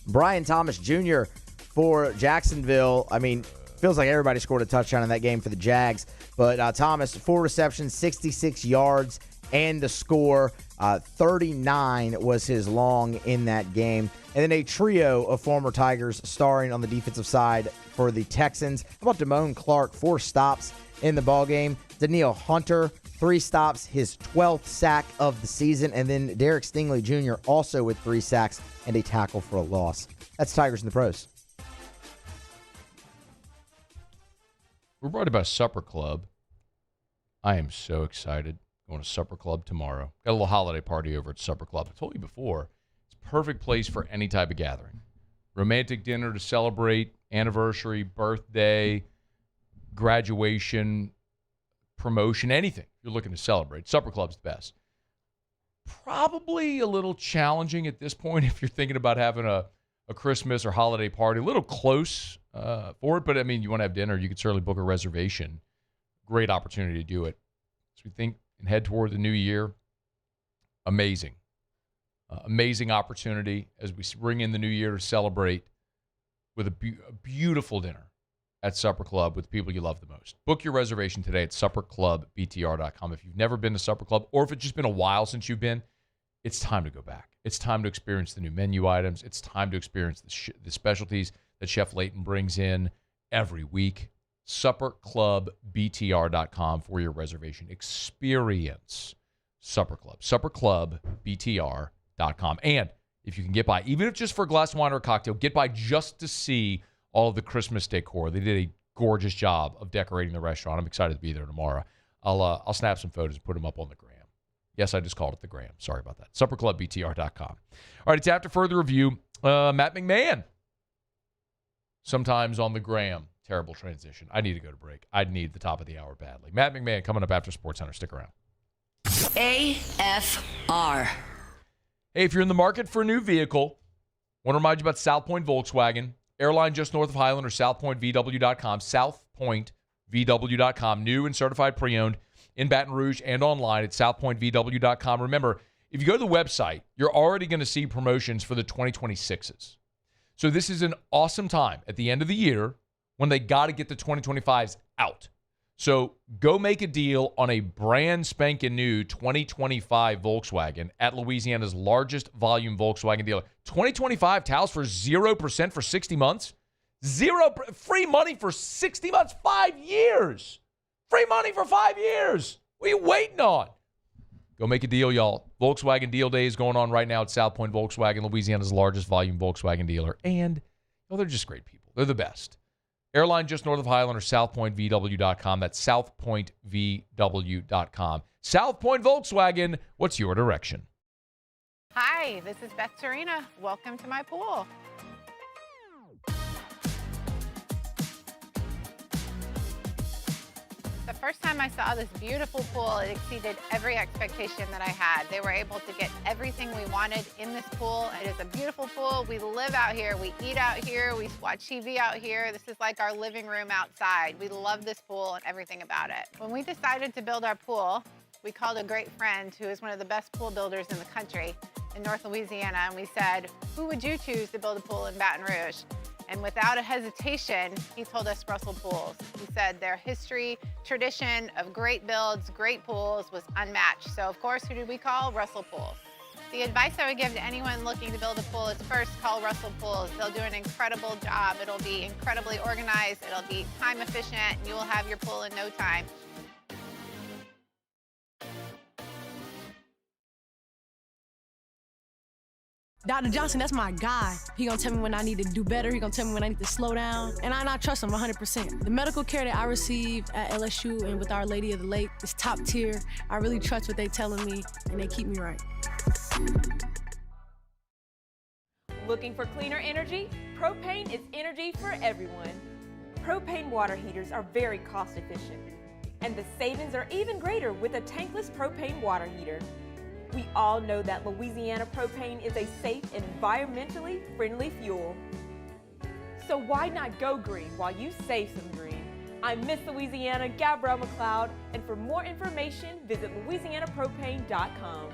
Brian Thomas Jr. for Jacksonville. I mean, feels like everybody scored a touchdown in that game for the Jags. But Thomas, 4 receptions, 66 yards, and the score. 39 was his long in that game. And then a trio of former Tigers starring on the defensive side for the Texans. How about Damone Clark, 4 stops in the ballgame. Danielle Hunter, 3 stops, his 12th sack of the season. And then Derek Stingley Jr. also with 3 sacks and a tackle for a loss. That's Tigers in the pros. We're brought about Supper Club. I am so excited. Going to Supper Club tomorrow. Got a little holiday party over at Supper Club. I told you before, it's a perfect place for any type of gathering. romantic dinner to celebrate anniversary, birthday, graduation, promotion, anything you're looking to celebrate. Supper Club's the best. Probably a little challenging at this point if you're thinking about having a Christmas or holiday party. A little close for it, but I mean, you want to have dinner, you could certainly book a reservation. Great opportunity to do it. As we think and head toward the new year, amazing. Amazing opportunity as we bring in the new year to celebrate with a beautiful dinner at Supper Club with the people you love the most. Book your reservation today at supperclubbtr.com. If you've never been to Supper Club, or if it's just been a while since you've been, it's time to go back. It's time to experience the new menu items. It's time to experience the specialties that Chef Layton brings in every week. Supperclubbtr.com for your reservation. Experience Supper Club. Supperclubbtr.com. And if you can get by, even if just for a glass of wine or a cocktail, get by just to see all of the Christmas decor. They did a gorgeous job of decorating the restaurant. I'm excited to be there tomorrow. I'll snap some photos and put them up on the gram. Yes, I just called it the gram. Sorry about that. Supperclubbtr.com. All right, it's after further review. Matt McMahon. Sometimes on the gram. Terrible transition. I need to go to break. I need the top of the hour badly. Matt McMahon coming up after SportsCenter. Stick around. AFR. Hey, if you're in the market for a new vehicle, want to remind you about South Point Volkswagen. Airline just north of Highland or southpointvw.com. Southpointvw.com. New and certified pre-owned in Baton Rouge and online at southpointvw.com. Remember, if you go to the website, you're already going to see promotions for the 2026s. So this is an awesome time at the end of the year when they got to get the 2025s out. So go make a deal on a brand spanking new 2025 Volkswagen at Louisiana's largest volume Volkswagen dealer. 2025 towels for 0% for 60 months. Free money for 60 months, 5 years. Free money for 5 years. What are you waiting on? Go make a deal, y'all. Volkswagen Deal Day is going on right now at South Point Volkswagen, Louisiana's largest volume Volkswagen dealer. And they're just great people. They're the best. Airline just north of Highland or southpointvw.com. That's southpointvw.com. South Point Volkswagen, what's your direction? Hi, this is Beth Serena. Welcome to my pool. The first time I saw this beautiful pool, it exceeded every expectation that I had. They were able to get everything we wanted in this pool. It is a beautiful pool. We live out here. We eat out here. We watch TV out here. This is like our living room outside. We love this pool and everything about it. When we decided to build our pool, we called a great friend who is one of the best pool builders in the country in North Louisiana, and we said, who would you choose to build a pool in Baton Rouge? And without a hesitation, he told us Russell Pools. He said their history, tradition of great builds, great pools was unmatched. So of course, who did we call? Russell Pools. The advice I would give to anyone looking to build a pool is first call Russell Pools. They'll do an incredible job. It'll be incredibly organized. It'll be time efficient, and you will have your pool in no time. Dr. Johnson, that's my guy. He gonna tell me when I need to do better. He gonna tell me when I need to slow down. And I trust him 100%. The medical care that I receive at LSU and with Our Lady of the Lake is top tier. I really trust what they telling me, and they keep me right. Looking for cleaner energy? Propane is energy for everyone. Propane water heaters are very cost efficient. And the savings are even greater with a tankless propane water heater. We all know that Louisiana propane is a safe and environmentally friendly fuel. So why not go green while you save some green? I'm Miss Louisiana, Gabrielle McLeod, and for more information, visit louisianapropane.com.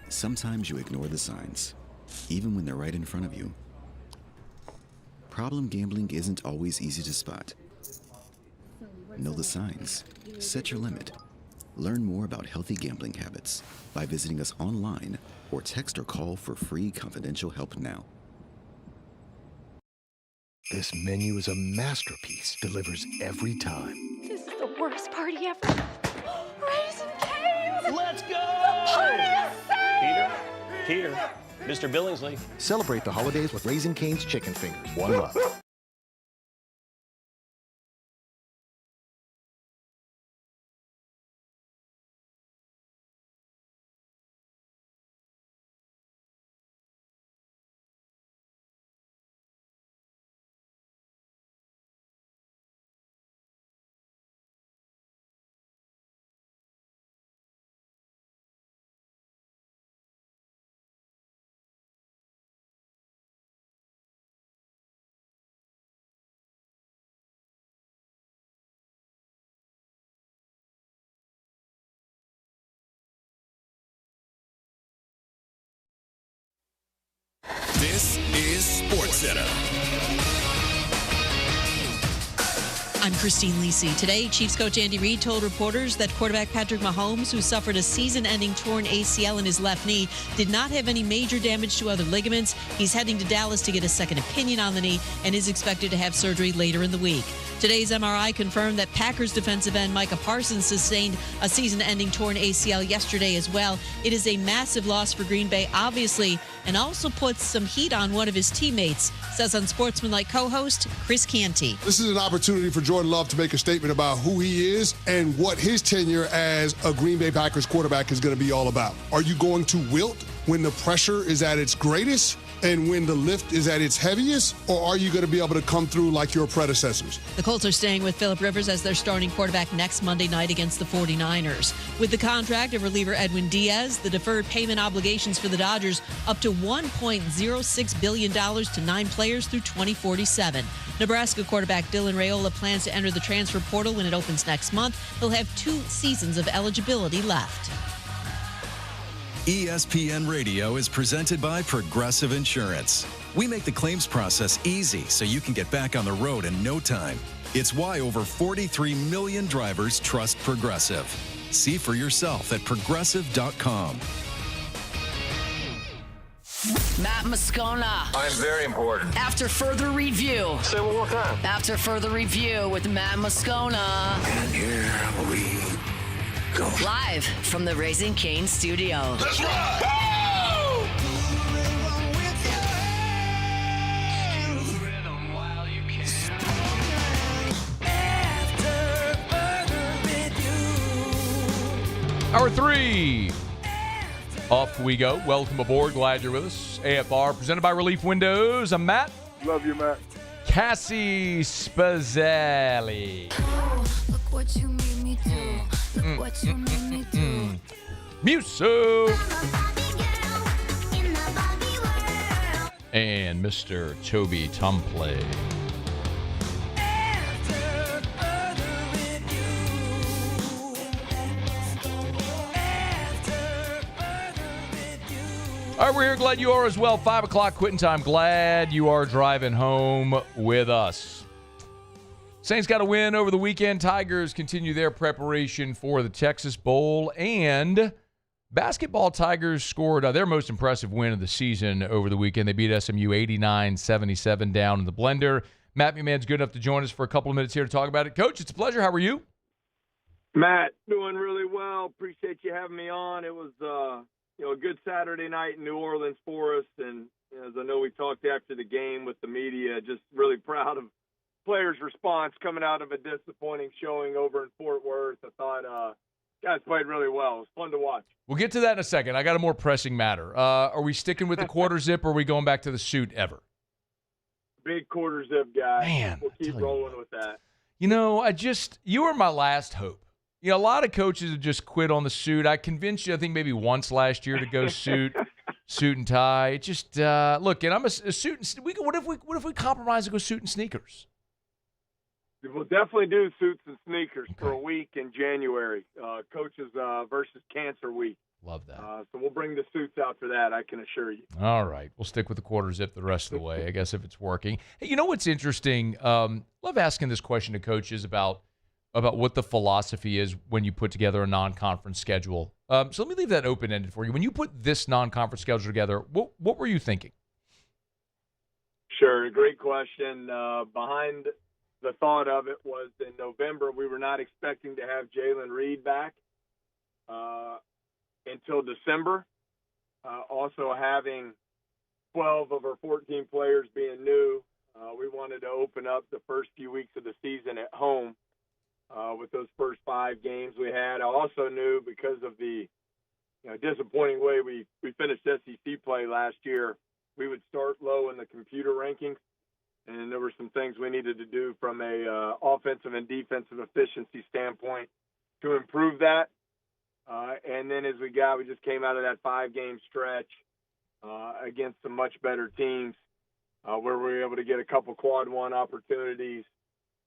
Sometimes you ignore the signs, even when they're right in front of you. Problem gambling isn't always easy to spot. Know the signs. Set your limit. Learn more about healthy gambling habits by visiting us online or text or call for free confidential help now. This menu is a masterpiece, delivers every time. This is the worst party ever. Raisin Cane's! Let's go! The party is saved! Peter, Mr. Billingsley. Celebrate the holidays with Raising Cane's Chicken Fingers. One love. This is SportsCenter. I'm Christine Lisi. Today, Chiefs coach Andy Reid told reporters that quarterback Patrick Mahomes, who suffered a season-ending torn ACL in his left knee, did not have any major damage to other ligaments. He's heading to Dallas to get a second opinion on the knee and is expected to have surgery later in the week. Today's MRI confirmed that Packers defensive end Micah Parsons sustained a season-ending torn ACL yesterday as well. It is a massive loss for Green Bay, obviously, and also puts some heat on one of his teammates, says Unsportsmanlike co-host Chris Canty. This is an opportunity for Jordan Love to make a statement about who he is and what his tenure as a Green Bay Packers quarterback is going to be all about. Are you going to wilt when the pressure is at its greatest and when the lift is at its heaviest, or are you going to be able to come through like your predecessors? The Colts are staying with Phillip Rivers as their starting quarterback next Monday night against the 49ers. With the contract of reliever Edwin Diaz, the deferred payment obligations for the Dodgers up to $1.06 billion to 9 players through 2047. Nebraska quarterback Dylan Raiola plans to enter the transfer portal when it opens next month. He'll have 2 seasons of eligibility left. ESPN Radio is presented by Progressive Insurance. We make the claims process easy so you can get back on the road in no time. It's why over 43 million drivers trust Progressive. See for yourself at progressive.com. Matt Moscona. I'm very important. After further review. Say it one more time. After further review with Matt Moscona. And here we go. Live from the Raising Cane studio. Let's rock! Hour 3. Off we go. Welcome aboard. Glad you're with us. AFR presented by Relief Windows. I'm Matt. Love you, Matt. Cassie Spazelli. Look what you made me do. Look what you made me do. Musso. And Mr. Toby Tumpley. All right, we're here. Glad you are as well. 5 o'clock quitting time. Glad you are driving home with us. Saints got a win over the weekend. Tigers continue their preparation for the Texas Bowl. And basketball Tigers scored their most impressive win of the season over the weekend. They beat SMU 89-77 down in the blender. Matt McMahon's good enough to join us for a couple of minutes here to talk about it. Coach, it's a pleasure. How are you? Matt, doing really well. Appreciate you having me on. It was a good Saturday night in New Orleans for us, and as I know we talked after the game with the media, just really proud of players' response coming out of a disappointing showing over in Fort Worth. I thought guys played really well. It was fun to watch. We'll get to that in a second. I got a more pressing matter. Are we sticking with the quarter zip, or are we going back to the suit ever? Big quarter zip guy. Man, we'll keep rolling with that. You know, you were my last hope. You know, a lot of coaches have just quit on the suit. I convinced you, I think maybe once last year, to go suit and tie. It just look, and I'm a suit and what if we compromise and go suit and sneakers? We'll definitely do suits and sneakers for a week in January. Coaches versus Cancer Week. Love that. So we'll bring the suits out for that, I can assure you. All right. We'll stick with the quarter zip the rest of the way, I guess, if it's working. Hey, you know what's interesting? Love asking this question to coaches about what the philosophy is when you put together a non-conference schedule. So let me leave that open-ended for you. When you put this non-conference schedule together, what were you thinking? Sure. Great question. Behind the thought of it was in November, we were not expecting to have Jalen Reed back until December. Also having 12 of our 14 players being new, we wanted to open up the first few weeks of the season at home with those first 5 games we had. I also knew because of the disappointing way we finished SEC play last year, we would start low in the computer rankings, and there were some things we needed to do from a offensive and defensive efficiency standpoint to improve that. And then as we just came out of that 5-game stretch against some much better teams where we were able to get a couple quad one opportunities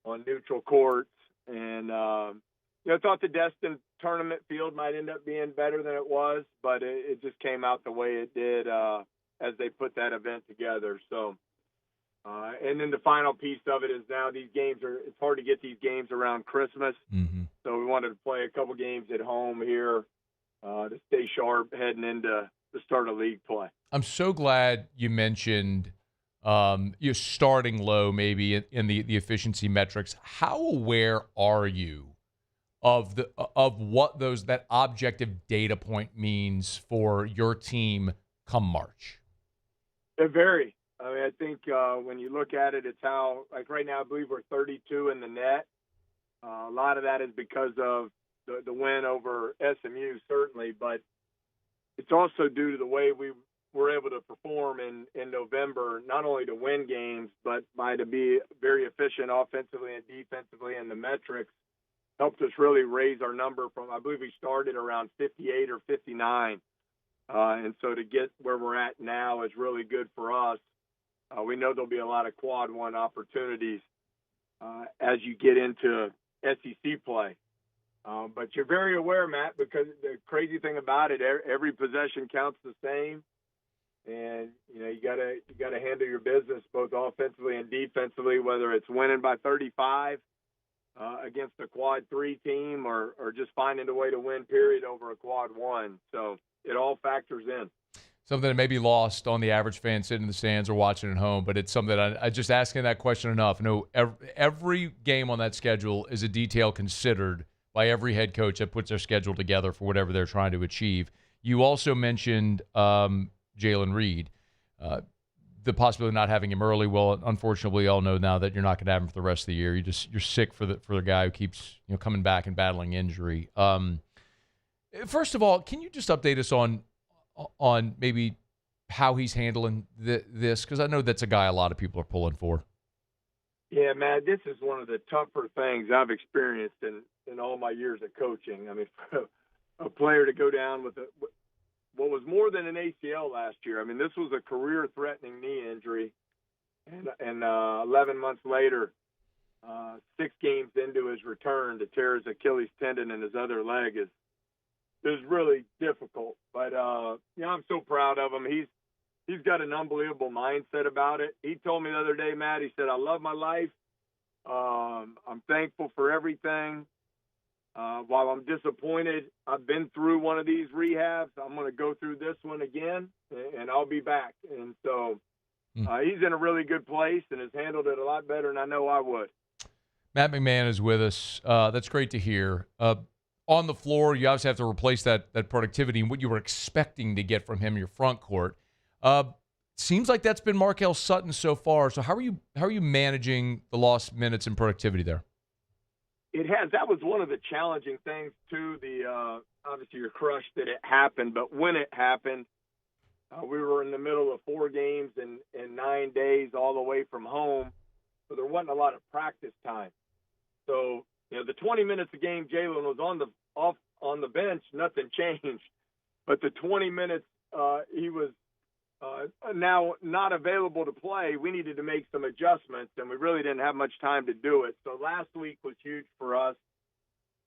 on neutral courts. And, I thought the Destin tournament field might end up being better than it was, but it just came out the way it did as they put that event together. So, and then the final piece of it is now it's hard to get these games around Christmas. Mm-hmm. So we wanted to play a couple games at home here to stay sharp heading into the start of league play. I'm so glad you mentioned you're starting low maybe in the efficiency metrics. How aware are you of what that objective data point means for your team come March? It varies. I mean, I think when you look at it, it's how, like right now, I believe we're 32 in the net. A lot of that is because of the win over SMU, certainly, but it's also due to the way we were able to perform in November, not only to win games, but to be very efficient offensively and defensively, and the metrics helped us really raise our number from, I believe we started around 58 or 59. And so to get where we're at now is really good for us. We know there'll be a lot of quad one opportunities as you get into SEC play. But you're very aware, Matt, because the crazy thing about it, every possession counts the same. And, you gotta handle your business both offensively and defensively, whether it's winning by 35 against a quad 3 team or just finding a way to win, period, over a quad 1. So it all factors in. Something that may be lost on the average fan sitting in the stands or watching at home, but it's something that I just asking that question enough. Every game on that schedule is a detail considered by every head coach that puts their schedule together for whatever they're trying to achieve. You also mentioned Jalen Reed, the possibility of not having him early. Well, unfortunately, we all know now that you're not going to have him for the rest of the year. You're sick for the guy who keeps coming back and battling injury. First of all, can you just update us on maybe how he's handling this? Because I know that's a guy a lot of people are pulling for. Yeah, man, this is one of the tougher things I've experienced in all my years of coaching. I mean, for a player to go down with what was more than an ACL last year. I mean, this was a career-threatening knee injury. And 11 months later, 6 games into his return, to tear his Achilles tendon in his other leg is really difficult. But, I'm so proud of him. He's got an unbelievable mindset about it. He told me the other day, Matt, he said, I love my life. I'm thankful for everything. While I'm disappointed, I've been through one of these rehabs. I'm going to go through this one again, and I'll be back. And so he's in a really good place and has handled it a lot better than I know I would. Matt McMahon is with us. That's great to hear. On the floor, you obviously have to replace that productivity and what you were expecting to get from him in your front court. Seems like that's been Markel Sutton so far. So how are you managing the lost minutes and productivity there? It has. That was one of the challenging things, too. Obviously, you're crushed that it happened, but when it happened, we were in the middle of 4 games in 9 days all the way from home, so there wasn't a lot of practice time. So, the 20 minutes a game Jalen was on the bench, nothing changed. But the 20 minutes he was now not available to play, we needed to make some adjustments, and we really didn't have much time to do it. So last week was huge for us.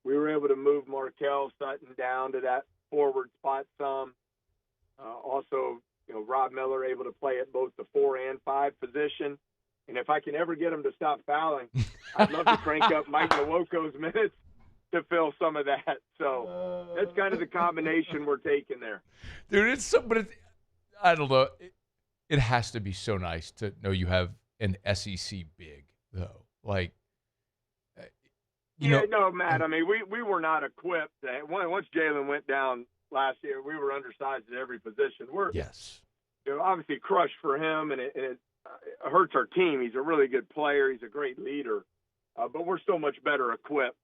We were able to move Markel Sutton down to that forward spot some. Also, Rob Miller able to play at both the 4 and 5 position. And if I can ever get him to stop fouling, I'd love to crank up Mike Nwoko's minutes to fill some of that. So that's kind of the combination we're taking there. Dude, I don't know. It has to be so nice to know you have an SEC big, though. Like, no, Matt. I mean, we were not equipped. Once Jalen went down last year, we were undersized at every position. Yes. Obviously crushed for him, and it hurts our team. He's a really good player. He's a great leader. But we're so much better equipped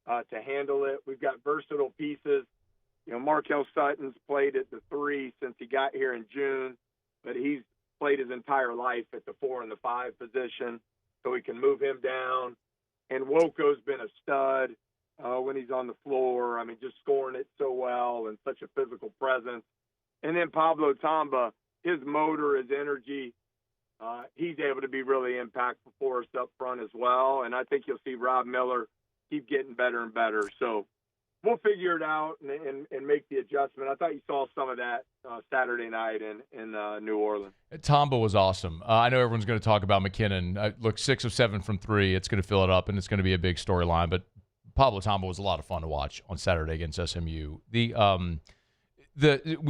to handle it. We've got versatile pieces. Markel Sutton's played at the 3 since he got here in June, but he's played his entire life at the 4 and the 5 position, so we can move him down. And Woko's been a stud when he's on the floor. I mean, just scoring it so well and such a physical presence. And then Pablo Tamba, his motor, his energy, he's able to be really impactful for us up front as well. And I think you'll see Rob Miller keep getting better and better. So we'll figure it out and make the adjustment. I thought you saw some of that Saturday night in New Orleans. Tamba was awesome. I know everyone's going to talk about McKinnon. Look, 6 of 7 from 3. It's going to fill it up, and it's going to be a big storyline. But Pablo Tamba was a lot of fun to watch on Saturday against SMU. We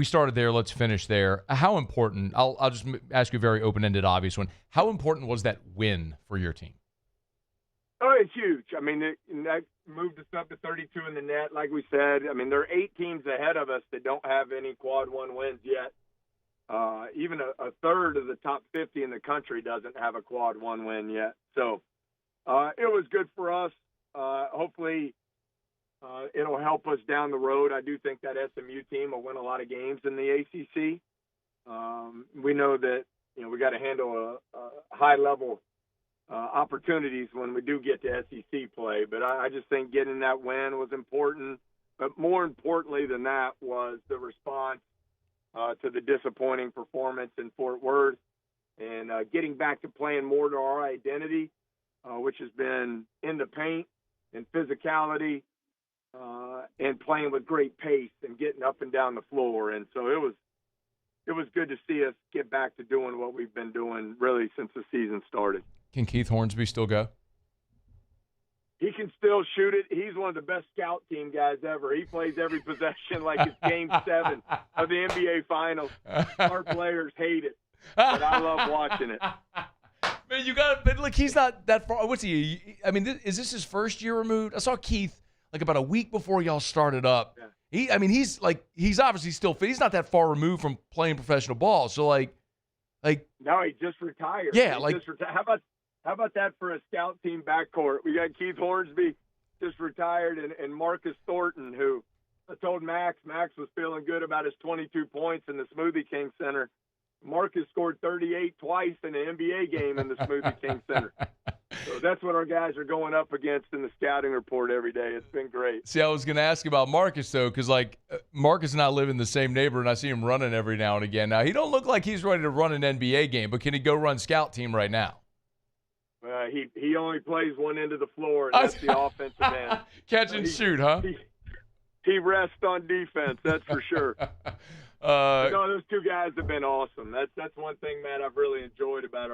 started there. Let's finish there. How important? I'll just ask you a very open-ended, obvious one. How important was that win for your team? Oh, it's huge. I mean, that moved us up to 32 in the net, like we said. I mean, there are 8 teams ahead of us that don't have any quad 1 wins yet. Even a third of the top 50 in the country doesn't have a quad 1 win yet. So it was good for us. Hopefully it'll help us down the road. I do think that SMU team will win a lot of games in the ACC. We know that, we got to handle a high-level opportunities when we do get to SEC play. But I just think getting that win was important. But more importantly than that was the response to the disappointing performance in Fort Worth and getting back to playing more to our identity, which has been in the paint and physicality and playing with great pace and getting up and down the floor. And so it was good to see us get back to doing what we've been doing really since the season started. Can Keith Hornsby still go? He can still shoot it. He's one of the best scout team guys ever. He plays every possession like it's Game 7 of the NBA Finals. Our players hate it, but I love watching it. Man, but look, he's not that far. What's he? I mean, is this his first year removed? I saw Keith like about a week before y'all started up. Yeah. He's obviously still fit. He's not that far removed from playing professional ball. So no, he just retired. Yeah, how about that for a scout team backcourt? We got Keith Hornsby just retired and Marcus Thornton, who I told Max was feeling good about his 22 points in the Smoothie King Center. Marcus scored 38 twice in an NBA game in the Smoothie King Center. So that's what our guys are going up against in the scouting report every day. It's been great. See, I was going to ask about Marcus, though, because, Marcus and I live in the same neighborhood, and I see him running every now and again. Now, he don't look like he's ready to run an NBA game, but can he go run scout team right now? He only plays one end of the floor, and that's the offensive end. Catch and shoot, huh? He rests on defense, that's for sure. No, those two guys have been awesome. That's one thing, Matt, I've really enjoyed about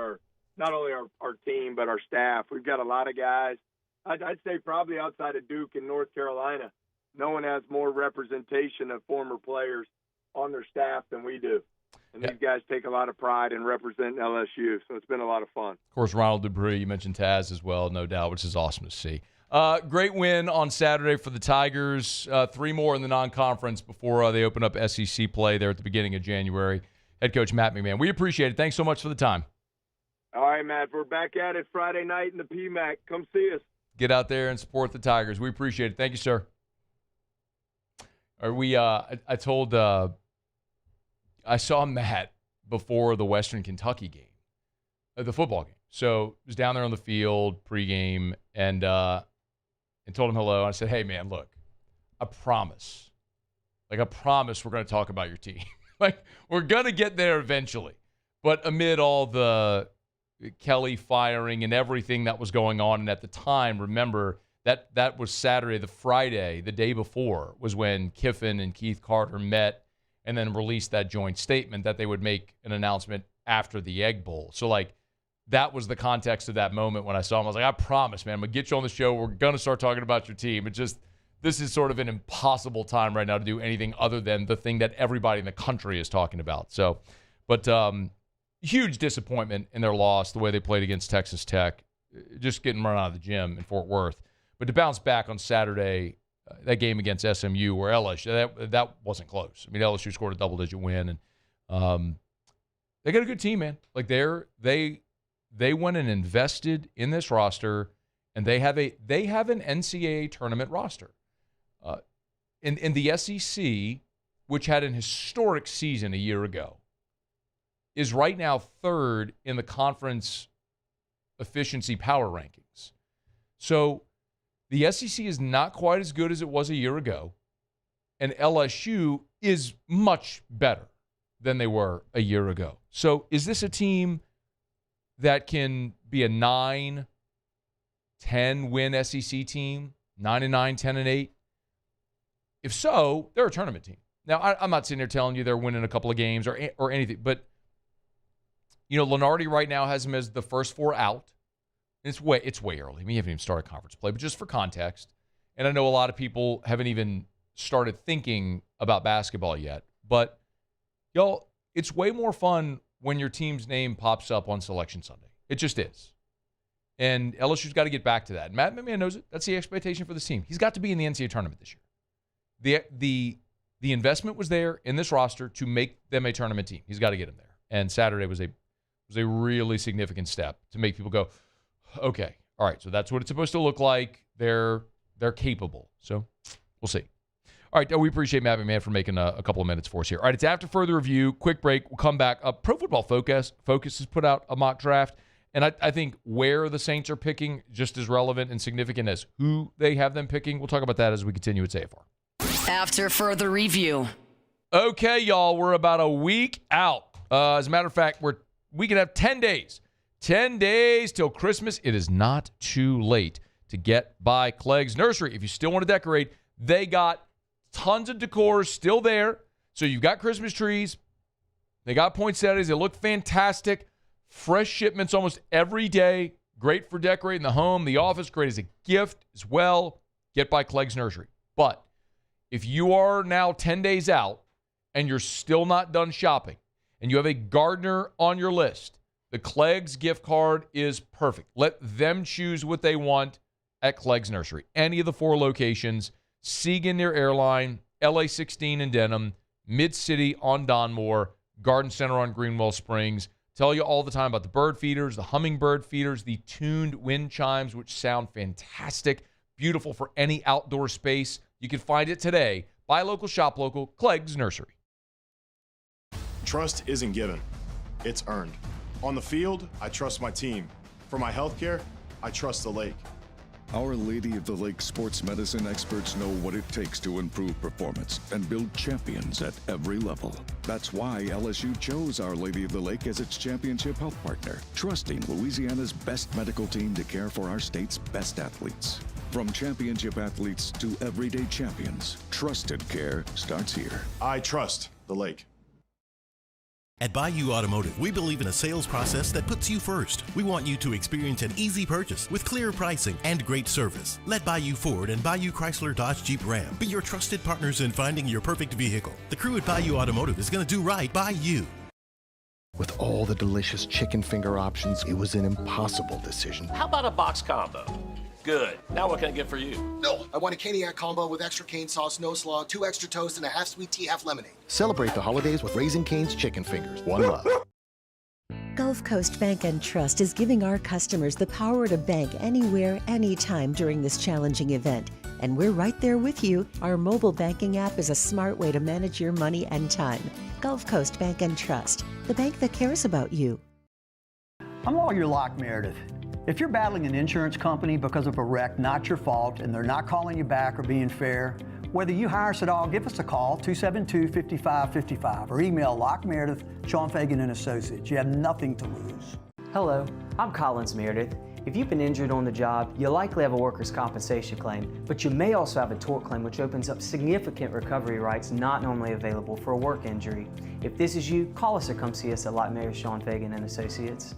not only our team, but our staff. We've got a lot of guys. I'd say probably outside of Duke and North Carolina, no one has more representation of former players on their staff than we do. And these guys take a lot of pride in representing LSU, so it's been a lot of fun. Of course, Ronald Dupree, you mentioned Taz as well, no doubt, which is awesome to see. Great win on Saturday for the Tigers. 3 more in the non-conference before they open up SEC play there at the beginning of January. Head coach Matt McMahon, we appreciate it. Thanks so much for the time. All right, Matt, we're back at it Friday night in the PMAC. Come see us. Get out there and support the Tigers. We appreciate it. Thank you, sir. I saw Matt before the Western Kentucky game, the football game. So I was down there on the field pregame and told him hello. And I said, hey, man, look, I promise we're going to talk about your team. We're going to get there eventually. But amid all the Kelly firing and everything that was going on, and at the time, remember, that was Saturday. The Friday, the day before, was when Kiffin and Keith Carter met and then released that joint statement that they would make an announcement after the Egg Bowl. So, that was the context of that moment when I saw him. I was like, I promise, man, I'm going to get you on the show. We're going to start talking about your team. This is sort of an impossible time right now to do anything other than the thing that everybody in the country is talking about. So, but huge disappointment in their loss, the way they played against Texas Tech, just getting run out of the gym in Fort Worth. But to bounce back on Saturday, that game against SMU where LSU, that wasn't close. I mean, LSU scored a double-digit win, and they got a good team, man. They went and invested in this roster, and they have an NCAA tournament roster. In the SEC, which had an historic season a year ago, is right now 3rd in the conference efficiency power rankings. So the SEC is not quite as good as it was a year ago, and LSU is much better than they were a year ago. So is this a team that can be a 9-10 win SEC team, 9-9, 10-8? if so, they're a tournament team. Now, I'm not sitting there telling you they're winning a couple of games or anything, but, Lenardi right now has them as the first 4 out. It's way early. I mean, you haven't even started conference play, but just for context, and I know a lot of people haven't even started thinking about basketball yet, but, y'all, it's way more fun when your team's name pops up on Selection Sunday. It just is. And LSU's got to get back to that. Matt McMahon knows it. That's the expectation for this team. He's got to be in the NCAA tournament this year. The investment was there in this roster to make them a tournament team. He's got to get them there. And Saturday was a really significant step to make people go, okay, all right, so that's what it's supposed to look like. They're capable. So we'll see. All right, we appreciate Matt McMahon for making a couple of minutes for us here. All right, it's after further review. Quick break. We'll come back. Pro Football Focus has put out a mock draft, and I think where the Saints are picking just as relevant and significant as who they have them picking. We'll talk about that as we continue at AFR. After further review. Okay, y'all, we're about a week out. As a matter of fact, we can have 10 days. 10 days till Christmas. It is not too late to get by Clegg's Nursery. If you still want to decorate, they got tons of decor still there. So you've got Christmas trees. They got poinsettias. They look fantastic. Fresh shipments almost every day. Great for decorating the home, the office. Great as a gift as well. Get by Clegg's Nursery. But if you are now 10 days out and you're still not done shopping and you have a gardener on your list, the Clegg's gift card is perfect. Let them choose what they want at Clegg's Nursery. Any of the 4 locations, Seagan near Airline, LA 16 in Denham, Mid-City on Donmore, Garden Center on Greenwell Springs. Tell you all the time about the bird feeders, the hummingbird feeders, the tuned wind chimes, which sound fantastic. Beautiful for any outdoor space. You can find it today. Buy local, shop local, Clegg's Nursery. Trust isn't given. It's earned. On the field, I trust my team. For my healthcare, I trust the lake. Our Lady of the Lake sports medicine experts know what it takes to improve performance and build champions at every level. That's why LSU chose Our Lady of the Lake as its championship health partner, trusting Louisiana's best medical team to care for our state's best athletes. From championship athletes to everyday champions, trusted care starts here. I trust the lake. At Bayou Automotive, we believe in a sales process that puts you first. We want you to experience an easy purchase with clear pricing and great service. Let Bayou Ford and Bayou Chrysler Dodge Jeep Ram be your trusted partners in finding your perfect vehicle. The crew at Bayou Automotive is going to do right by you. With all the delicious chicken finger options, it was an impossible decision. How about a box combo? Good. Now what can I get for you? No, I want a Caniac combo with extra cane sauce, no slaw, 2 extra toast, and a half sweet tea, half lemonade. Celebrate the holidays with Raising Cane's chicken fingers. One love. Gulf Coast Bank and Trust is giving our customers the power to bank anywhere, anytime during this challenging event. And we're right there with you. Our mobile banking app is a smart way to manage your money and time. Gulf Coast Bank and Trust, the bank that cares about you. I'm lawyer Locke Meredith. If you're battling an insurance company because of a wreck not your fault and they're not calling you back or being fair, whether you hire us at all, give us a call, 272-5555, or email Locke Meredith, Sean Fagan and Associates. You have nothing to lose. Hello, I'm Collins Meredith. If you've been injured on the job, you likely have a workers' compensation claim, but you may also have a tort claim, which opens up significant recovery rights not normally available for a work injury. If this is you, call us or come see us at Locke Meredith, Sean Fagan and Associates.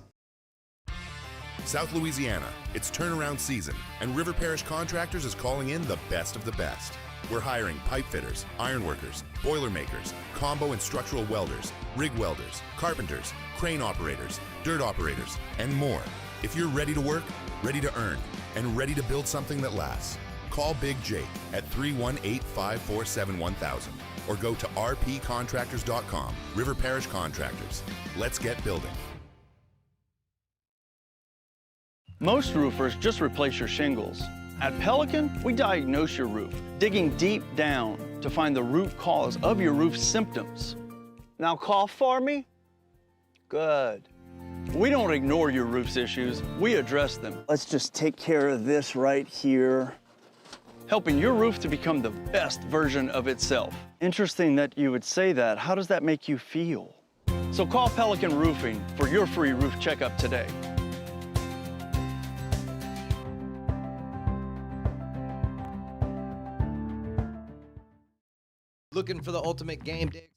South Louisiana, it's turnaround season, and River Parish Contractors is calling in the best of the best. We're hiring pipe fitters, iron workers, boiler makers, combo and structural welders, rig welders, carpenters, crane operators, dirt operators, and more. If you're ready to work, ready to earn, and ready to build something that lasts, call Big Jake at 318-547-1000 or go to rpcontractors.com. River Parish Contractors. Let's get building. Most roofers just replace your shingles. At Pelican, we diagnose your roof, digging deep down to find the root cause of your roof symptoms. Now cough for me? Good. We don't ignore your roof's issues, we address them. Let's just take care of this right here, helping your roof to become the best version of itself. Interesting that you would say that. How does that make you feel? So call Pelican Roofing for your free roof checkup today. Looking for the ultimate game day?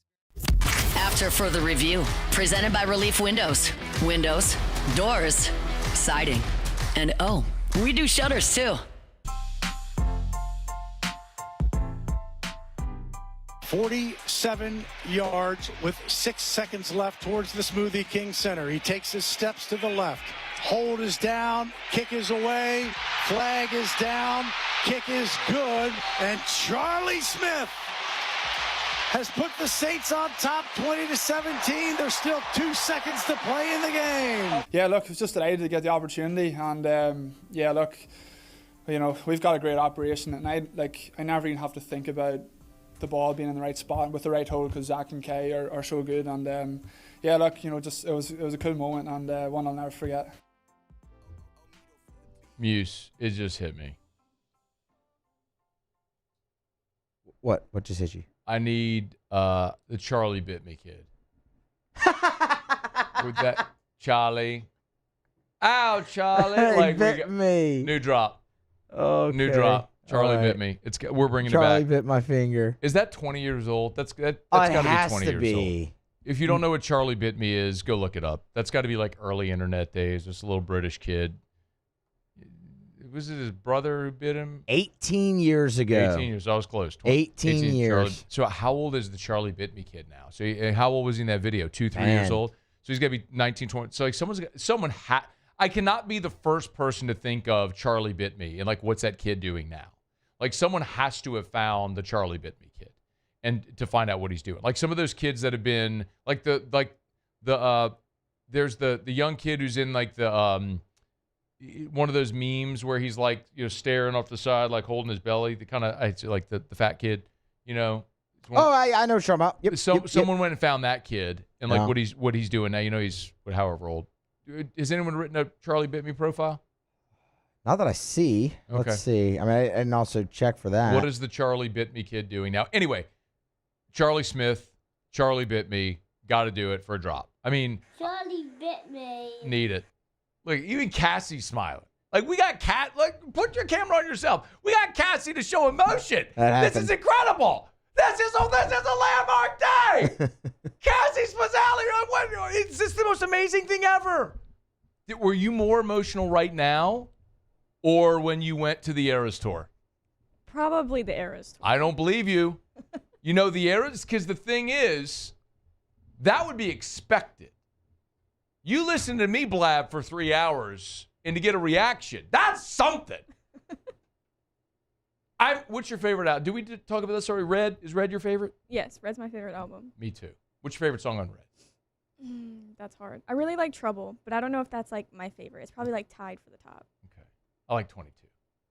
After further review, presented by Relief Windows. Windows, doors, siding, and oh, we do shutters too. 47 yards with 6 seconds left towards the Smoothie King Center. He takes his steps to the left. Hold is down, kick is away, flag is down, kick is good, and Charlie Smith has put the Saints on top 20-17. There's still 2 seconds to play in the game. Yeah, look, I was just delighted to get the opportunity, and yeah, look, you know, we've got a great operation, and I never even have to think about the ball being in the right spot with the right hole because Zach and Kay are so good, and yeah, look, you know, just it was a cool moment and one I'll never forget. Muse, it just hit me. What just hit you? I need the Charlie Bit Me kid. With that Charlie. Ow, Charlie. Like bit me. New drop. Okay. New drop. Charlie All Bit right. Me. We're bringing Charlie it back. Bit my finger. Is that 20 years old? That's got to be 20 years old. If you don't know what Charlie Bit Me is, go look it up. That's got to be like early internet days. Just a little British kid. Was it his brother who bit him? 18 years ago. 18 years. I was close. 18 years. Charlie. So how old is the Charlie Bit Me kid now? So how old was he in that video? 2-3 years old? So he's got to be 19, 20. So like I cannot be the first person to think of Charlie Bit Me and like what's that kid doing now? Like someone has to have found the Charlie Bit Me kid and to find out what he's doing. Like some of those kids that have been like there's the young kid who's in like the one of those memes where he's like, you know, staring off the side, like holding his belly, the kind of like the fat kid, you know. I know what you're talking about. Yep, someone went and found that kid and like what he's doing now. You know, he's however old. Has anyone written a Charlie Bit Me profile? Not that I see. Okay. Let's see. I mean, I didn't also check for that. What is the Charlie Bit Me kid doing now? Anyway, Charlie Smith, Charlie Bit Me, got to do it for a drop. I mean, Charlie Bit Me. Need it. Look, even Cassie's smiling. Like, we got like, put your camera on yourself. We got Cassie to show emotion. This is incredible. This is a landmark day. Cassie Spazzali, is this the most amazing thing ever? Were you more emotional right now or when you went to the Eras Tour? Probably the Eras Tour. I don't believe you. You know, the Eras, because the thing is, that would be expected. You listen to me blab for 3 hours and to get a reaction, that's something. What's your favorite album? Did we talk about this already? Red? Is Red your favorite? Yes, Red's my favorite album. Me too. What's your favorite song on Red? That's hard. I really like Trouble, but I don't know if that's like my favorite. It's probably like tied for the top. Okay. I like 22.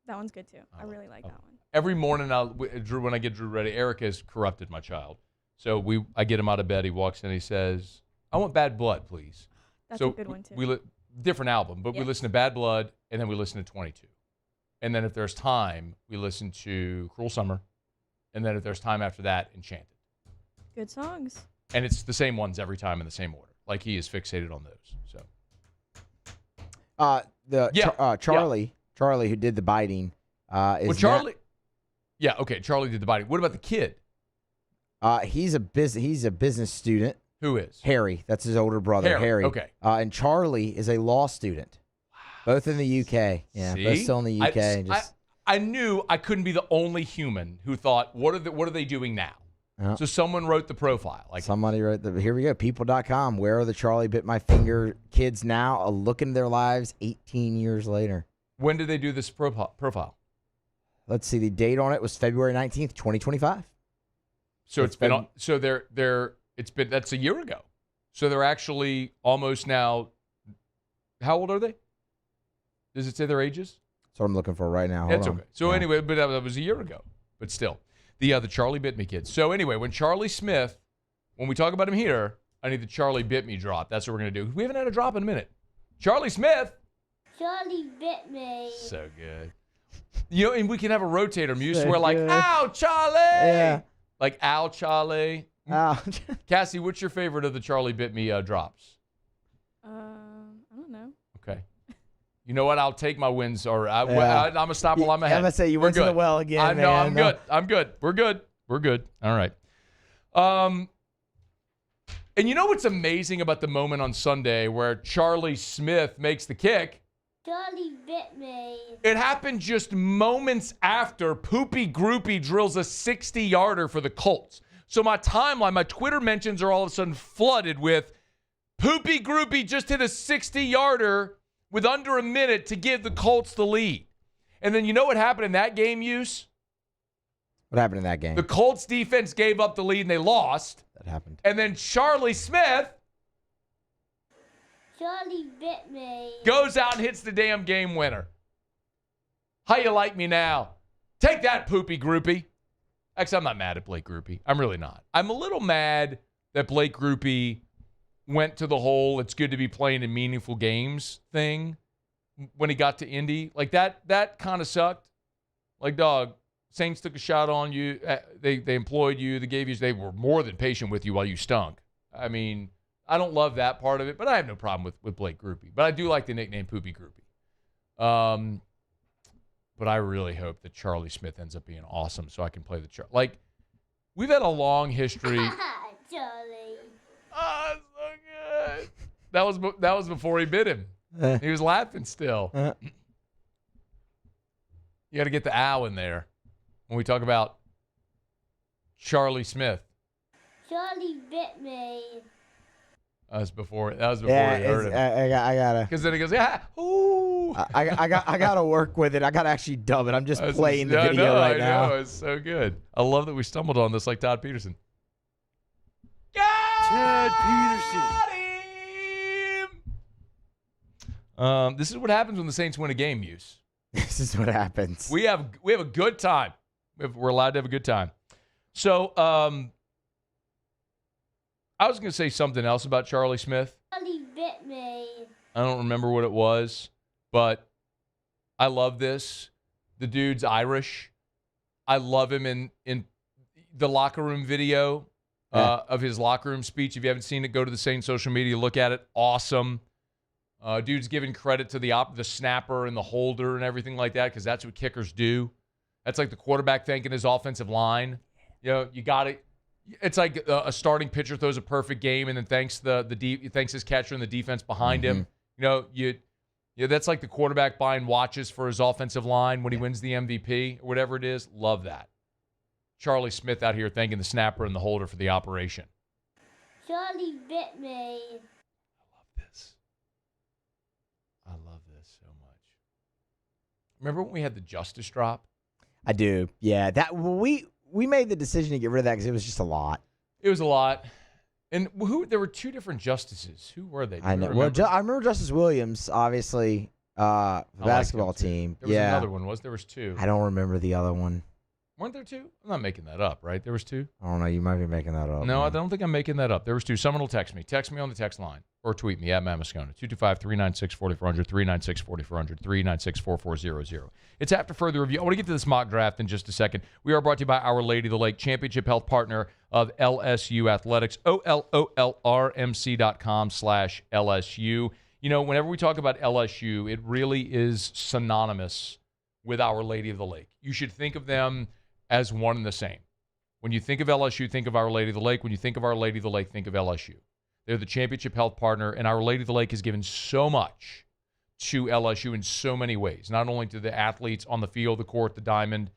That one's good too. I really like that one. Every morning, when I get Drew ready, Eric has corrupted my child. So I get him out of bed. He walks in. He says, "I want Bad Blood, please." That's a good one too. Different album, but we listen to Bad Blood, and then we listen to 22. And then if there's time, we listen to Cruel Summer. And then if there's time after that, Enchanted. Good songs. And it's the same ones every time in the same order. Like he is fixated on those. So Charlie who did the biting. Charlie did the biting. What about the kid? He's a business student. Who is? Harry. That's his older brother, Harry. Okay. And Charlie is a law student. Wow. Both in the UK. Yeah, See? both still in the UK. I knew I couldn't be the only human who thought, what are they doing now? So someone wrote the profile. Like somebody wrote here we go, people.com. Where are the Charlie Bit My Finger kids now? A look into their lives 18 years later. When did they do this profile? Let's see. The date on it was February 19th, 2025. So that's a year ago. So they're actually almost now. How old are they? Does it say their ages? That's what I'm looking for right now. That's okay. So anyway, but that was a year ago. But still, the Charlie Bit Me kids. So anyway, when Charlie Smith, when we talk about him here, I need the Charlie Bit Me drop. That's what we're gonna do. We haven't had a drop in a minute. Charlie Smith. Charlie Bit Me. So good. You know, and we can have a rotator muse where like, ow, Charlie. Yeah. Like, ow, Charlie. Ow. Cassie, what's your favorite of the Charlie Bit Me drops? I don't know. Okay. You know what? I'll take my wins. Or I'm going to stop while I'm ahead. I'm going to say you went to the well again. I know. I'm good. We're good. All right. And you know what's amazing about the moment on Sunday where Charlie Smith makes the kick? Charlie bit me. It happened just moments after Poopy Groupie drills a 60-yarder for the Colts. So my timeline, my Twitter mentions are all of a sudden flooded with Poopy Groupie just hit a 60-yarder with under a minute to give the Colts the lead. And then you know what happened in that game, Use? What happened in that game? The Colts defense gave up the lead and they lost. That happened. And then Charlie Smith bit me. goes out and hits the damn game winner. How you like me now? Take that, Poopy Groupie. Actually, I'm not mad at Blake Groupie. I'm really not. I'm a little mad that Blake Groupie went to the whole it's good to be playing in meaningful games thing when he got to Indy. Like, that kind of sucked. Like, dog, Saints took a shot on you. They employed you. They were more than patient with you while you stunk. I mean, I don't love that part of it, but I have no problem with Blake Groupie. But I do like the nickname Poopy Groupie. But I really hope that Charlie Smith ends up being awesome so I can play the Charlie. Like, we've had a long history. Charlie. Oh, so good. That was before he bit him. He was laughing still. You got to get the ow in there when we talk about Charlie Smith. Charlie bit me. That was before he heard it. I gotta. Because then he goes, yeah, ooh. I gotta work with it. I gotta actually dub it. I'm just playing the video right now. I know, it's so good. I love that we stumbled on this like Todd Peterson. Todd Peterson. This is what happens when the Saints win a game, Use. This is what happens. We have a good time. We're allowed to have a good time. So, I was going to say something else about Charlie Smith. Charlie bit me. I don't remember what it was, but I love this. The dude's Irish. I love him in the locker room video of his locker room speech. If you haven't seen it, go to the Saints social media, look at it. Awesome. Dude's giving credit to the snapper and the holder and everything like that because that's what kickers do. That's like the quarterback thanking his offensive line. You know, you got it. It's like a starting pitcher throws a perfect game and then thanks thanks his catcher and the defense behind him. You know, that's like the quarterback buying watches for his offensive line when he wins the MVP or whatever it is. Love that. Charlie Smith out here thanking the snapper and the holder for the operation. Charlie bit me. I love this so much. Remember when we had the Justice drop? I do. Yeah, we made the decision to get rid of that because it was just a lot. It was a lot. And there were two different justices. Who were they? I know. Well, I remember Justice Williams, obviously, the basketball team. There was another one. There was two. I don't remember the other one. Weren't there two? I'm not making that up, right? There was two? I don't know. You might be making that up. No, I don't think I'm making that up. There was two. Someone will text me. Text me on the text line or tweet me at Matt McMahon. 225-396-4400, 396-4400, 396-4400. It's after further review. I want to get to this mock draft in just a second. We are brought to you by Our Lady of the Lake, championship health partner of LSU Athletics, OLOLRMC.com/LSU. You know, whenever we talk about LSU, it really is synonymous with Our Lady of the Lake. You should think of them as one and the same. When you think of LSU, think of Our Lady of the Lake. When you think of Our Lady of the Lake, think of LSU. They're the championship health partner, and Our Lady of the Lake has given so much to LSU in so many ways, not only to the athletes on the field, the court, the diamond,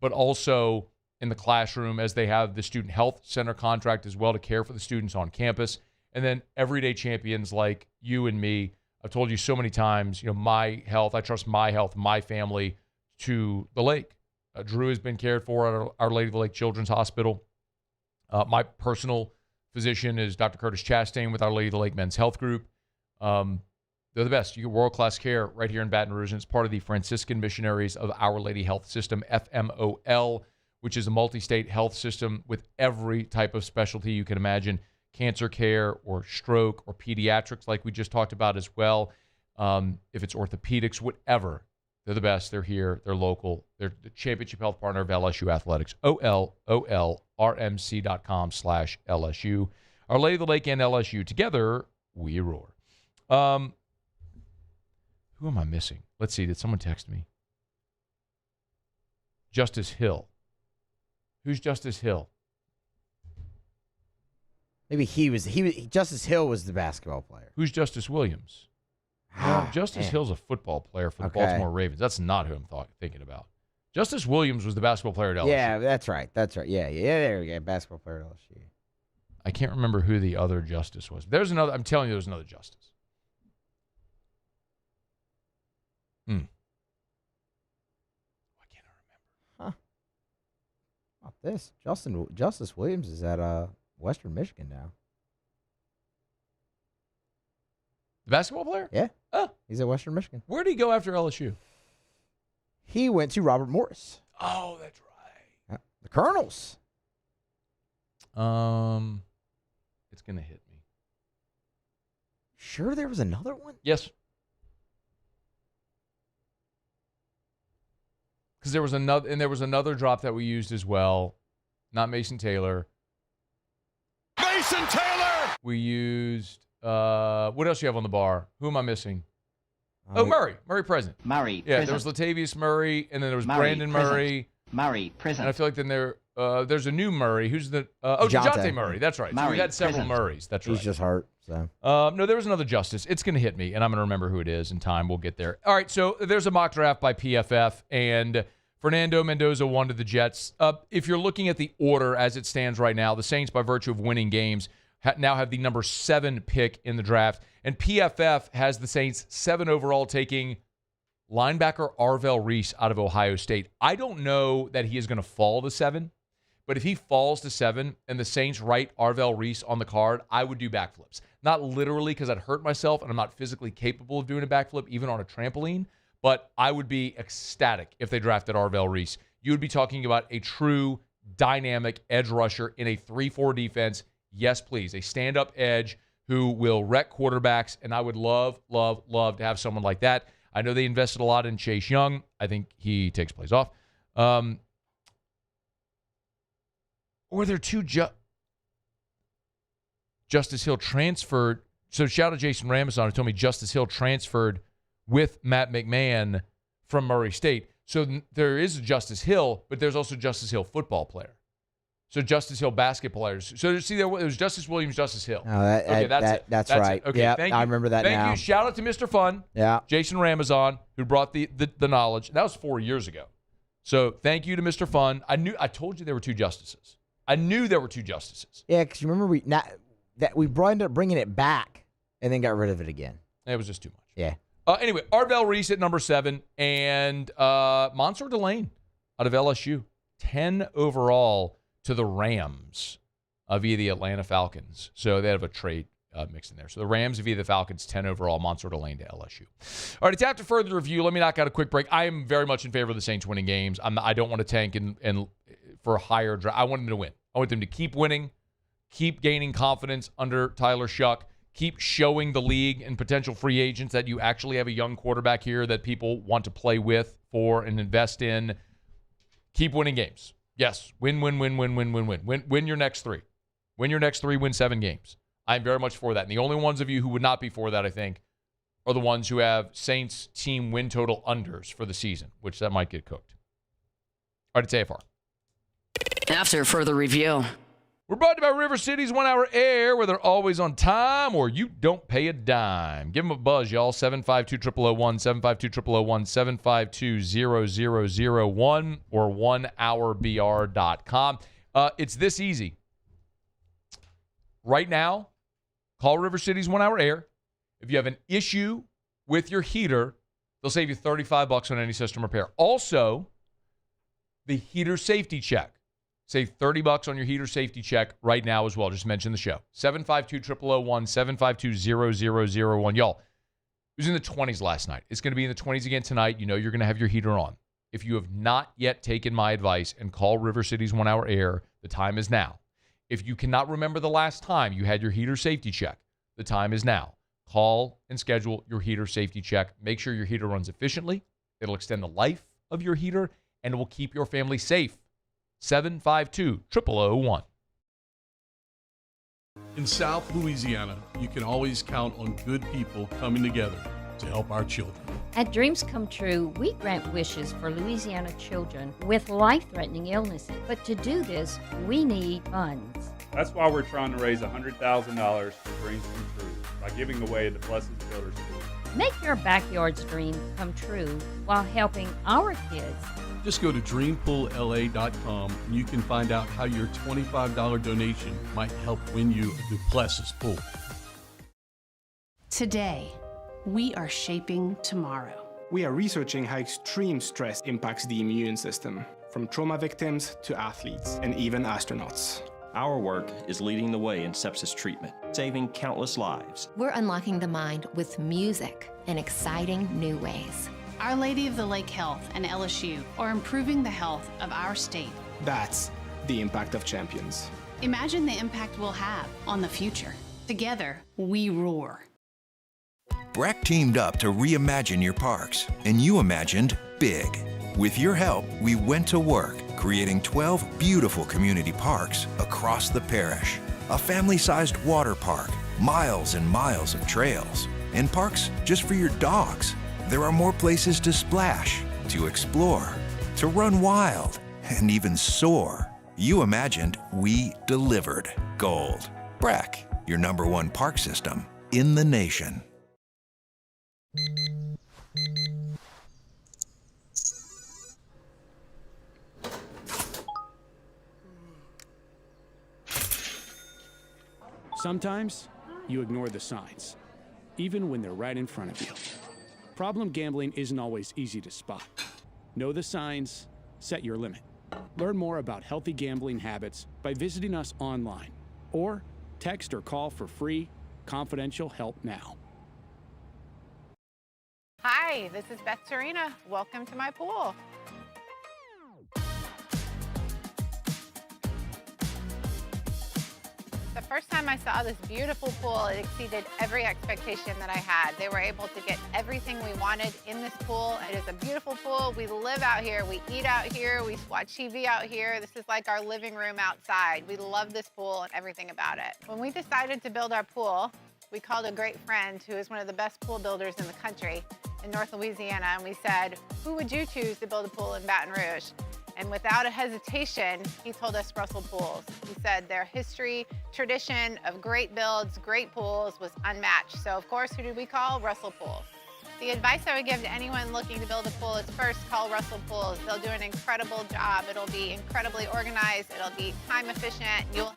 but also in the classroom as they have the student health center contract as well to care for the students on campus. And then everyday champions like you and me. I've told you so many times, you know, my health, I trust my health, my family to the lake. Drew has been cared for at Our Lady of the Lake Children's Hospital. My personal physician is Dr. Curtis Chastain with Our Lady of the Lake Men's Health Group. They're the best. You get world-class care right here in Baton Rouge, and it's part of the Franciscan Missionaries of Our Lady Health System, FMOL, which is a multi-state health system with every type of specialty you can imagine, cancer care or stroke or pediatrics like we just talked about as well. If it's orthopedics, whatever. They're the best. They're here. They're local. They're the championship health partner of LSU Athletics. OLOLRMC.com/LSU. Our Lady of the Lake and LSU. Together, we roar. Who am I missing? Let's see. Did someone text me? Justice Hill. Who's Justice Hill? Maybe he was Justice Hill was the basketball player. Who's Justice Williams? Justice Hill's a football player for the Baltimore Ravens. That's not who I'm thinking about. Justice Williams was the basketball player at LSU. Yeah, that's right. Yeah, there we go. Basketball player at LSU. I can't remember who the other Justice was. There's another. I'm telling you, there's another Justice. Why can't I remember? Huh. Not this. Justice Williams is at Western Michigan now. The basketball player? Yeah. Oh. He's at Western Michigan. Where did he go after LSU? He went to Robert Morris. Oh, that's right. The Colonels. It's going to hit me. Sure there was another one? Yes. Because there was another drop that we used as well. Not Mason Taylor. Mason Taylor! We used what else do you have on the bar? Who am I missing? Murray President. Murray. Yeah, Prison. there was Latavius Murray, and then there was Murray, Brandon Prison. Murray. Murray, Prison. And I feel like then there's a new Murray. Who's the DeJounte Murray. That's right. So we got several Murrays. That's right. He's just hurt. So no, there was another Justice. It's going to hit me, and I'm going to remember who it is in time. We'll get there. All right, so there's a mock draft by PFF, and Fernando Mendoza won to the Jets. If you're looking at the order as it stands right now, the Saints, by virtue of winning games, now have the number 7 pick in the draft. And PFF has the Saints 7 overall, taking linebacker Arvell Reese out of Ohio State. I don't know that he is going to fall to 7, but if he falls to 7 and the Saints write Arvell Reese on the card, I would do backflips. Not literally because I'd hurt myself and I'm not physically capable of doing a backflip even on a trampoline, but I would be ecstatic if they drafted Arvell Reese. You would be talking about a true dynamic edge rusher in a 3-4 defense. Yes, please. A stand-up edge who will wreck quarterbacks, and I would love, love, love to have someone like that. I know they invested a lot in Chase Young. I think he takes plays off. Or there two Justice Hill transferred. So shout out to Jason Ramazan who told me Justice Hill transferred with Matt McMahon from Murray State. So there is a Justice Hill, but there's also Justice Hill football player. So Justice Hill basketball players. So see, there was Justice Williams, Justice Hill. Oh, that's right. It. Okay, yeah, thank you. I remember that Thank now. you. Shout out to Mr. Fun. Yeah. Jason Ramazan, who brought the knowledge. That was 4 years ago. So thank you to Mr. Fun. I told you there were 2 justices. I knew there were 2 justices. Yeah, because you remember we ended up bringing it back and then got rid of it again. It was just too much. Yeah. Anyway, Arvell Reese at number 7 and Monsour Delane out of LSU, 10 overall to the Rams via the Atlanta Falcons. So they have a trade mixed in there. So the Rams via the Falcons, 10 overall, Monsour Delane to LSU. All right, it's after further review. Let me knock out a quick break. I am very much in favor of the Saints winning games. I don't want to tank and for a higher draft. I want them to win. I want them to keep winning, keep gaining confidence under Tyler Shuck, keep showing the league and potential free agents that you actually have a young quarterback here that people want to play with, for, and invest in. Keep winning games. Yes, win. Win your next 3. Win your next 3, win 7 games. I'm very much for that. And the only ones of you who would not be for that, I think, are the ones who have Saints team win total unders for the season, which that might get cooked. All right, it's AFR. After further review. We're brought to you by River City's 1 Hour Air, where they're always on time or you don't pay a dime. Give them a buzz, y'all. 752-0001, 752-0001, 752-0001, or 1hourbr.com. It's this easy. Right now, call River City's 1 Hour Air. If you have an issue with your heater, they'll save you $35 on any system repair. Also, the heater safety check. Save $30 on your heater safety check right now as well. Just mention the show. 752-0001, 752-0001. Y'all, it was in the 20s last night. It's going to be in the 20s again tonight. You know you're going to have your heater on. If you have not yet taken my advice and call River City's 1 Hour Air, the time is now. If you cannot remember the last time you had your heater safety check, the time is now. Call and schedule your heater safety check. Make sure your heater runs efficiently. It'll extend the life of your heater, and it will keep your family safe. 752-0001. In South Louisiana, you can always count on good people coming together to help our children. At Dreams Come True, we grant wishes for Louisiana children with life-threatening illnesses. But to do this, we need funds. That's why we're trying to raise $100,000 for Dreams Come True by giving away the Blessed Builders Pool. Make your backyard's dream come true while helping our kids. Just go to dreampoolla.com and you can find out how your $25 donation might help win you a Duplessis pool. Today, we are shaping tomorrow. We are researching how extreme stress impacts the immune system, from trauma victims to athletes and even astronauts. Our work is leading the way in sepsis treatment, saving countless lives. We're unlocking the mind with music in exciting new ways. Our Lady of the Lake Health and LSU are improving the health of our state. That's the impact of champions. Imagine the impact we'll have on the future. Together, we roar. BRAC teamed up to reimagine your parks, and you imagined big. With your help, we went to work, creating 12 beautiful community parks across the parish. A family-sized water park, miles and miles of trails, and parks just for your dogs. There are more places to splash, to explore, to run wild, and even soar. You imagined, we delivered. Gold. BRAC, your #1 park system in the nation. Sometimes you ignore the signs, even when they're right in front of you. Problem gambling isn't always easy to spot. Know the signs, set your limit. Learn more about healthy gambling habits by visiting us online or text or call for free, confidential help now. Hi, this is Beth Serena. Welcome to my pool. The first time I saw this beautiful pool, it exceeded every expectation that I had. They were able to get everything we wanted in this pool. It is a beautiful pool. We live out here, we eat out here, we watch TV out here. This is like our living room outside. We love this pool and everything about it. When we decided to build our pool, we called a great friend who is one of the best pool builders in the country in North Louisiana, and we said, who would you choose to build a pool in Baton Rouge? And without a hesitation, he told us Russell Pools. He said their history, tradition of great builds, great pools was unmatched. So of course, who did we call? Russell Pools. The advice I would give to anyone looking to build a pool is first call Russell Pools. They'll do an incredible job. It'll be incredibly organized. It'll be time efficient. You'll have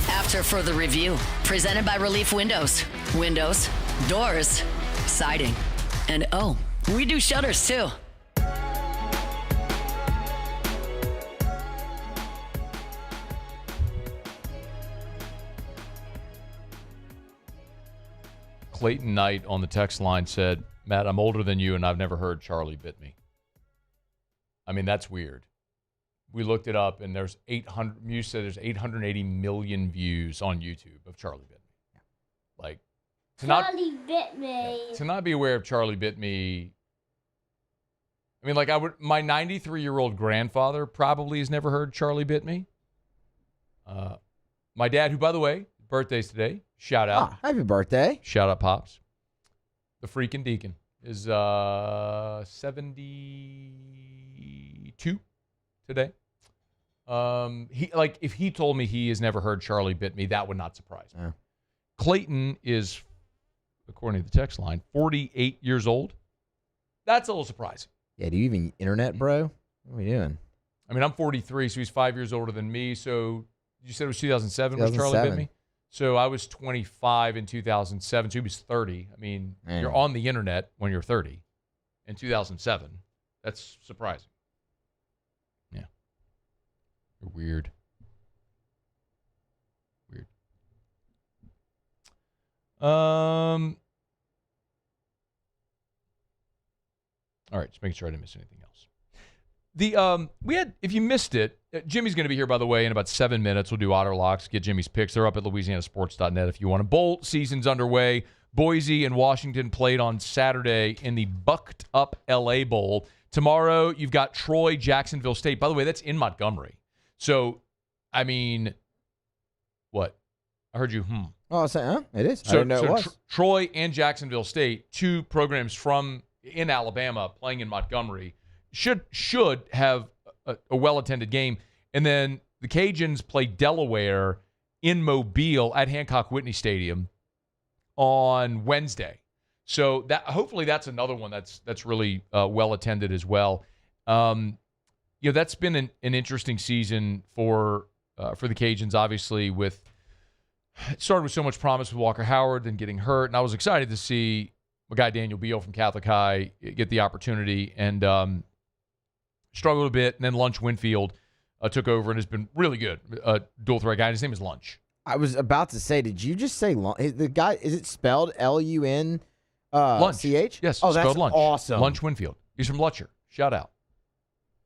After further review, presented by Relief Windows. Windows, doors, siding, and oh, we do shutters too. Clayton Knight on the text line said, Matt, I'm older than you and I've never heard Charlie Bit Me. I mean, that's weird. We looked it up and there's 880 million views on YouTube of Charlie Bit Me. Like, Charlie Bit Me. To not be aware of Charlie Bit Me, I mean, like, my 93-year-old grandfather probably has never heard Charlie Bit Me. My dad, who, by the way, birthday's today. Shout out. Happy birthday. Shout out, Pops. The freaking Deacon is 72 today. If he told me he has never heard Charlie Bit Me, that would not surprise me. Yeah. Clayton is, according to the text line, 48 years old. That's a little surprising. Yeah, do you even internet, bro? What are we doing? I mean, I'm 43, so he's 5 years older than me. So you said it was 2007 was Charlie Bit Me? So I was 25 in 2007, so he was 30. I mean, You're on the internet when you're 30 in 2007. That's surprising. Yeah. You're weird. Weird. All right, just making sure I didn't miss anything else. We had, if you missed it, Jimmy's going to be here, by the way, in about 7 minutes. We'll do Otterlocks, get Jimmy's picks. They're up at louisianasports.net if you want to. Bowl season's underway. Boise and Washington played on Saturday in the Bucked Up LA Bowl. Tomorrow, you've got Troy, Jacksonville State. By the way, that's in Montgomery. So, I mean, what? I heard you, Oh, I was saying, huh? It is. So, I didn't know it was. Troy and Jacksonville State, two programs in Alabama playing in Montgomery, should have a well-attended game. And then the Cajuns play Delaware in Mobile at Hancock Whitney Stadium on Wednesday. So that hopefully that's another one that's really well attended as well. That's been an interesting season for the Cajuns, obviously, with it started with so much promise with Walker Howard, then getting hurt, and I was excited to see my guy Daniel Beal from Catholic High get the opportunity and struggled a bit, and then Lunch Winfield took over and has been really good. Dual threat guy. His name is Lunch. I was about to say, did you just say the guy? Is it spelled Lunch? CH? Yes, Oh, spelled that's Lunch. awesome. Lunch Winfield. He's from Lutcher. Shout out.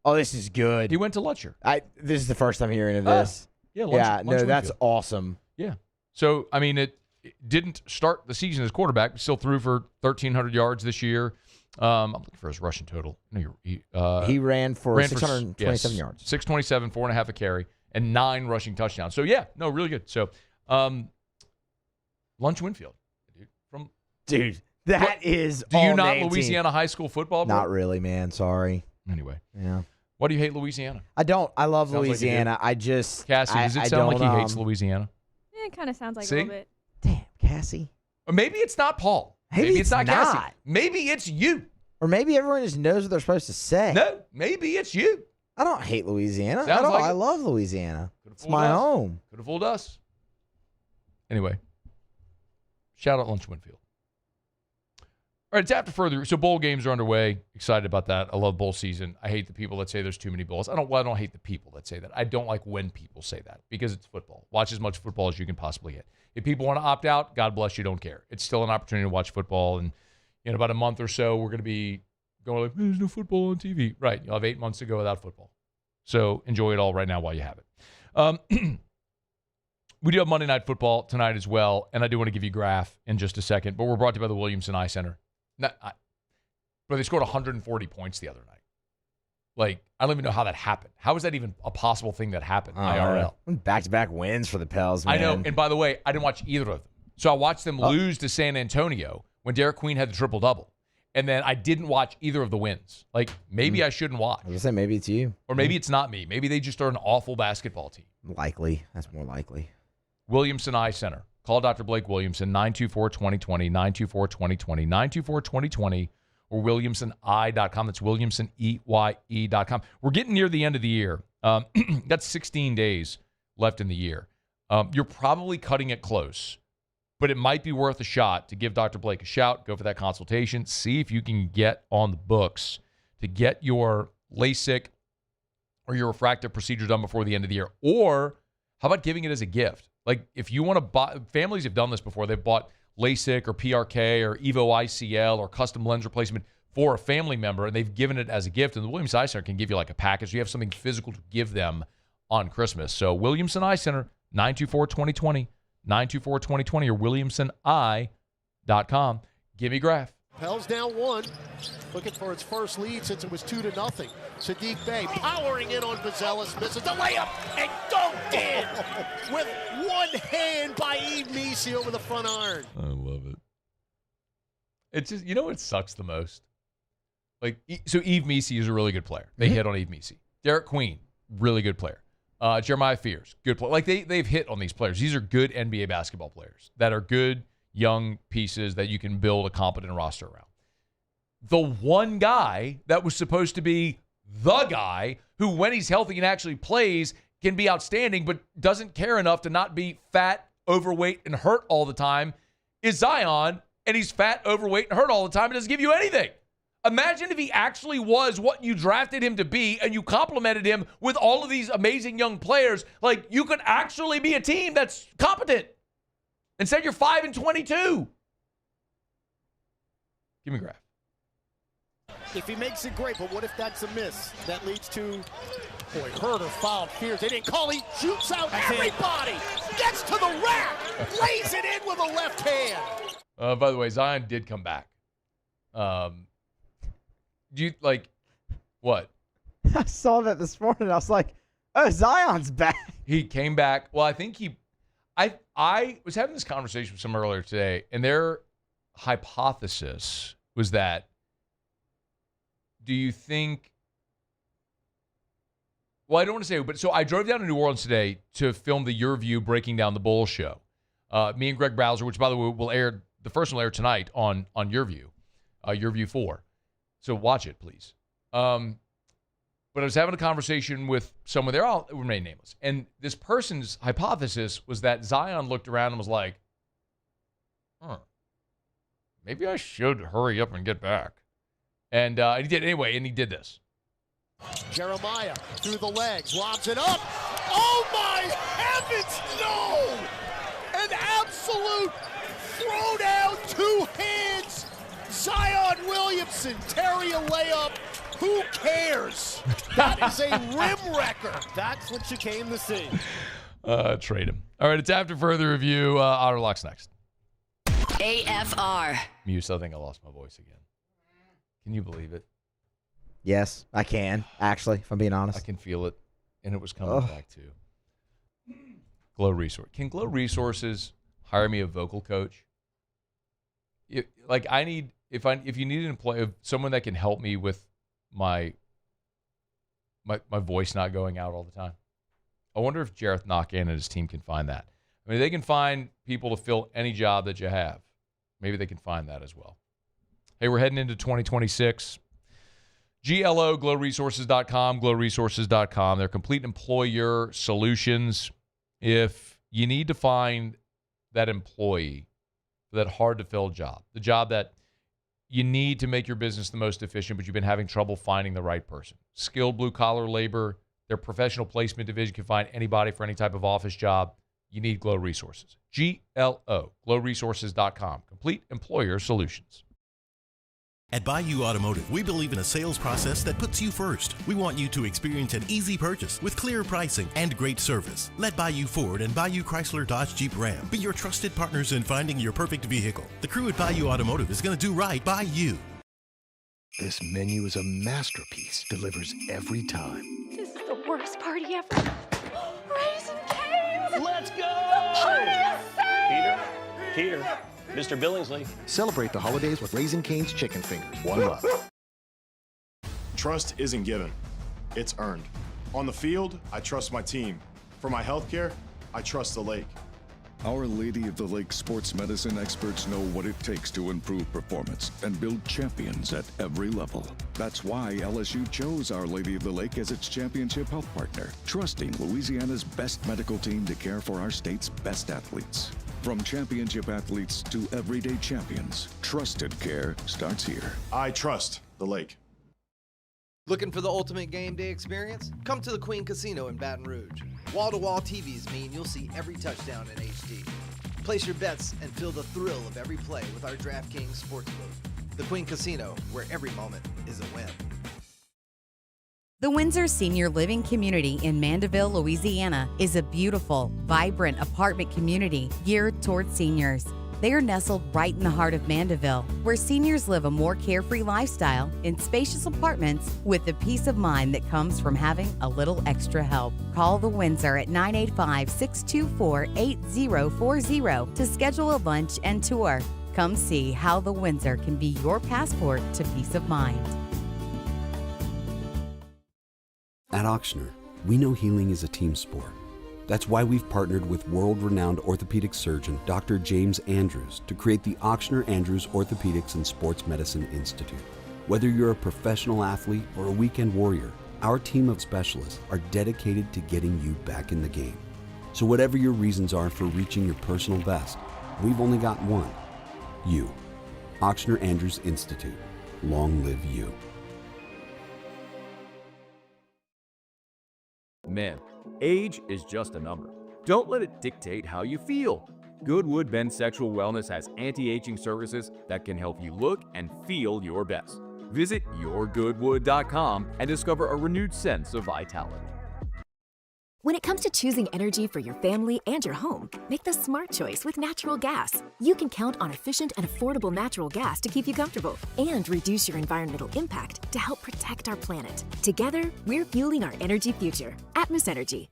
Oh, this is good. He went to Lutcher. This is the first time hearing of this. Lunch That's Winfield. awesome. Yeah. So, I mean, it didn't start the season as quarterback, but still threw for 1,300 yards this year. I'm looking for his rushing total. No, he ran for 627 yards. 627, 4.5 a carry, and 9 rushing touchdowns. So, really good. So, Lunch Winfield. Dude, that is Do you not 18. Louisiana high school football, bro? Not really, man. Sorry. Anyway. Yeah. Why do you hate Louisiana? I don't. I love Sounds Louisiana. like I just. Cassie, does it sound like he hates Louisiana? Yeah, it kind of sounds like See? a little bit. Damn, Cassie. Or maybe it's not Paul. Maybe it's not Cassie. not. Maybe it's you. Or maybe everyone just knows what they're supposed to say. No, maybe it's you. I don't hate Louisiana Sounds at all. like I it. love Louisiana. It's fooled my us. home. Could have fooled us. Anyway, shout out Lunch Winfield. All right, it's after further. So bowl games are underway. Excited about that. I love bowl season. I hate the people that say there's too many bowls. I don't hate the people that say that. I don't like when people say that because it's football. Watch as much football as you can possibly get. If people want to opt out, God bless you. Don't care. It's still an opportunity to watch football. And in about a month or so, we're going to be going like, there's no football on TV. Right. You'll have 8 months to go without football. So enjoy it all right now while you have it. We do have Monday Night Football tonight as well, and I do want to give you a graph in just a second, but we're brought to you by the Williamson Eye Center. But they scored 140 points the other night. Like, I don't even know how that happened. How is that even a possible thing that happened, IRL? Back-to-back wins for the Pels, man. I know, and by the way, I didn't watch either of them. So I watched them lose to San Antonio when Derek Queen had the triple-double. And then I didn't watch either of the wins. Like, maybe I shouldn't watch. I was going to say, maybe it's you. Or maybe it's not me. Maybe they just are an awful basketball team. Likely. That's more likely. Williamson Eye Center. Call Dr. Blake Williamson, 924-2020, 924-2020, 924-2020, or WilliamsonEye.com. That's WilliamsonEye.com. We're getting near the end of the year. That's 16 days left in the year. You're probably cutting it close, but it might be worth a shot to give Dr. Blake a shout, go for that consultation, see if you can get on the books to get your LASIK or your refractive procedure done before the end of the year. Or how about giving it as a gift? Like, if you want to buy, families have done this before. They've bought LASIK or PRK or EVO ICL or custom lens replacement for a family member, and they've given it as a gift. And the Williamson Eye Center can give you like a package. You have something physical to give them on Christmas. So Williamson Eye Center, 924-2020, 924-2020, or WilliamsonEye.com. Give me Graf. Pels down 1, looking for its first lead since it was 2-0. Sadiq Bey powering in on Vazelis, misses the layup and dunked in with one hand by Eve Meese over the front iron. I love it. It's just, you know what sucks the most? Like, so Eve Meese is a really good player. They hit on Eve Meese. Derek Queen, really good player. Jeremiah Fears, good player. Like, they've hit on these players. These are good NBA basketball players that are good young pieces that you can build a competent roster around. The one guy that was supposed to be the guy who, when he's healthy and actually plays, can be outstanding but doesn't care enough to not be fat, overweight, and hurt all the time is Zion, and he's fat, overweight, and hurt all the time and doesn't give you anything. Imagine if he actually was what you drafted him to be and you complimented him with all of these amazing young players. Like, you could actually be a team that's competent. Instead, you're 5-22. Give me Graf. If he makes it, great, but what if that's a miss? That leads to, boy, hurt or fouled Fears. They didn't call. He shoots out everybody. Gets to the rack. Lays it in with a left hand. By the way, Zion did come back. Do you, like, what? I saw that this morning. I was like, oh, Zion's back. He came back. Well, I think I was having this conversation with someone earlier today, and their hypothesis was that, do you think, Well, I don't want to say, but so I drove down to New Orleans today to film the Your View Breaking Down the Bulls show. Me and Greg Bowser, which, by the way, will air, the first one will air tonight on Your View 4. So watch it, please. But I was having a conversation with someone, they're all remain nameless. And this person's hypothesis was that Zion looked around and was like, maybe I should hurry up and get back. And he did anyway, and he did this. Jeremiah through the legs, lobs it up. Oh my heavens, no! An absolute throwdown, 2 hands. Zion Williamson, Terry a layup. Who cares? That is a rim wrecker. That's what you came to see. Trade him. All right, it's after further review. Otterlocks next. AFR. Muse, I think I lost my voice again. Can you believe it? Yes, I can, actually, if I'm being honest. I can feel it, and it was coming back too. Glow Resource. Can Glow Resources hire me a vocal coach? If you need an employee, someone that can help me with my voice not going out all the time. I wonder if Jareth Knockin and his team can find that. I mean, they can find people to fill any job that you have. Maybe they can find that as well. Hey, we're heading into 2026. GLO, glowresources.com, glowresources.com. They're complete employer solutions. If you need to find that employee for that hard-to-fill job, the job that you need to make your business the most efficient, but you've been having trouble finding the right person. Skilled blue-collar labor, their professional placement division can find anybody for any type of office job. You need Glow Resources. GLO, glowresources.com. Complete employer solutions. At Bayou Automotive, we believe in a sales process that puts you first. We want you to experience an easy purchase with clear pricing and great service. Let Bayou Ford and Bayou Chrysler Dodge Jeep Ram be your trusted partners in finding your perfect vehicle. The crew at Bayou Automotive is going to do right by you. This menu is a masterpiece. Delivers every time. This is the worst party ever. Raisin Cane's! Let's go! The party is saved! Peter, Mr. Billingsley. Celebrate the holidays with Raisin Cane's chicken fingers. One love. Trust isn't given. It's earned. On the field, I trust my team. For my healthcare, I trust the lake. Our Lady of the Lake sports medicine experts know what it takes to improve performance and build champions at every level. That's why LSU chose Our Lady of the Lake as its championship health partner, trusting Louisiana's best medical team to care for our state's best athletes. From championship athletes to everyday champions, trusted care starts here. I trust the lake. Looking for the ultimate game day experience? Come to the Queen Casino in Baton Rouge. Wall-to-wall TVs mean you'll see every touchdown in HD. Place your bets and feel the thrill of every play with our DraftKings Sportsbook. The Queen Casino, where every moment is a win. The Windsor Senior Living Community in Mandeville, Louisiana is a beautiful, vibrant apartment community geared toward seniors. They are nestled right in the heart of Mandeville, where seniors live a more carefree lifestyle in spacious apartments with the peace of mind that comes from having a little extra help. Call the Windsor at 985-624-8040 to schedule a lunch and tour. Come see how the Windsor can be your passport to peace of mind. At Ochsner, we know healing is a team sport. That's why we've partnered with world-renowned orthopedic surgeon Dr. James Andrews to create the Ochsner Andrews Orthopedics and Sports Medicine Institute. Whether you're a professional athlete or a weekend warrior, our team of specialists are dedicated to getting you back in the game. So whatever your reasons are for reaching your personal best, we've only got one: you. Ochsner Andrews Institute. Long live you. Men, age is just a number. Don't let it dictate how you feel. Goodwood Men's Sexual Wellness has anti-aging services that can help you look and feel your best. Visit yourgoodwood.com and discover a renewed sense of vitality. When it comes to choosing energy for your family and your home, make the smart choice with natural gas. You can count on efficient and affordable natural gas to keep you comfortable and reduce your environmental impact to help protect our planet. Together, we're fueling our energy future. Atmos Energy.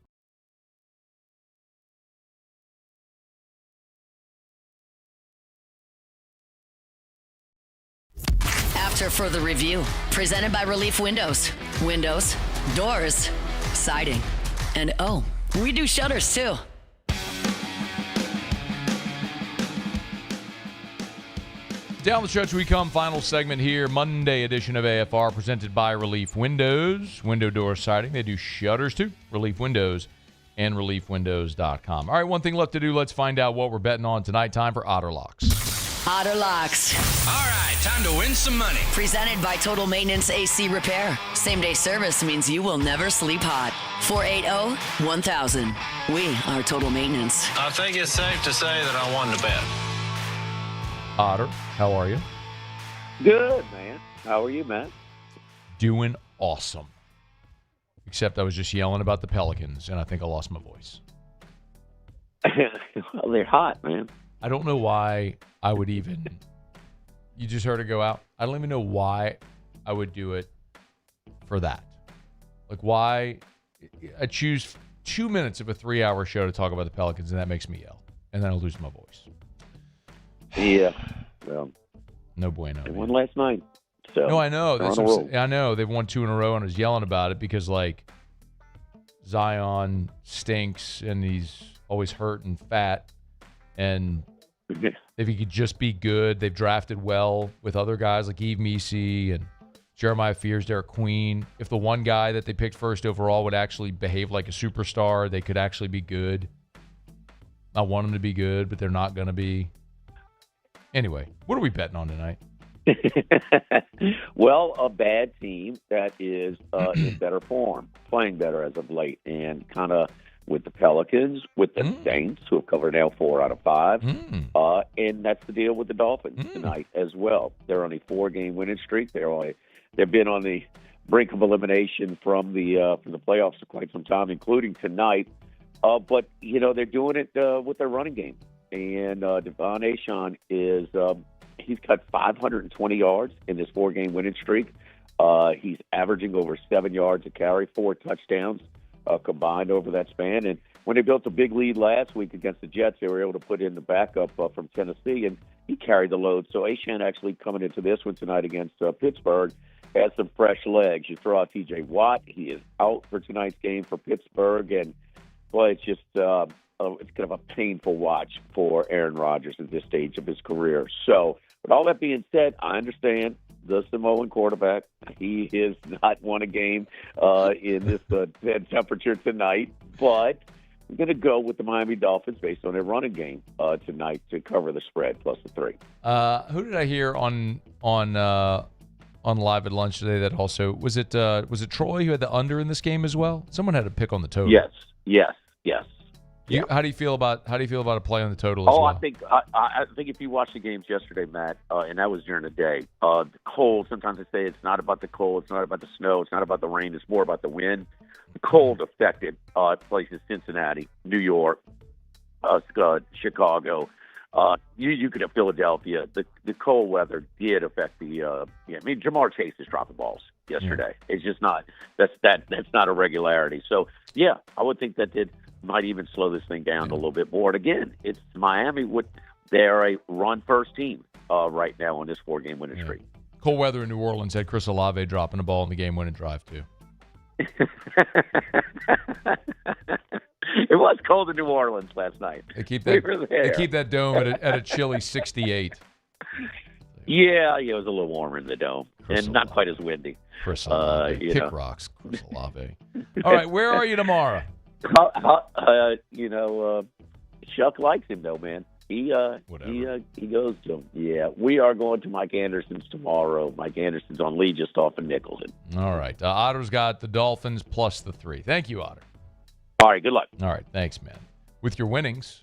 After further review, presented by Relief Windows. Windows, doors, siding, and oh, we do shutters too. Down the stretch we come. Final segment here. Monday edition of AFR presented by Relief Windows. Window door siding. They do shutters too. Relief Windows and reliefwindows.com. All right, one thing left to do. Let's find out what we're betting on tonight. Time for Otterlocks. Otterlocks. All right, time to win some money. Presented by Total Maintenance AC Repair. Same-day service means you will never sleep hot. 480-1000. We are Total Maintenance. I think it's safe to say that I won the bet. Otter, how are you? Good, man. How are you, Matt? Doing awesome. Except I was just yelling about the Pelicans, and I think I lost my voice. Well, they're hot, man. I don't know why I would even... You just heard it go out? I don't even know why I would do it for that. Like, why... I choose 2 minutes of a 3-hour show to talk about the Pelicans, and that makes me yell. And then I'll lose my voice. Yeah, well, no bueno. They won last night. So no, I know. That's I know. They've won 2 in a row, and I was yelling about it because, like, Zion stinks, and he's always hurt and fat. And if he could just be good, they've drafted well with other guys like Yves Missi and Jeremiah Fears, Derek Queen. If the one guy that they picked first overall would actually behave like a superstar, they could actually be good. I want them to be good, but they're not going to be. Anyway, what are we betting on tonight? Well, a bad team that is in better form, playing better as of late, and kind of with the Pelicans, with the Saints, who have covered now 4 out of 5, and that's the deal with the Dolphins tonight as well. They're on a 4-game winning streak. They've been on the brink of elimination from the playoffs for quite some time, including tonight. But they're doing it with their running game. And Devon Achane he's got 520 yards in this 4-game winning streak. He's averaging over 7 yards a carry, 4 touchdowns combined over that span. And when they built a big lead last week against the Jets, they were able to put in the backup from Tennessee, and he carried the load. So Achane actually coming into this one tonight against Pittsburgh has some fresh legs. You throw out T.J. Watt. He is out for tonight's game for Pittsburgh, and boy, it's just it's kind of a painful watch for Aaron Rodgers at this stage of his career. So, with all that being said, I understand the Samoan quarterback. He has not won a game in this bad temperature tonight, but I'm going to go with the Miami Dolphins based on their running game tonight to cover the spread plus the 3. Who did I hear on Live at Lunch today that also was it Troy who had the under in this game as well? Someone had a pick on the total. Yes. How do you feel about a play on the total as well? I think if you watched the games yesterday, Matt, and that was during the day, the cold, sometimes they say it's not about the cold, it's not about the snow, it's not about the rain, it's more about the wind. The cold affected places Cincinnati, New York, Chicago. You could have Philadelphia. The cold weather did affect Jamar Chase is dropping balls yesterday. Yeah. It's just not that's not a regularity. So I would think that might even slow this thing down a little bit more. And again, it's Miami. They're a run-first team right now on this 4-game winning streak. Cold weather in New Orleans had Chris Olave dropping a ball in the game-winning drive, too. It was cold in New Orleans last night. They keep that dome at a chilly 68. Yeah, it was a little warmer in the dome. And not quite as windy. Chris Olave. Kick rocks, Chris Olave. All right, where are you tomorrow? Chuck likes him though, man. He goes to him. Yeah, we are going to Mike Anderson's tomorrow. Mike Anderson's on Lee just off of Nicholson. All right, Otter's got the Dolphins plus the 3. Thank you, Otter. All right, good luck. All right, thanks, man. With your winnings,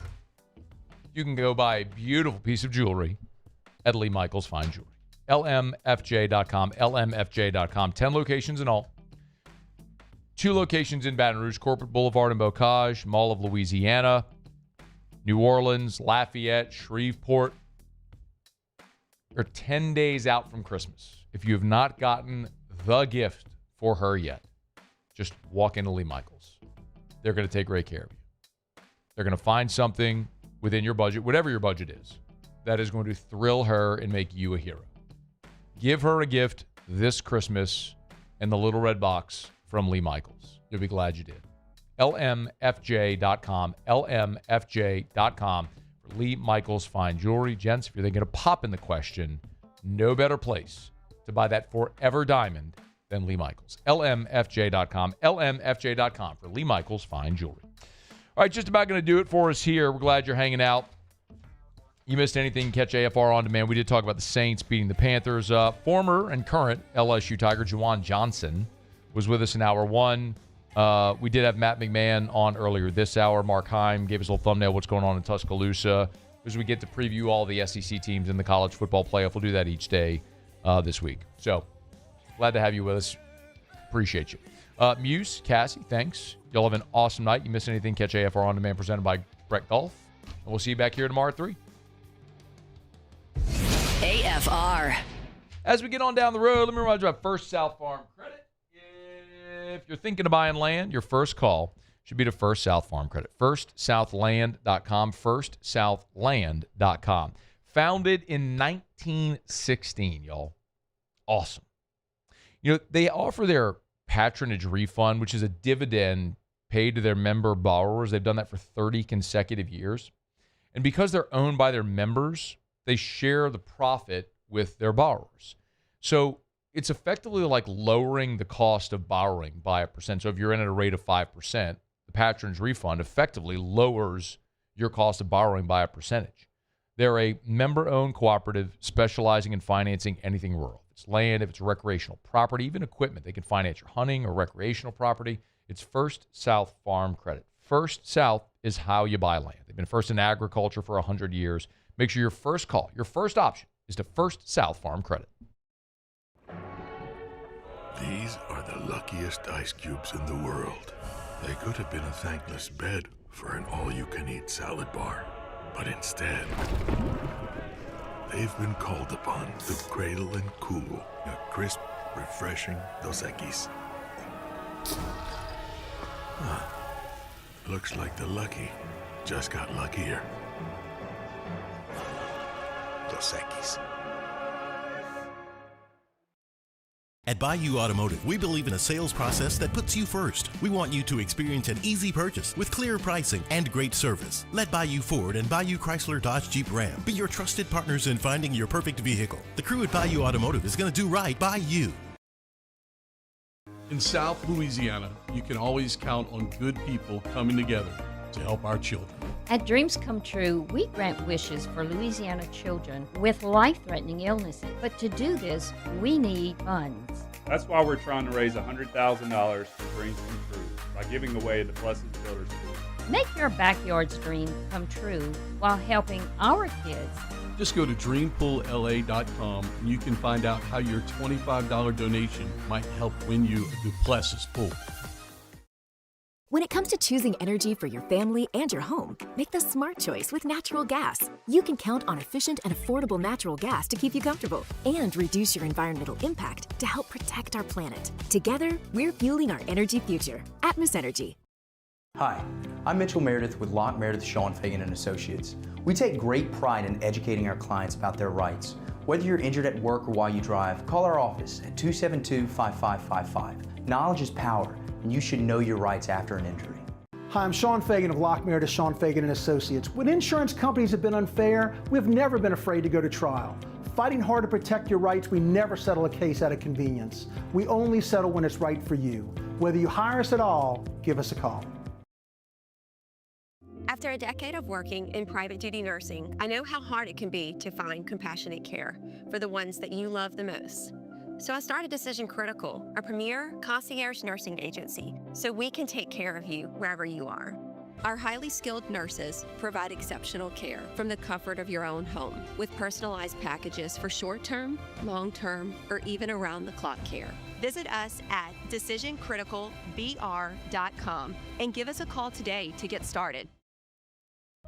you can go buy a beautiful piece of jewelry at Lee Michaels Fine Jewelry. LMFJ.com. LMFJ.com. 10 locations in all. 2 locations in Baton Rouge, Corporate Boulevard in Bocage, Mall of Louisiana, New Orleans, Lafayette, Shreveport. You're 10 days out from Christmas. If you have not gotten the gift for her yet, just walk into Lee Michaels. They're going to take great care of you. They're going to find something within your budget, whatever your budget is, that is going to thrill her and make you a hero. Give her a gift this Christmas in the little red box from Lee Michaels. You'll be glad you did. LMFJ.com. LMFJ.com for Lee Michaels Fine Jewelry. Gents, if you're thinking of popping the question, no better place to buy that forever diamond than Lee Michaels. LMFJ.com. LMFJ.com for Lee Michaels Fine Jewelry. All right, just about going to do it for us here. We're glad you're hanging out. You missed anything, catch AFR On Demand. We did talk about the Saints beating the Panthers. Former and current LSU Tiger Juwan Johnson was with us in hour one. We did have Matt McMahon on earlier this hour. Mark Heim gave us a little thumbnail what's going on in Tuscaloosa as we get to preview all the SEC teams in the college football playoff. We'll do that each day this week. So glad to have you with us. Appreciate you. Muse, Cassie, thanks. Y'all have an awesome night. You miss anything, catch AFR On Demand presented by Brett Golf. And we'll see you back here tomorrow at 3. AFR. As we get on down the road, let me remind you about First South Farm Credit. If you're thinking of buying land, your first call should be to First South Farm Credit. FirstSouthLand.com. FirstSouthLand.com. Founded in 1916, y'all. Awesome. You know, they offer their patronage refund, which is a dividend paid to their member borrowers. They've done that for 30 consecutive years. And because they're owned by their members, they share the profit with their borrowers. So it's effectively like lowering the cost of borrowing by a percent. So if you're in at a rate of 5%, the patronage refund effectively lowers your cost of borrowing by a percentage. They're a member-owned cooperative specializing in financing anything rural. If it's land, if it's recreational property, even equipment, they can finance your hunting or recreational property. It's First South Farm Credit. First South is how you buy land. They've been first in agriculture for 100 years. Make sure your first call, your first option, is to First South Farm Credit. These are the luckiest ice cubes in the world. They could have been a thankless bed for an all-you-can-eat salad bar. But instead, they've been called upon to cradle and cool a crisp, refreshing Dos Equis. Looks like the lucky just got luckier. Dos Equis. At Bayou Automotive, we believe in a sales process that puts you first. We want you to experience an easy purchase with clear pricing and great service. Let Bayou Ford and Bayou Chrysler Dodge Jeep Ram be your trusted partners in finding your perfect vehicle. The crew at Bayou Automotive is going to do right by you. In South Louisiana, you can always count on good people coming together to help our children. At Dreams Come True, we grant wishes for Louisiana children with life-threatening illnesses. But to do this, we need funds. That's why we're trying to raise $100,000 for Dreams Come True by giving away the Blessed Children's School. Make your backyard's dream come true while helping our kids. Just go to dreampoolla.com and you can find out how your $25 donation might help win you a Duplessis pool. When it comes to choosing energy for your family and your home, make the smart choice with natural gas. You can count on efficient and affordable natural gas to keep you comfortable and reduce your environmental impact to help protect our planet. Together, we're fueling our energy future. Atmos Energy. Hi, I'm Mitchell Meredith with Locke Meredith Sean Fagan & Associates. We take great pride in educating our clients about their rights. Whether you're injured at work or while you drive, call our office at 272-5555. Knowledge is power, and you should know your rights after an injury. Hi, I'm Sean Fagan of Locke Meredith Sean Fagan & Associates. When insurance companies have been unfair, we've never been afraid to go to trial. Fighting hard to protect your rights, we never settle a case out of convenience. We only settle when it's right for you. Whether you hire us at all, give us a call. After a decade of working in private duty nursing, I know how hard it can be to find compassionate care for the ones that you love the most. So I started Decision Critical, a premier concierge nursing agency, so we can take care of you wherever you are. Our highly skilled nurses provide exceptional care from the comfort of your own home with personalized packages for short-term, long-term, or even around-the-clock care. Visit us at decisioncriticalbr.com and give us a call today to get started.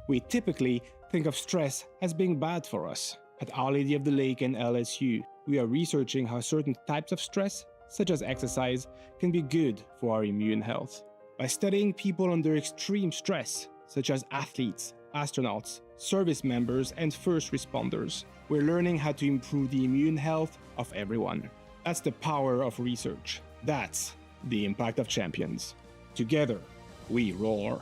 We typically think of stress as being bad for us. At Our Lady of the Lake and LSU, we are researching how certain types of stress, such as exercise, can be good for our immune health. By studying people under extreme stress, such as athletes, astronauts, service members, and first responders, we're learning how to improve the immune health of everyone. That's the power of research. That's the impact of champions. Together, we roar.